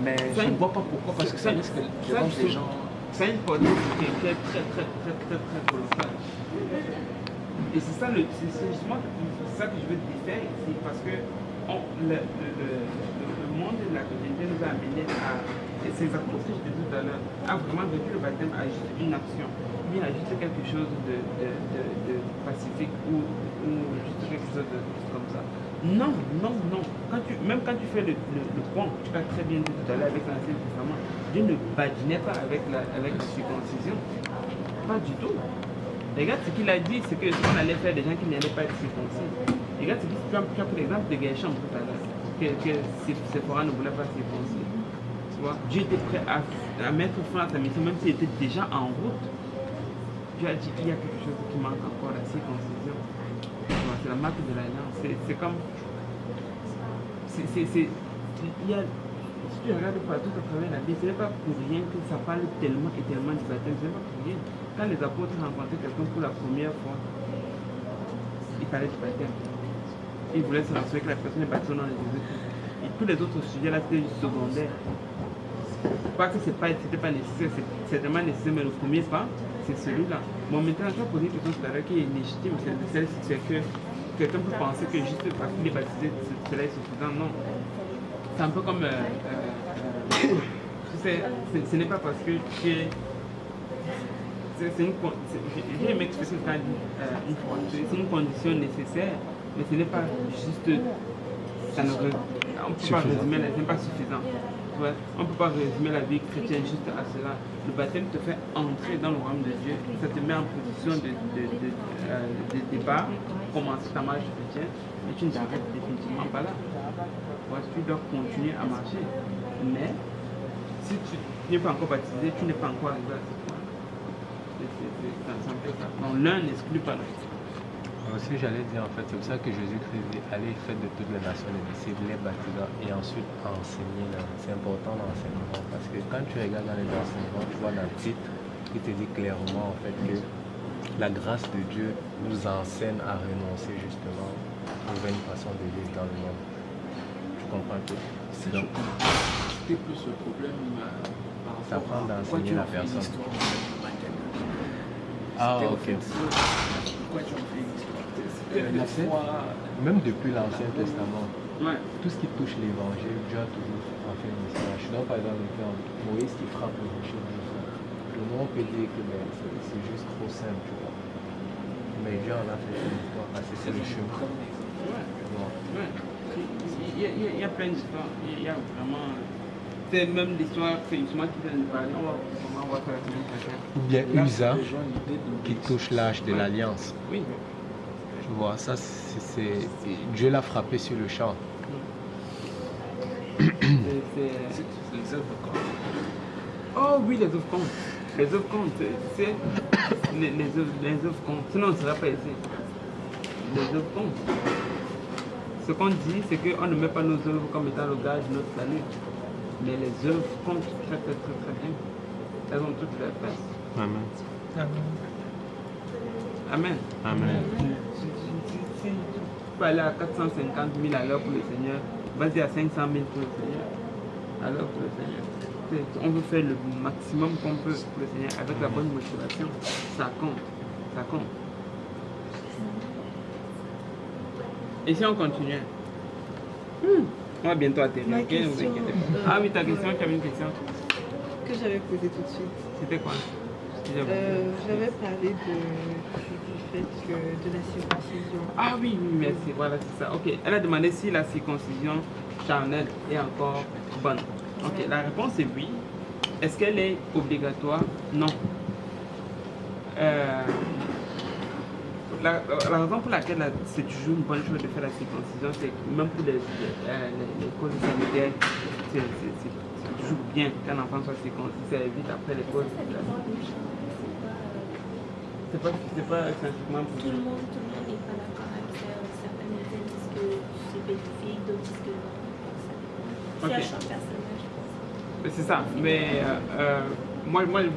Mais je ne vois pas pourquoi, parce que ça risque de rendre les gens. Ça a une portée qui est très colossale. Et c'est ça, c'est justement ça que je veux te faire ici, parce que le monde de la chrétienté nous a amené à, et c'est exactement ce que je te disais tout à l'heure, à vraiment vécu le baptême à juste une action, bien à juste quelque chose de pacifique ou juste quelque chose de comme ça. Non. Même quand tu fais le point, tu l'as très bien dit tout à l'heure avec l'Ancien Testament, Dieu ne badinait pas avec la circoncision. Pas du tout. Regarde ce qu'il a dit, c'est que si on allait faire des gens qui n'allaient pas être circoncis. Regarde ce qu'il tu as pris l'exemple de Gershom tout à l'heure, que Séphora ne voulait pas circoncis. Tu vois, Dieu était prêt à mettre fin à sa mission, même s'il était déjà en route. Dieu a dit qu'il y a quelque chose qui manque encore, la circoncision. C'est la marque de l'alliance. C'est comme. si tu regardes partout à travers la Bible, ce n'est pas pour rien que ça parle tellement et tellement du baptême. Ce n'est pas pour rien. Quand les apôtres rencontraient quelqu'un pour la première fois, ils parlaient du baptême. Ils voulaient se rassurer que la personne est baptisée dans les Jésus-Christ. Et tous les autres sujets là, c'était du secondaire. Pas que c'était pas nécessaire, c'est tellement nécessaire, mais le premier pas, c'est celui-là. Bon, maintenant, je vais poser une question tout à l'heure qui est légitime, c'est que quelqu'un peut penser que juste parce qu'il est baptisé, cela est suffisant. Non. C'est un peu comme. Ce n'est pas parce que tu es. J'ai m'expliquer quand c'est une condition nécessaire, mais ce n'est pas juste. Ça ne, on ne peut pas résumer, ce n'est pas suffisant. Ouais, on ne peut pas résumer la vie chrétienne juste à cela. Le baptême te fait entrer dans le royaume de Dieu, ça te met en position de départ pour commencer ta marche chrétienne, mais tu ne t'arrêtes définitivement pas là. Ouais, tu dois continuer à marcher. Mais si tu n'es pas encore baptisé, tu n'es pas encore arrivé à ce point. C'est un peu ça. Donc l'un n'exclut pas l'autre. Aussi, j'allais dire, en fait, c'est pour ça que Jésus-Christ dit allez, faites de toutes les nations les disciples, les baptisants et ensuite enseigner. C'est important l'enseignement parce que quand tu regardes dans les enseignements, tu vois dans le titre, il te dit clairement en fait que la grâce de Dieu nous enseigne à renoncer justement aux vaines façons de vivre dans le monde. Tu comprends un peu? C'était plus le problème ça prend d'enseigner la personne. Ah, ok. Pourquoi tu as fait l'histoire? Même depuis l'Ancien Testament, ouais. Tout ce qui touche l'évangile, Dieu a toujours fait une histoire. Je donne par exemple le cas Moïse qui frappe le rocher. Le monde peut dire que c'est juste trop simple, tu vois. Mais Dieu en a fait une histoire parce que c'est le chemin. Ouais. Il y a plein d'histoires. Il y a vraiment. C'est même l'histoire que justement qui vient de parler. On va voir ça la semaine prochaine. Ou bien Usa qui touche l'âge de l'alliance. Oui. Tu vois, ça c'est. Dieu l'a frappé sur le champ. C'est les œuvres comptent. Oh oui, les œuvres comptent. Les œuvres comptent. C'est les œuvres comptent. Sinon, on ne serait pas ici. Les œuvres comptent. Ce qu'on dit, c'est qu'on ne met pas nos œuvres comme étant le gage de notre salut. Mais les œuvres comptent très bien. Elles ont toute leur place. Amen. Amen. Amen. Si tu peux aller à 450 000 à l'heure pour le Seigneur, vas-y à 500 000 pour le Seigneur. À l'heure pour le Seigneur. On veut faire le maximum qu'on peut pour le Seigneur avec la bonne motivation. Ça compte. Ça compte. Et si on continue, on va bientôt atterrir. Ok, ne vous inquiétez pas. Ah oui, ta question, tu avais une question que j'avais posée tout de suite. C'était quoi? J'avais parlé du fait que de la circoncision. Ah oui, merci, voilà, c'est ça. Ok, elle a demandé si la circoncision charnelle est encore bonne. Ok, la réponse est oui. Est-ce qu'elle est obligatoire? Non. La raison pour laquelle c'est toujours une bonne chose de faire la circoncision, c'est que même pour les causes sanitaires, c'est toujours bien qu'un enfant soit circoncis, ça évite après les causes. C'est pas scientifiquement possible. Tout le monde n'est pas d'accord avec ça. Certains médecins disent que c'est bénéfique, d'autres disent que non. C'est un champ personnel, je pense. C'est ça, mais moi je ne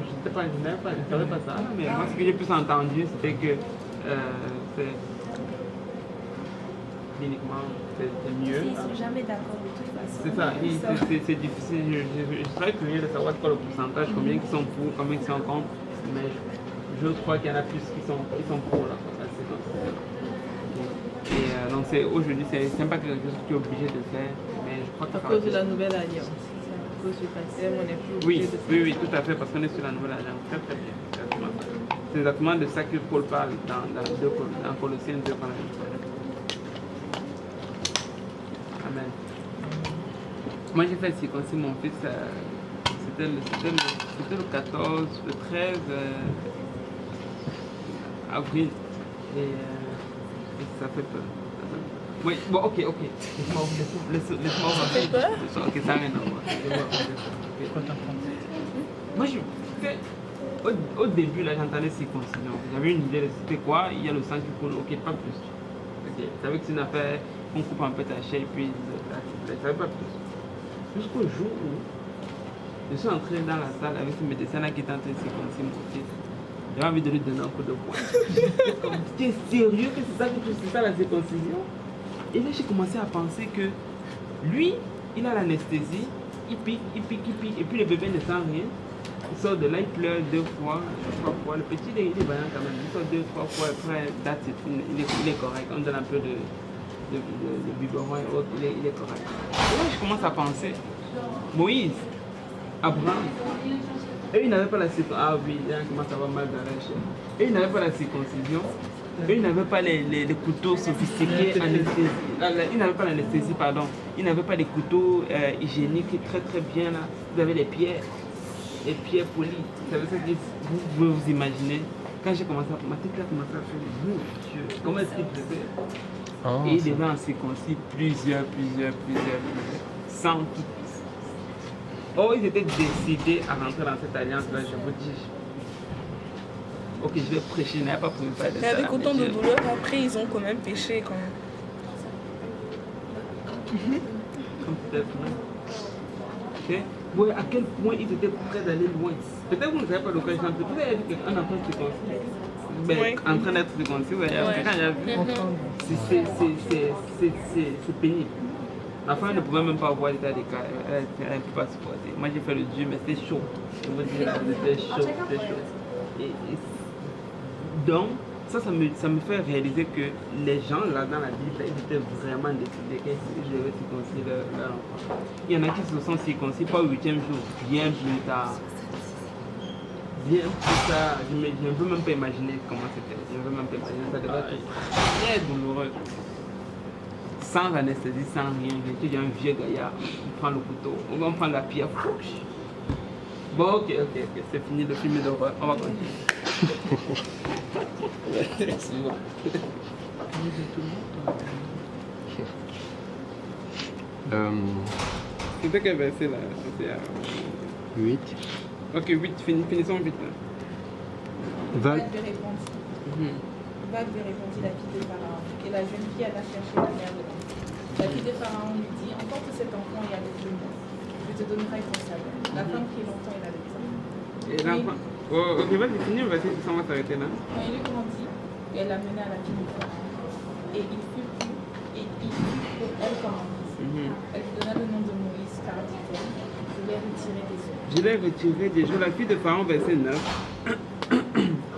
savais pas ça, mais moi ce que j'ai plus entendu, c'était que cliniquement c'est mieux. Ils ne sont jamais d'accord de toute façon. C'est ça, c'est difficile. Je serais curieux de savoir quoi le pourcentage, combien qui sont pour, combien qui sont contre, mais je crois qu'il y en a plus qui sont pour là. Et donc aujourd'hui, c'est pas quelque chose que tu es obligé de faire, mais je crois que à cause de la nouvelle alliance. À cause du baptême, on n'est plus obligé de faire. Oui, tout à fait, parce qu'on est sur la nouvelle alliance. Très bien. C'est exactement de ça que Paul parle dans Colossiens 2. Amen. Moi j'ai fait circoncire mon fils, c'était le 14, le 13 avril. Et ça fait peur. Oui, bon, ok. Laisse-moi voir. Ça fait peur? Ok, ça n'a rien à voir. Moi, au début, là, j'entendais circoncision. J'avais une idée de c'était quoi, il y a le sang qui coule, ok, pas plus. Ok, c'est avec une affaire, qu'on coupe un peu ta chair et puis je ne savais pas plus. Jusqu'au jour où je suis entré dans la salle avec ce médecin-là qui était en train de circoncire mon fils. J'avais envie de lui donner un coup de poing. Tu es sérieux que c'est ça que tu fais, ça la circoncision? Et là j'ai commencé à penser que lui, il a l'anesthésie, il pique, et puis le bébé ne sent rien. Il sort de là, il pleure 2 fois, 3 fois. Le petit, il est vaillant quand même. Il sort 2, 3 fois, après, il est correct. On donne un peu de biberon et autres, il est correct. Et là, je commence à penser, Moïse, Abraham, eux, ils n'avaient pas la circoncision. Ah oui, là, comment ça va mal dans la chair. Eux, ils n'avaient pas la circoncision. Eux, ils n'avaient pas les couteaux sophistiqués, ils n'avaient pas l'anesthésie, pardon. Ils n'avaient pas des couteaux hygiéniques très très bien là. Vous avez les pierres polies. Ça veut dire que vous pouvez vous imaginer. Quand j'ai commencé à ma tête a commencé à faire mon Dieu, comment est-ce qu'il faisait? Et il devait en circoncis plusieurs, sans tout. Oh, ils étaient décidés à rentrer dans cette alliance-là, je vous dis. Ok, je vais prêcher, je n'avais pas prévu de ça. Et avec autant de douleur, après, ils ont quand même péché quand même. Comme peut-être, okay. Ouais, à quel point ils étaient prêts d'aller loin. Peut-être que vous ne savez pas de quoi je chante. Vous avez vu qu'un enfant circoncis, en train d'être circoncis, quand j'ai vu, c'est pénible. L'enfant ne pouvait même pas voir l'état des cas, elle ne peut pas supporter. Moi j'ai fait le Dieu, mais c'était chaud. Je vous dis, c'était chaud. Et donc, ça me fait réaliser que les gens là dans la Bible, ils étaient vraiment décidés qu'ils devaient circoncire leur enfant. Il y en a qui se sont circoncis pas au 8e jour, bien plus tard. Bien plus tard, je ne peux même pas imaginer comment c'était. Je ne peux même pas imaginer, ça devait être très douloureux. Sans anesthésie, sans rien. Il y a un vieux gaillard, on prend le couteau, on va prendre la pierre. Bon, ok, c'est fini le film d'horreur, on va continuer. C'était quel verset là? 8. Ok, 8, finissons vite là. Vague lui répondit la fille de Pharaon, et la jeune fille alla chercher la mère de l'enfant. La fille de Pharaon lui dit, emporte cet enfant et allais-le. Je te donnerai ton salaire. La femme prit l'enfant et l'allait. Et l'enfant. Oh, ok, vas-y, finis, on va s'arrêter là. Quand il eut grandi, elle l'amena à la fille de Pharaon. Et il fut pour elle comme un fils. Elle lui donna le nom de Moïse, car dit-elle, je l'ai retiré des eaux. Je l'ai retiré des eaux. La fille de Pharaon, verset 9,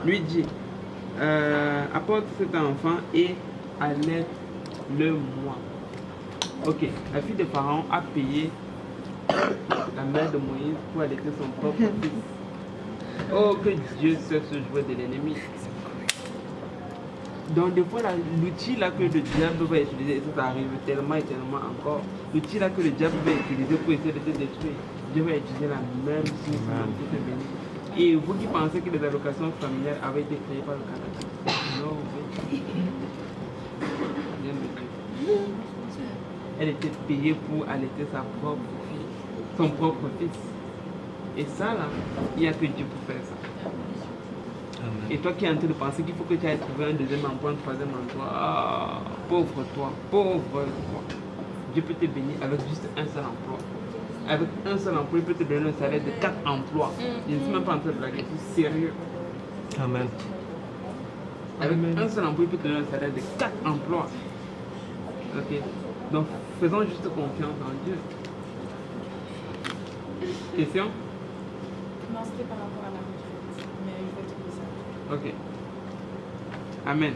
lui dit, apporte cet enfant et allaite-le-moi. Ok, la fille de Pharaon a payé la mère de Moïse pour allaiter son propre fils. Oh, que Dieu sait se jouer de l'ennemi. Donc des fois, l'outil là que le diable va utiliser, et ça arrive tellement et tellement encore, l'outil là que le diable va utiliser pour essayer de te détruire, Dieu va utiliser la même chose pour te bénir. Et vous qui pensez que les allocations familiales avaient été créées par le Canada, non, elle était payée pour allaiter sa propre fille, son propre fils. Et ça là, il n'y a que Dieu pour faire ça. Amen. Et toi qui es en train de penser qu'il faut que tu ailles trouver un deuxième emploi, un troisième emploi, ah, pauvre toi. Dieu peut te bénir avec juste un seul emploi. Avec un seul emploi, il peut te donner un salaire de 4 emplois. Je ne suis même pas en train de blaguer, je suis sérieux. Amen. Avec un seul emploi, il peut te donner un salaire de 4 emplois. Ok. Donc, faisons juste confiance en Dieu. Question? Non, c'était par rapport à la retraite, mais je vais trouver ça. Ok. Amen.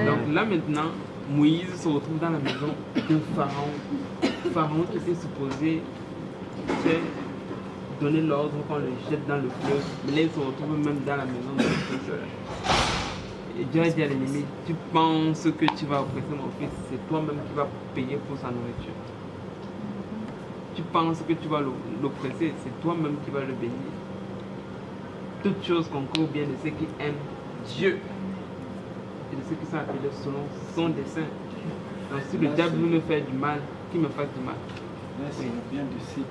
Donc là maintenant, Moïse se retrouve dans la maison de Pharaon. Pharaon qui était supposé donner l'ordre qu'on le jette dans le fleuve. Mais là, il se retrouve même dans la maison de l'oppresseur. Et Dieu a dit à l'ennemi, tu penses que tu vas oppresser mon fils, c'est toi-même qui vas payer pour sa nourriture. Tu penses que tu vas l'oppresser, c'est toi-même qui vas le bénir. Toutes choses concourent bien de ceux qui aiment Dieu et de ceux qui sont appelés selon son dessein. Donc si le diable veut me faire du mal, qu'il me fasse du mal. Là, c'est bien de ceux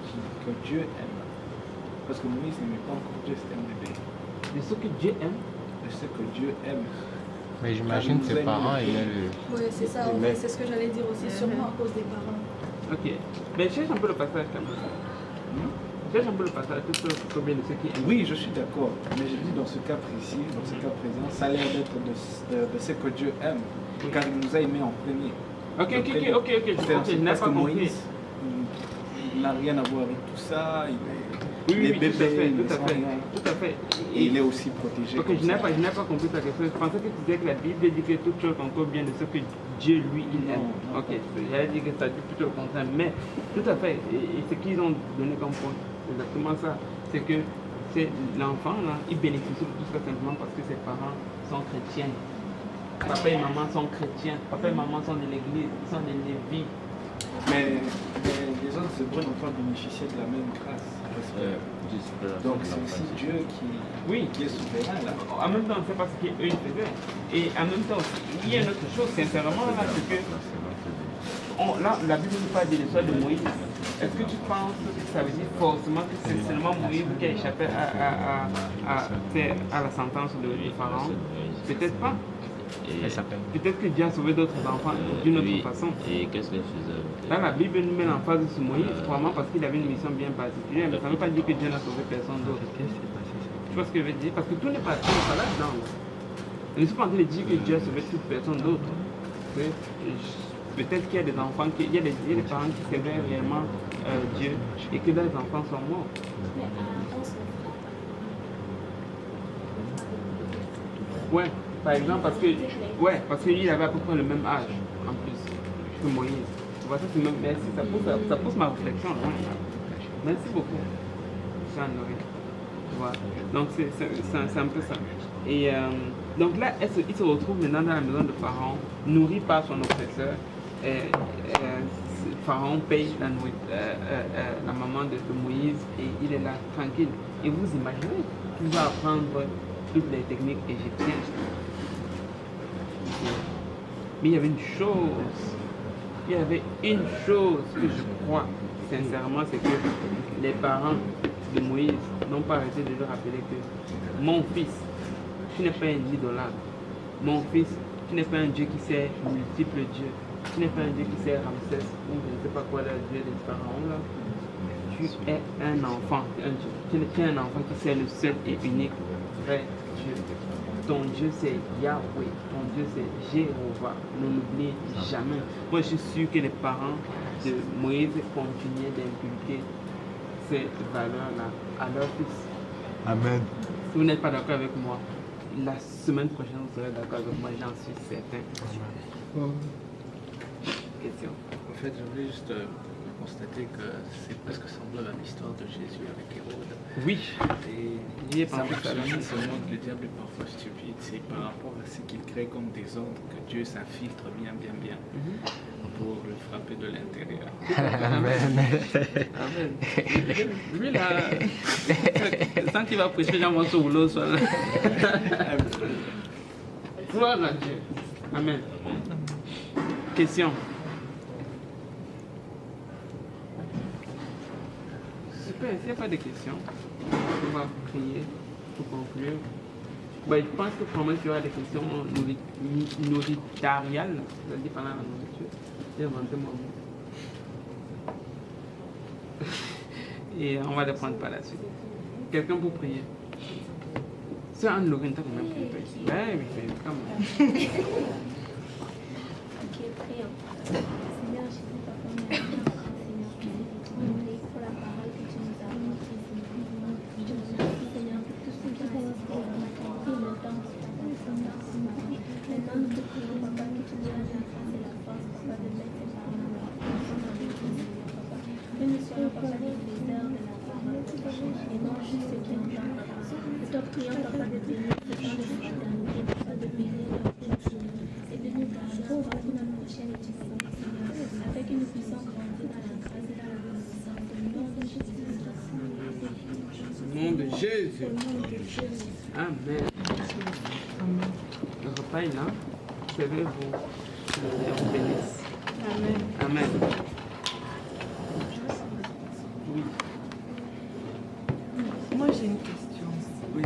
que Dieu aime. Parce que Moïse n'aimait pas encore Dieu, c'était un bébé. De ceux que Dieu aime. De ceux que Dieu aime. Mais j'imagine que ses parents aimaient le... Oui, c'est ça, Mais- c'est ce que j'allais dire aussi, sûrement à cause des parents. Ok. Mais cherche un peu le passage quand même. Cherche un peu le passage, tout combien de ceux qui aiment. Oui, je suis d'accord. Mais je dis dans ce cas précis, dans ce cas présent, ça a l'air d'être de ce que Dieu aime. Car il nous a aimés en premier. Ok, je n'ai Parce pas que compris. Moïse il n'a rien à voir avec tout ça. Il est... Oui, les tout à bébés, fait, ils tout à sont fait, rien. tout à fait. Et il est aussi protégé. Ok, comme je n'ai ça. pas compris ta question. Je pensais que tu disais que la Bible dit que toute chose encore bien de ce que Dieu lui il aime. Non. Ok, j'allais dire que ça dit plutôt le contraire. Mais tout à fait, et ce qu'ils ont donné comme point, c'est exactement ça. C'est que c'est l'enfant là, il bénéficie de tout ça simplement parce que ses parents sont chrétiens. Papa et maman sont chrétiens. Papa et maman sont de l'église, sont des lévites. Mais les autres Hébreux n'ont pas bénéficié de la même grâce. Donc c'est aussi Dieu qui est souverain là. En même temps, c'est pas ce qu'eux ils faisaient. Et en même temps, il y a une autre chose, sincèrement, là, c'est que là, la Bible nous parle de l'histoire de Moïse. Est-ce que tu penses que ça veut dire forcément que c'est seulement Moïse qui a échappé à la sentence de Pharaon? Peut-être pas. Peut-être que Dieu a sauvé d'autres enfants d'une autre façon. Et qu'est-ce qu'il faisait? Là, la Bible nous met en face sur Moïse, probablement parce qu'il avait une mission bien particulière, mais ça ne veut pas dire que Dieu n'a sauvé personne d'autre. Tu vois ce que je veux dire? Parce que tout n'est pas là-dedans. Je ne suis pas en train de dire que Dieu a sauvé toute personne d'autre. Peut-être qu'il y a des enfants, il y a des parents qui servaient réellement Dieu et que leurs enfants sont morts. Ouais, par exemple, parce qu'il avait à peu près le même âge en plus que Moïse. Tu vois, ça c'est même, merci, ça pousse ma réflexion. Ouais. Merci beaucoup. Jean-Noël. Tu vois. Donc c'est un peu ça. Et donc là, il se retrouve maintenant dans la maison de Pharaon, nourri par son oppresseur. Pharaon paye la maman de Moïse et il est là tranquille. Et vous imaginez qu'il va apprendre toutes les techniques égyptiennes. Mais il y avait une chose que je crois sincèrement, c'est que les parents de Moïse n'ont pas arrêté de lui rappeler que mon fils, tu n'es pas un idolâtre. Mon fils, tu n'es pas un Dieu qui sert multiples dieux. Tu n'es pas un Dieu qui sert Ramsès ou je ne sais pas quoi, le Dieu des pharaons là. Tu es un enfant, tu es un enfant qui sert le seul et unique vrai Dieu. Ton Dieu c'est Yahweh, ton Dieu c'est Jéhovah. Ne l'oubliez jamais. Moi je suis sûr que les parents de Moïse continuaient d'inculquer ces valeurs-là à leur fils. Amen. Mm-hmm. Si vous n'êtes pas d'accord avec moi, la semaine prochaine vous serez d'accord avec moi, j'en suis certain. Question. En fait, je voulais juste constater que c'est presque semblable à l'histoire de Jésus avec Hérode. Oui. Et ça me seulement que le diable est parfois stupide. C'est par rapport à ce qu'il crée comme désordre que Dieu s'infiltre bien pour le frapper de l'intérieur. Amen. Amen. Lui là, sans qu'il va prêcher, j'en vois sur l'eau, soit là. Gloire à Dieu. Amen. Question. Super, s'il n'y a pas de questions, on va prier pour conclure. Ben, je pense que probablement qu'il y aura des questions nourritariales, c'est-à-dire pendant la nourriture. J'ai inventé mon mot. Et on va les prendre par la suite. Quelqu'un pour prier? C'est un Lorraine, t'as quand même prié. Ben oui, quand même. Ok, prions. Seigneur, je sais pas comment Seigneur, on prie pour la parole que tu nous as montrée, Seigneur. Je te remercie, Seigneur, pour tout ce que tu as fait dans le temps, Seigneur. Maintenant, nous te prions, Papa, que tu nous donnes la grâce et la force, Papa, de mettre tes paroles en pratique, Papa. Que nous soyons, Papa, des faiseurs de la parole, et non juste ceux qui entendent. Nous te prions, Papa, de bénir ce temps de fraternité, Papa, de bénir leur péché, et de nous garder pour notre prochaine édition, Seigneur, afin que nous puissions grandir dans la grâce et dans la connaissance. Au nom de Jésus. Au nom de Jésus. Amen. Le repas est là. Servez-vous. Que le Seigneur vous bénisse. Amen. Amen. Oui. Moi j'ai une question. Oui.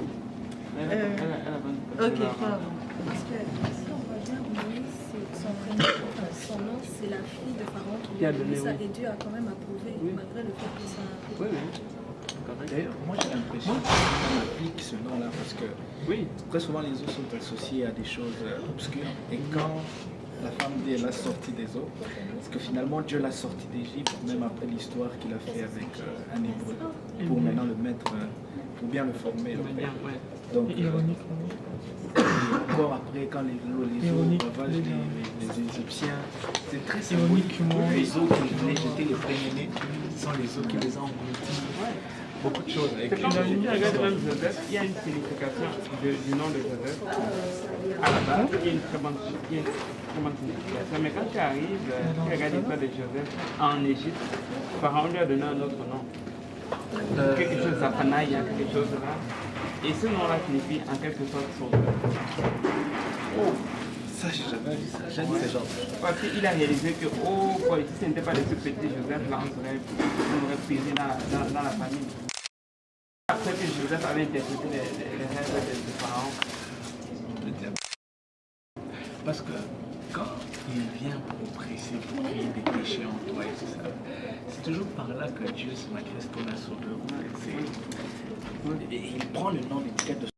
Elle a Ok, pardon. Parce que son nom, c'est la fille de Pharaon qui a donné ça, et Dieu a quand même approuvé, malgré le fait que ça... Oui, oui. D'ailleurs, moi j'ai l'impression qu'on applique ce nom-là parce que très souvent les eaux sont associées à des choses obscures. Et quand la femme dit elle a sorti des eaux, c'est que finalement Dieu l'a sorti d'Égypte, même après l'histoire qu'il a fait avec un hébreu, pour maintenant le mettre, pour bien le former. Donc, encore après, quand les eaux ravagent les Égyptiens, c'est très symbolique. Les eaux qui venaient jeter les premiers-nés sont les eaux qui les ont engloutis. Beaucoup de choses. C'est quand tu regardes même Joseph, il y a une signification du nom de Joseph. À la base, il y a une très bonne signification. Mais quand tu arrives, tu regardes l'histoire de Joseph en Égypte, Pharaon lui a donné un autre nom. Quelque chose d'Aphanaï, quelque chose là. Et ce nom-là signifie en quelque sorte sauveur. Oh, ça j'ai jamais vu ça. J'ai dit ce genre. Parce qu'il a réalisé que, si ce n'était pas de ce petit Joseph là, on aurait prisé dans la famille. Après que Joseph avait interprété les rêves de Pharaon. Parce que quand il vient pour oppresser, pour créer des péchés en toi et tout ça, c'est toujours par là que Dieu se manifeste comme un sauveur. Et il prend le nom d'étiquette de